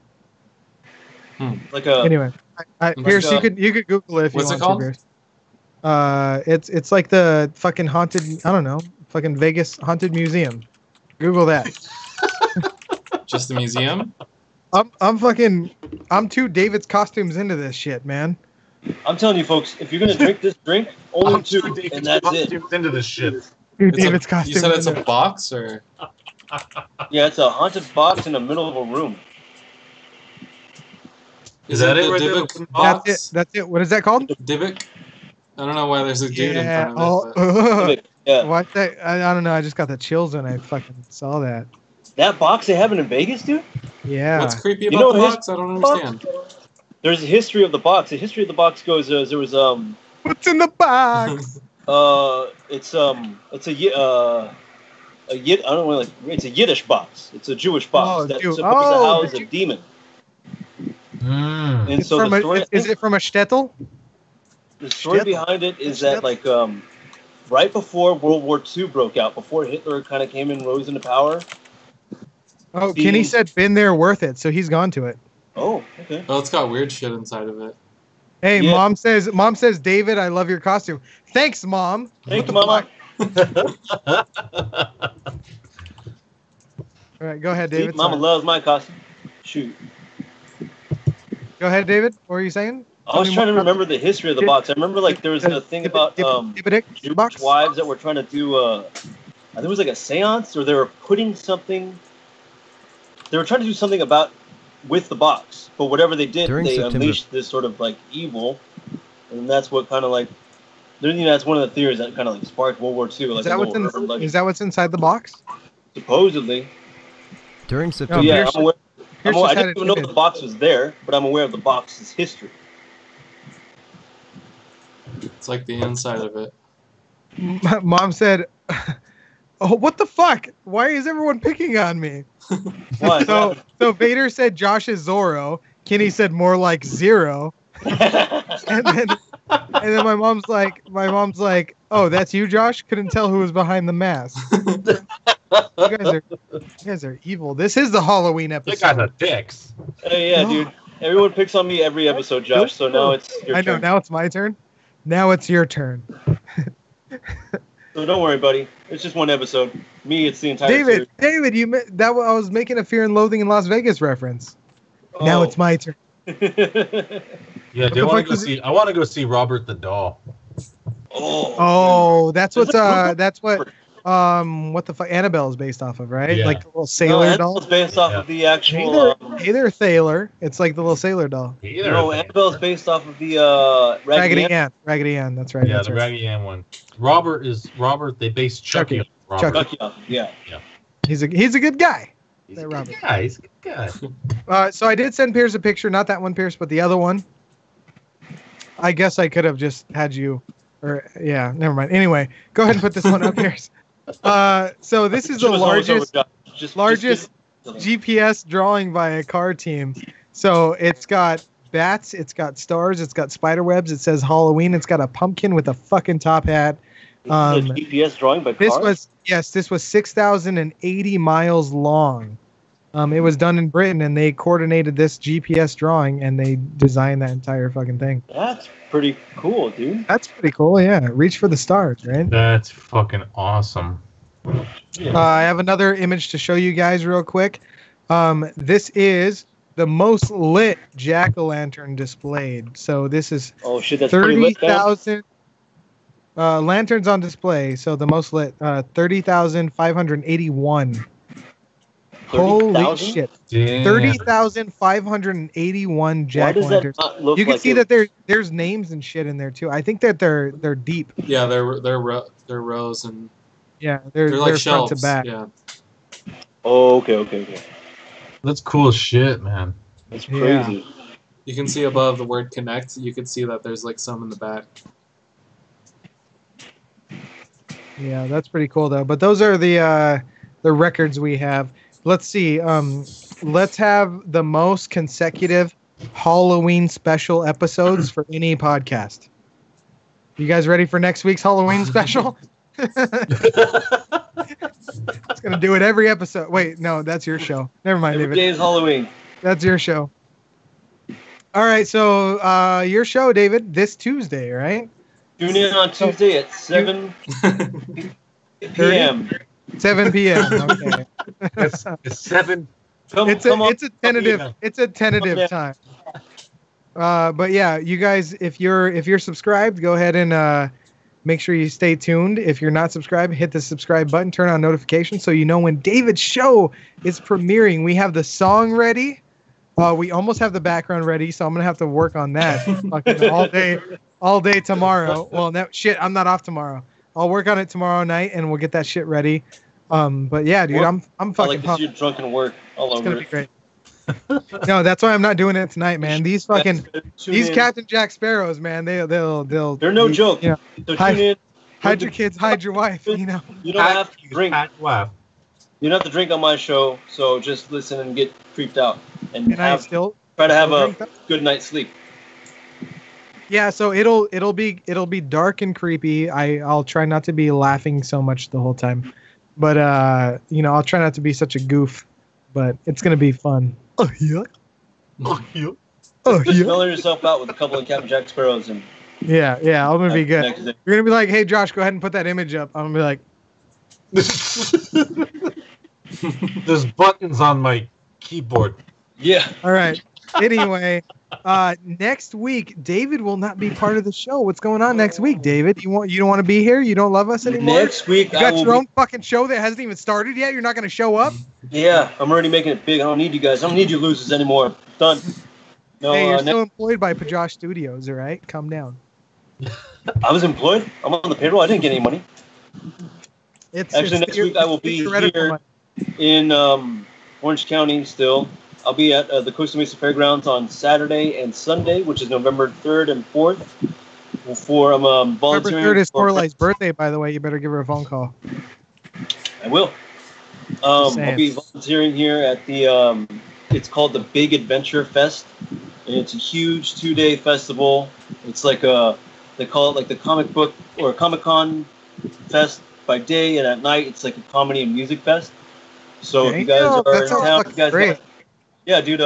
S1: like a
S2: Anyway, Pierce, you could Google it if
S3: What's
S2: you
S3: it
S2: want
S3: called?
S2: to, Pierce. It's like the fucking haunted, I don't know, fucking Vegas haunted museum. Google that.
S3: Just the museum?
S2: I'm two David's costumes into this shit, man.
S1: I'm telling you, folks, if you're gonna drink this drink, only two, and that's it.
S4: Into this shit.
S2: Two
S3: It's
S2: David's
S3: a,
S2: costumes.
S3: you said it's
S2: in
S3: a box, or
S1: Yeah, it's a haunted box in the middle of a room.
S4: Is that
S3: it
S4: it
S3: the
S4: right there?
S3: Dybbuk
S2: there.
S3: box?
S2: That's it. What is that called?
S3: Dybbuk? I don't know why there's a dude
S2: Yeah.
S3: in front of it.
S1: Yeah,
S2: What that? I don't know. I just got the chills when I fucking saw that.
S1: that box they have in Vegas, dude.
S2: Yeah.
S3: What's creepy
S1: You
S3: about
S1: know
S3: the
S1: his
S3: box? I don't
S1: box?
S3: understand.
S1: There's a history of the box. The history of the box goes there was
S2: What's in the box?
S1: it's a Yid I don't know, like it's a Yiddish box. It's a Jewish box
S2: Oh,
S1: that's
S2: Jew-
S1: supposed to
S2: oh,
S1: house
S2: the
S1: a
S2: Jew-
S1: demon.
S4: Mm.
S1: And
S2: It's
S1: so
S2: from
S1: the story,
S2: is it from a shtetl?
S1: the story
S2: Shtetl?
S1: behind it is that like right before World War II broke out, before Hitler kind of came and rose into power.
S2: Oh, Kenny said been there, worth it, so he's gone to it.
S1: Oh, okay.
S3: Oh, it's got weird shit inside of it.
S2: Hey,
S1: Yeah.
S2: mom says, David, I love your costume. Thanks, mom.
S1: Thank you, Mama.
S2: All right, go ahead,
S1: See,
S2: David.
S1: Mama
S2: Sorry.
S1: loves my costume. Shoot.
S2: Go ahead, David. What were you saying?
S1: I was trying to remember the history of the box. I remember like there was a thing about Jewish
S2: box.
S1: wives that were trying to do I think it was like a seance, or they were putting something. They were trying to do something about with the box, but whatever they did,
S6: During
S1: they
S6: September-
S1: unleashed this sort of like evil, and that's what kind of like. That's one of the theories that kind of like sparked World War II. Like
S2: Is that
S1: a
S2: what's
S1: little urban
S2: in?
S1: legend.
S2: Is that what's inside the box?
S1: Supposedly?
S6: During
S1: So
S6: September,
S1: yeah,
S2: Pierce-
S1: I'm aware.
S2: Pierce
S1: I
S2: just had
S1: didn't
S2: an
S1: even know
S2: image.
S1: the box was there, but I'm aware of the box's history.
S3: It's like the inside of it.
S2: Mom said, Oh, what the fuck? Why is everyone picking on me?
S1: Why?
S2: So Vader said Josh is Zorro. Kenny said more like Zero. And then my mom's like, oh, that's you, Josh? Couldn't tell who was behind the mask. You guys are evil. This is the Halloween
S4: You
S2: episode.
S4: guys are dicks.
S1: Hey, yeah, dude. Everyone picks on me every episode, Josh. So now it's your turn.
S2: I know. Now it's my turn. Now it's your turn.
S1: So don't worry, buddy. It's just one episode. Me, it's the entire series.
S2: David, I was making a Fear and Loathing in Las Vegas reference. Now it's my turn.
S4: Yeah, I want to go see Robert the Doll.
S2: Oh, that's what the fuck Annabelle is based off of, right?
S4: Yeah.
S2: Like the little sailor doll.
S1: Annabelle's based off of the actual.
S2: Hey there, Thaler. It's like the little sailor doll.
S1: No, Annabelle's based off of the
S2: Raggedy Ann. Raggedy Ann. That's right.
S4: Yeah,
S2: that's
S4: the
S2: right.
S4: Raggedy Ann one. Robert. They based Chucky on Robert.
S2: Chucky.
S1: Yeah.
S2: He's a good guy.
S4: He's a good guy. He's a good guy.
S2: So I did send Pierce a picture, not that one, Pierce, but the other one. I guess I could have just had you, yeah, never mind. Anyway, go ahead and put this one up, Pierce. So this is the largest GPS drawing by a car team. So it's got bats, it's got stars, it's got spider webs. It says Halloween. It's got a pumpkin with a fucking top hat.
S1: GPS drawing by cars?
S2: This was 6,080 miles long. It was done in Britain, and they coordinated this GPS drawing, and they designed that entire fucking thing.
S1: That's pretty cool, dude.
S2: That's pretty cool, yeah. Reach for the stars, right?
S4: That's fucking awesome.
S2: I have another image to show you guys real quick. This is the most lit jack-o'-lantern displayed. So this is 30,000 lanterns on display. So the most lit, 30,581. Holy shit! 30,581 jack-o'-lanterns. You can see that there's names and shit in there too. I think that they're deep.
S3: Yeah, they're rows and
S2: yeah, they're
S3: like
S2: front
S3: shelves.
S2: to back.
S3: Yeah.
S1: Oh, okay.
S4: That's cool as shit, man.
S1: That's crazy.
S2: Yeah.
S3: You can see above the word connect. You can see that there's like some in the back.
S2: Yeah, that's pretty cool though. But those are the records we have. Let's see. Let's have the most consecutive Halloween special episodes for any podcast. You guys ready for next week's Halloween special? It's gonna do it every episode. Wait, no, that's your show. Never mind,
S1: Every
S2: David.
S1: day is Halloween.
S2: That's your show. All right, so your show, David, this Tuesday, right?
S1: Tune in on Tuesday at 7 p.m.
S2: 7 p.m. Okay.
S4: It's 7.
S2: It's a tentative time. But yeah, you guys, if you're subscribed, go ahead and make sure you stay tuned. If you're not subscribed, hit the subscribe button, turn on notifications so you know when David's show is premiering. We have the song ready. We almost have the background ready, so I'm gonna have to work on that fucking all day tomorrow. Well, I'm not off tomorrow. I'll work on it tomorrow night, and we'll get that shit ready. But yeah, dude, I'm fucking pumped.
S1: You're drunk and work all
S2: It's
S1: over
S2: gonna be great. No, that's why I'm not doing it tonight, man. These Captain Jack Sparrows, man, they're
S1: no joke.
S2: You know,
S1: So tune in.
S2: hide your kids, hide your wife. You know.
S1: You don't have to drink.
S4: Wow.
S1: You don't have to drink on my show, so just listen and get creeped out and
S2: I
S1: try to have a good night's sleep.
S2: Yeah, so it'll be dark and creepy. I'll try not to be laughing so much the whole time, but I'll try not to be such a goof. But it's gonna be fun. Oh yeah.
S1: Just smelling yourself out with a couple of Captain Jack Sparrows and.
S2: Yeah, I'm gonna be good. You're gonna be like, hey Josh, go ahead and put that image up. I'm gonna be like.
S4: There's buttons on my keyboard.
S1: Yeah.
S2: All right. Anyway, next week David will not be part of the show. What's going on next week, David? You don't want to be here? You don't love us anymore?
S1: Next week
S2: you got your own fucking show that hasn't even started yet. You're not gonna show up?
S1: Yeah, I'm already making it big. I don't need you guys. I don't need you losers anymore. Done. No,
S2: hey, you're still employed by Pajosh Studios, all right? Calm down.
S1: I was employed. I'm on the payroll. I didn't get any money. Actually, next week I will be here in Orange County still. I'll be at the Costa Mesa Fairgrounds on Saturday and Sunday, which is November 3rd and 4th. For volunteering.
S2: November 3rd is Corley's birthday, by the way. You better give her a phone call.
S1: I will. I'll be volunteering here at the. It's called the Big Adventure Fest, and it's a huge 2-day festival. It's like they call it like the comic book or Comic-Con fest by day, and at night it's like a comedy and music fest. So if you guys are in town, you guys yeah, dude.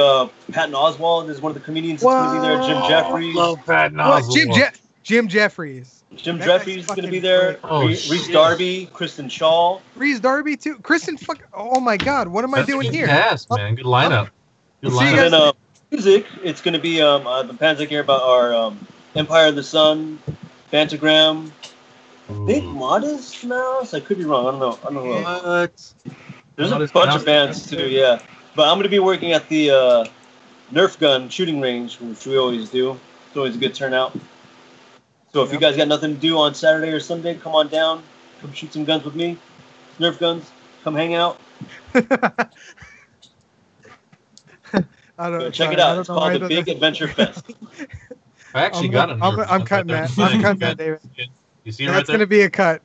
S1: Patton Oswalt is one of the comedians that's going to be there. Jim Jeffries.
S4: Love Patton Oswalt.
S2: Jim Jeffries.
S1: Jim Jeffries is going to be there. Reese Darby, Kristen Shaw.
S2: Reese Darby too. Kristen, oh my God, what am I doing here?
S4: Cast, man. Good lineup. Good
S1: lineup. And music, it's going to be the bands I care about are Empire of the Sun, Phantogram, Big Modest Mouse. I could be wrong. I don't know.
S4: What?
S1: There's a bunch of bands too. Yeah, but I'm going to be working at the Nerf gun shooting range, which we always do. It's always a good turnout. So if you guys got nothing to do on Saturday or Sunday, come on down. Come shoot some guns with me. Nerf guns. Come hang out. Check it out. It's called the Big Adventure Fest.
S4: I actually got a Nerf.
S2: I'm cutting that. I'm cutting that, David.
S4: You see it
S2: That's
S4: right there?
S2: going to be a cut.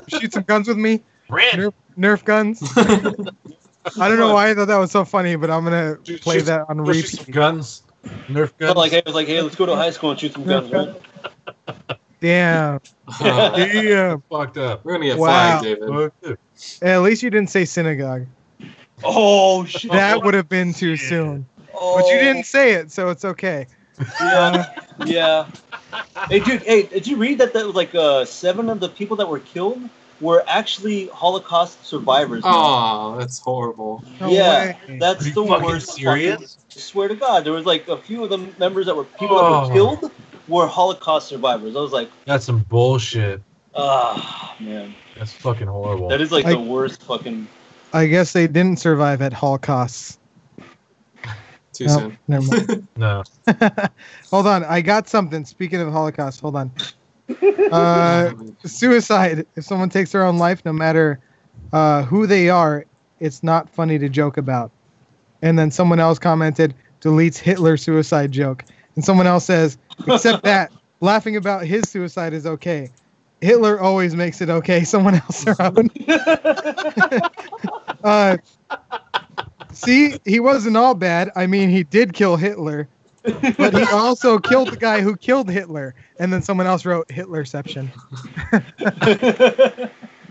S2: Shoot some guns with me. Nerf guns. I don't know why I thought that was so funny, but I'm going to play that on repeat.
S4: Some guns. Nerf guns.
S1: It was like, hey, let's go to high school and shoot some guns, right?
S2: Damn. Damn.
S4: Fucked up.
S3: We're gonna get flagged, David.
S2: At least you didn't say synagogue.
S1: Oh shit.
S2: That would have been too soon. But you didn't say it, so it's okay.
S1: Yeah. Hey, dude. Hey, did you read that was like 7 of the people that were killed were actually Holocaust survivors?
S3: Oh, that's horrible.
S2: No
S1: yeah,
S2: way.
S1: that's the worst.
S4: Serious?
S1: I swear to God, there was like a few of the members that were people that were killed were Holocaust survivors. I was like,
S4: that's some bullshit.
S1: Man.
S4: That's fucking horrible.
S1: That is like the worst fucking.
S2: I guess they didn't survive at Holocausts.
S3: Too soon.
S2: Never mind.
S4: No.
S2: Hold on, I got something. Speaking of Holocaust, hold on. Suicide. If someone takes their own life, no matter who they are, it's not funny to joke about. And then someone else commented, deletes Hitler suicide joke. And someone else says, except that, laughing about his suicide is okay. Hitler always makes it okay. Someone else around. See, he wasn't all bad. I mean, he did kill Hitler. But he also killed the guy who killed Hitler. And then someone else wrote Hitlerception.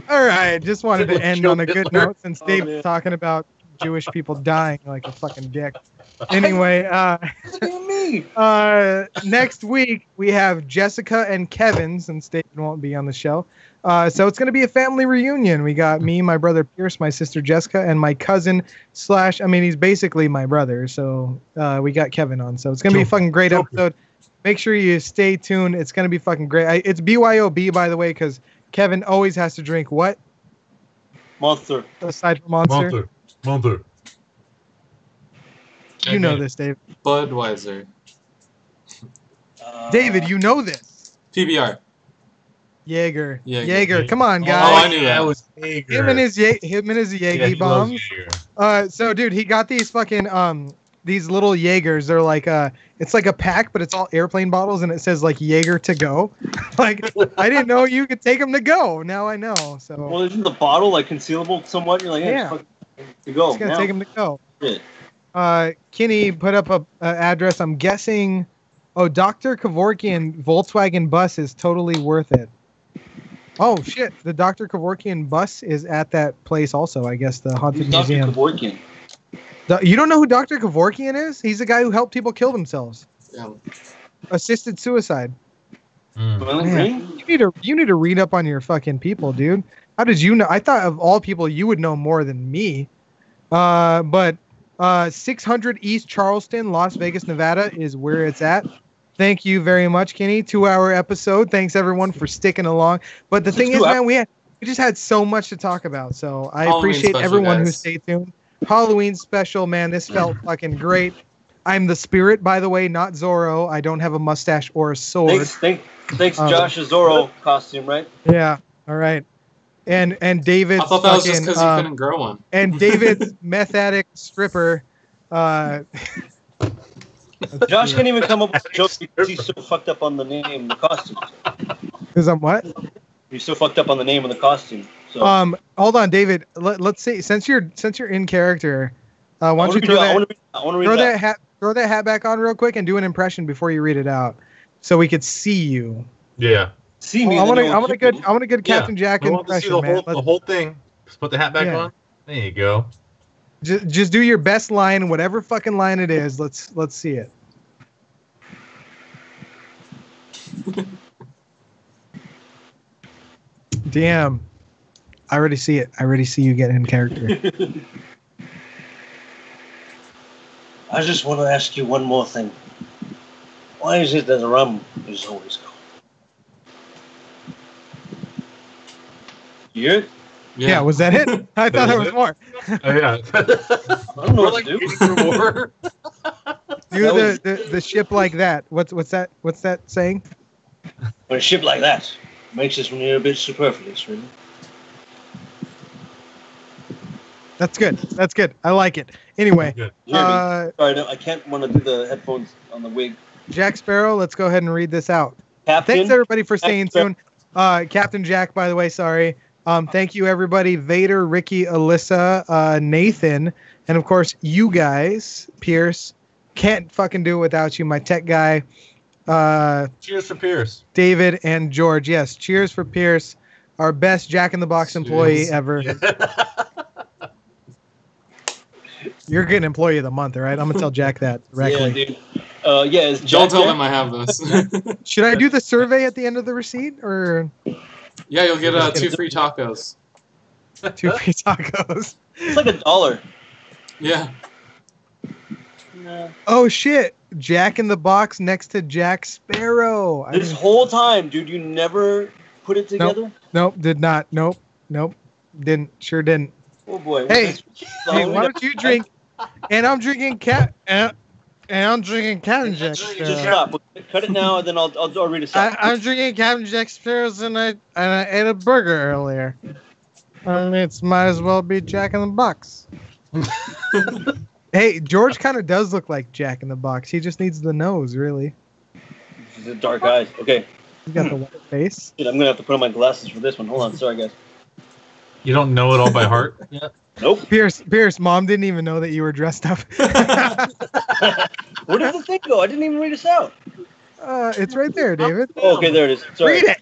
S2: All right, just wanted to end on a good note since Dave's talking about Jewish people dying like a fucking dick. Anyway, next week we have Jessica and Kevin, since David won't be on the show. So it's going to be a family reunion. We got me, my brother Pierce, my sister Jessica, and my cousin / he's basically my brother. So we got Kevin on. So it's going to be a fucking great episode. Make sure you stay tuned. It's going to be fucking great. It's BYOB, by the way, because Kevin always has to drink what?
S1: Monster.
S2: Aside from Monster.
S4: Monster.
S2: You know this, Dave.
S3: Budweiser.
S2: David, you know this.
S3: PBR.
S2: Jaeger. Come on, guys.
S3: Oh, I knew that.
S4: Was Jaeger.
S2: Him and his Jaeger bombs. So, dude, he got these fucking these little Jaegers. They're like it's like a pack, but it's all airplane bottles, and it says like Jaeger to go. Like, I didn't know you could take them to go. Now I know. So.
S1: Well, isn't the bottle like concealable somewhat? You're like,
S2: yeah,
S1: to go.
S2: Just gonna take them to go.
S1: Shit.
S2: Kinney put up a address. I'm guessing. Oh, Dr. Kevorkian Volkswagen bus is totally worth it. Oh shit! The Dr. Kevorkian bus is at that place also. I guess the haunted museum.
S1: Dr. Kevorkian.
S2: You don't know who Dr. Kevorkian is? He's the guy who helped people kill themselves.
S3: Yeah.
S2: Assisted suicide.
S1: Man,
S2: you need to read up on your fucking people, dude. How did you know? I thought of all people you would know more than me. But 600 East Charleston, Las Vegas, Nevada is where it's at. Thank you very much, Kenny. 2-hour episode. Thanks everyone for sticking along. But the thing is, man, we just had so much to talk about. So I appreciate everyone who stayed tuned. Halloween special, man. This felt fucking great. I'm the spirit, by the way, not Zorro. I don't have a mustache or a sword.
S1: Thanks, Josh, a Zorro costume, right?
S2: Yeah. All right. And David's
S3: I thought that was just because you couldn't grow one.
S2: And David's meth addict stripper.
S1: Josh can't even come up with a joke because he's so fucked up on the name, the costume.
S2: Because I'm what?
S1: He's so fucked up on the name of the costume. So
S2: Hold on, David. Let's see. Since you're in character, why don't you throw that hat back on real quick and do an impression before you read it out, so we could see you.
S4: Yeah.
S1: See me.
S2: I want a good Captain Jack
S4: I want to see
S2: impression,
S4: the whole thing. Just put the hat back
S2: Yeah.
S4: on. There you go.
S2: Just do your best line, whatever fucking line it is. Let's see it. Damn. I already see it. I already see you getting in character.
S5: I just want to ask you one more thing. Why is it that the rum is always cold?
S1: You hear it?
S2: Yeah, was that it? I thought there was more.
S4: Oh, yeah.
S1: I don't know what to do.
S4: More.
S2: Do the ship like that. What's that saying?
S5: But a ship like that makes us when you're a bit superfluous, really.
S2: That's good. That's good. I like it. Anyway,
S1: You hear me? Sorry, no, I can't want to do the headphones on the wig.
S2: Jack Sparrow, let's go ahead and read this out.
S1: Captain.
S2: Thanks everybody for staying
S1: Jack
S2: tuned. Captain Jack, by the way, sorry. Thank you everybody. Vader, Ricky, Alyssa, Nathan, and of course you guys. Pierce, can't fucking do it without you. My tech guy.
S4: Cheers for Pierce.
S2: David and George. Yes, cheers for Pierce, our best Jack in the Box employee ever. You're getting employee of the month, all right? I'm gonna tell Jack that directly.
S1: Yeah, dude. Is Jack
S3: Don't tell
S1: there?
S3: them I have this.
S2: Should I do the survey at the end of the receipt, or
S3: Yeah, you'll get 2 free tacos.
S2: 2 free tacos?
S1: It's like $1.
S3: Yeah.
S1: No.
S2: Oh shit! Jack in the Box next to Jack Sparrow.
S1: This whole time, dude, you never put it together?
S2: Nope, did not. Nope, didn't. Sure didn't.
S1: Oh boy.
S2: Hey, why don't you drink? And I'm drinking and I'm drinking Captain Jack
S1: Just
S2: Sparrow.
S1: stop. Cut it now, and then I'll read it out.
S2: I'm drinking Captain Jack Sparrow's, and I ate a burger earlier. It might as well be Jack in the Box. Hey, George kind of does look like Jack in the Box. He just needs the nose, really.
S1: The dark eyes. Okay.
S2: He's got the white face.
S1: Dude, I'm gonna have to put on my glasses for this one. Hold on. Sorry, guys.
S4: You don't know it all by heart yet?
S1: Nope.
S2: Pierce, Mom didn't even know that you were dressed up.
S1: Where did the thing go? I didn't even read this out.
S2: It's right there, David.
S1: Oh, okay, there it is. Sorry.
S2: Read it.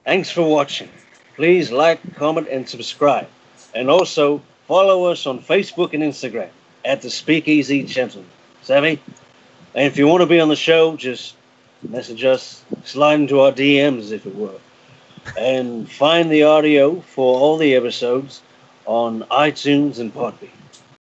S5: Thanks for watching. Please like, comment, and subscribe. And also follow us on Facebook and Instagram at the Speakeasy Gentleman. Savvy? And if you want to be on the show, just message us, slide into our DMs, if it were. And find the audio for all the episodes on iTunes and Podbean.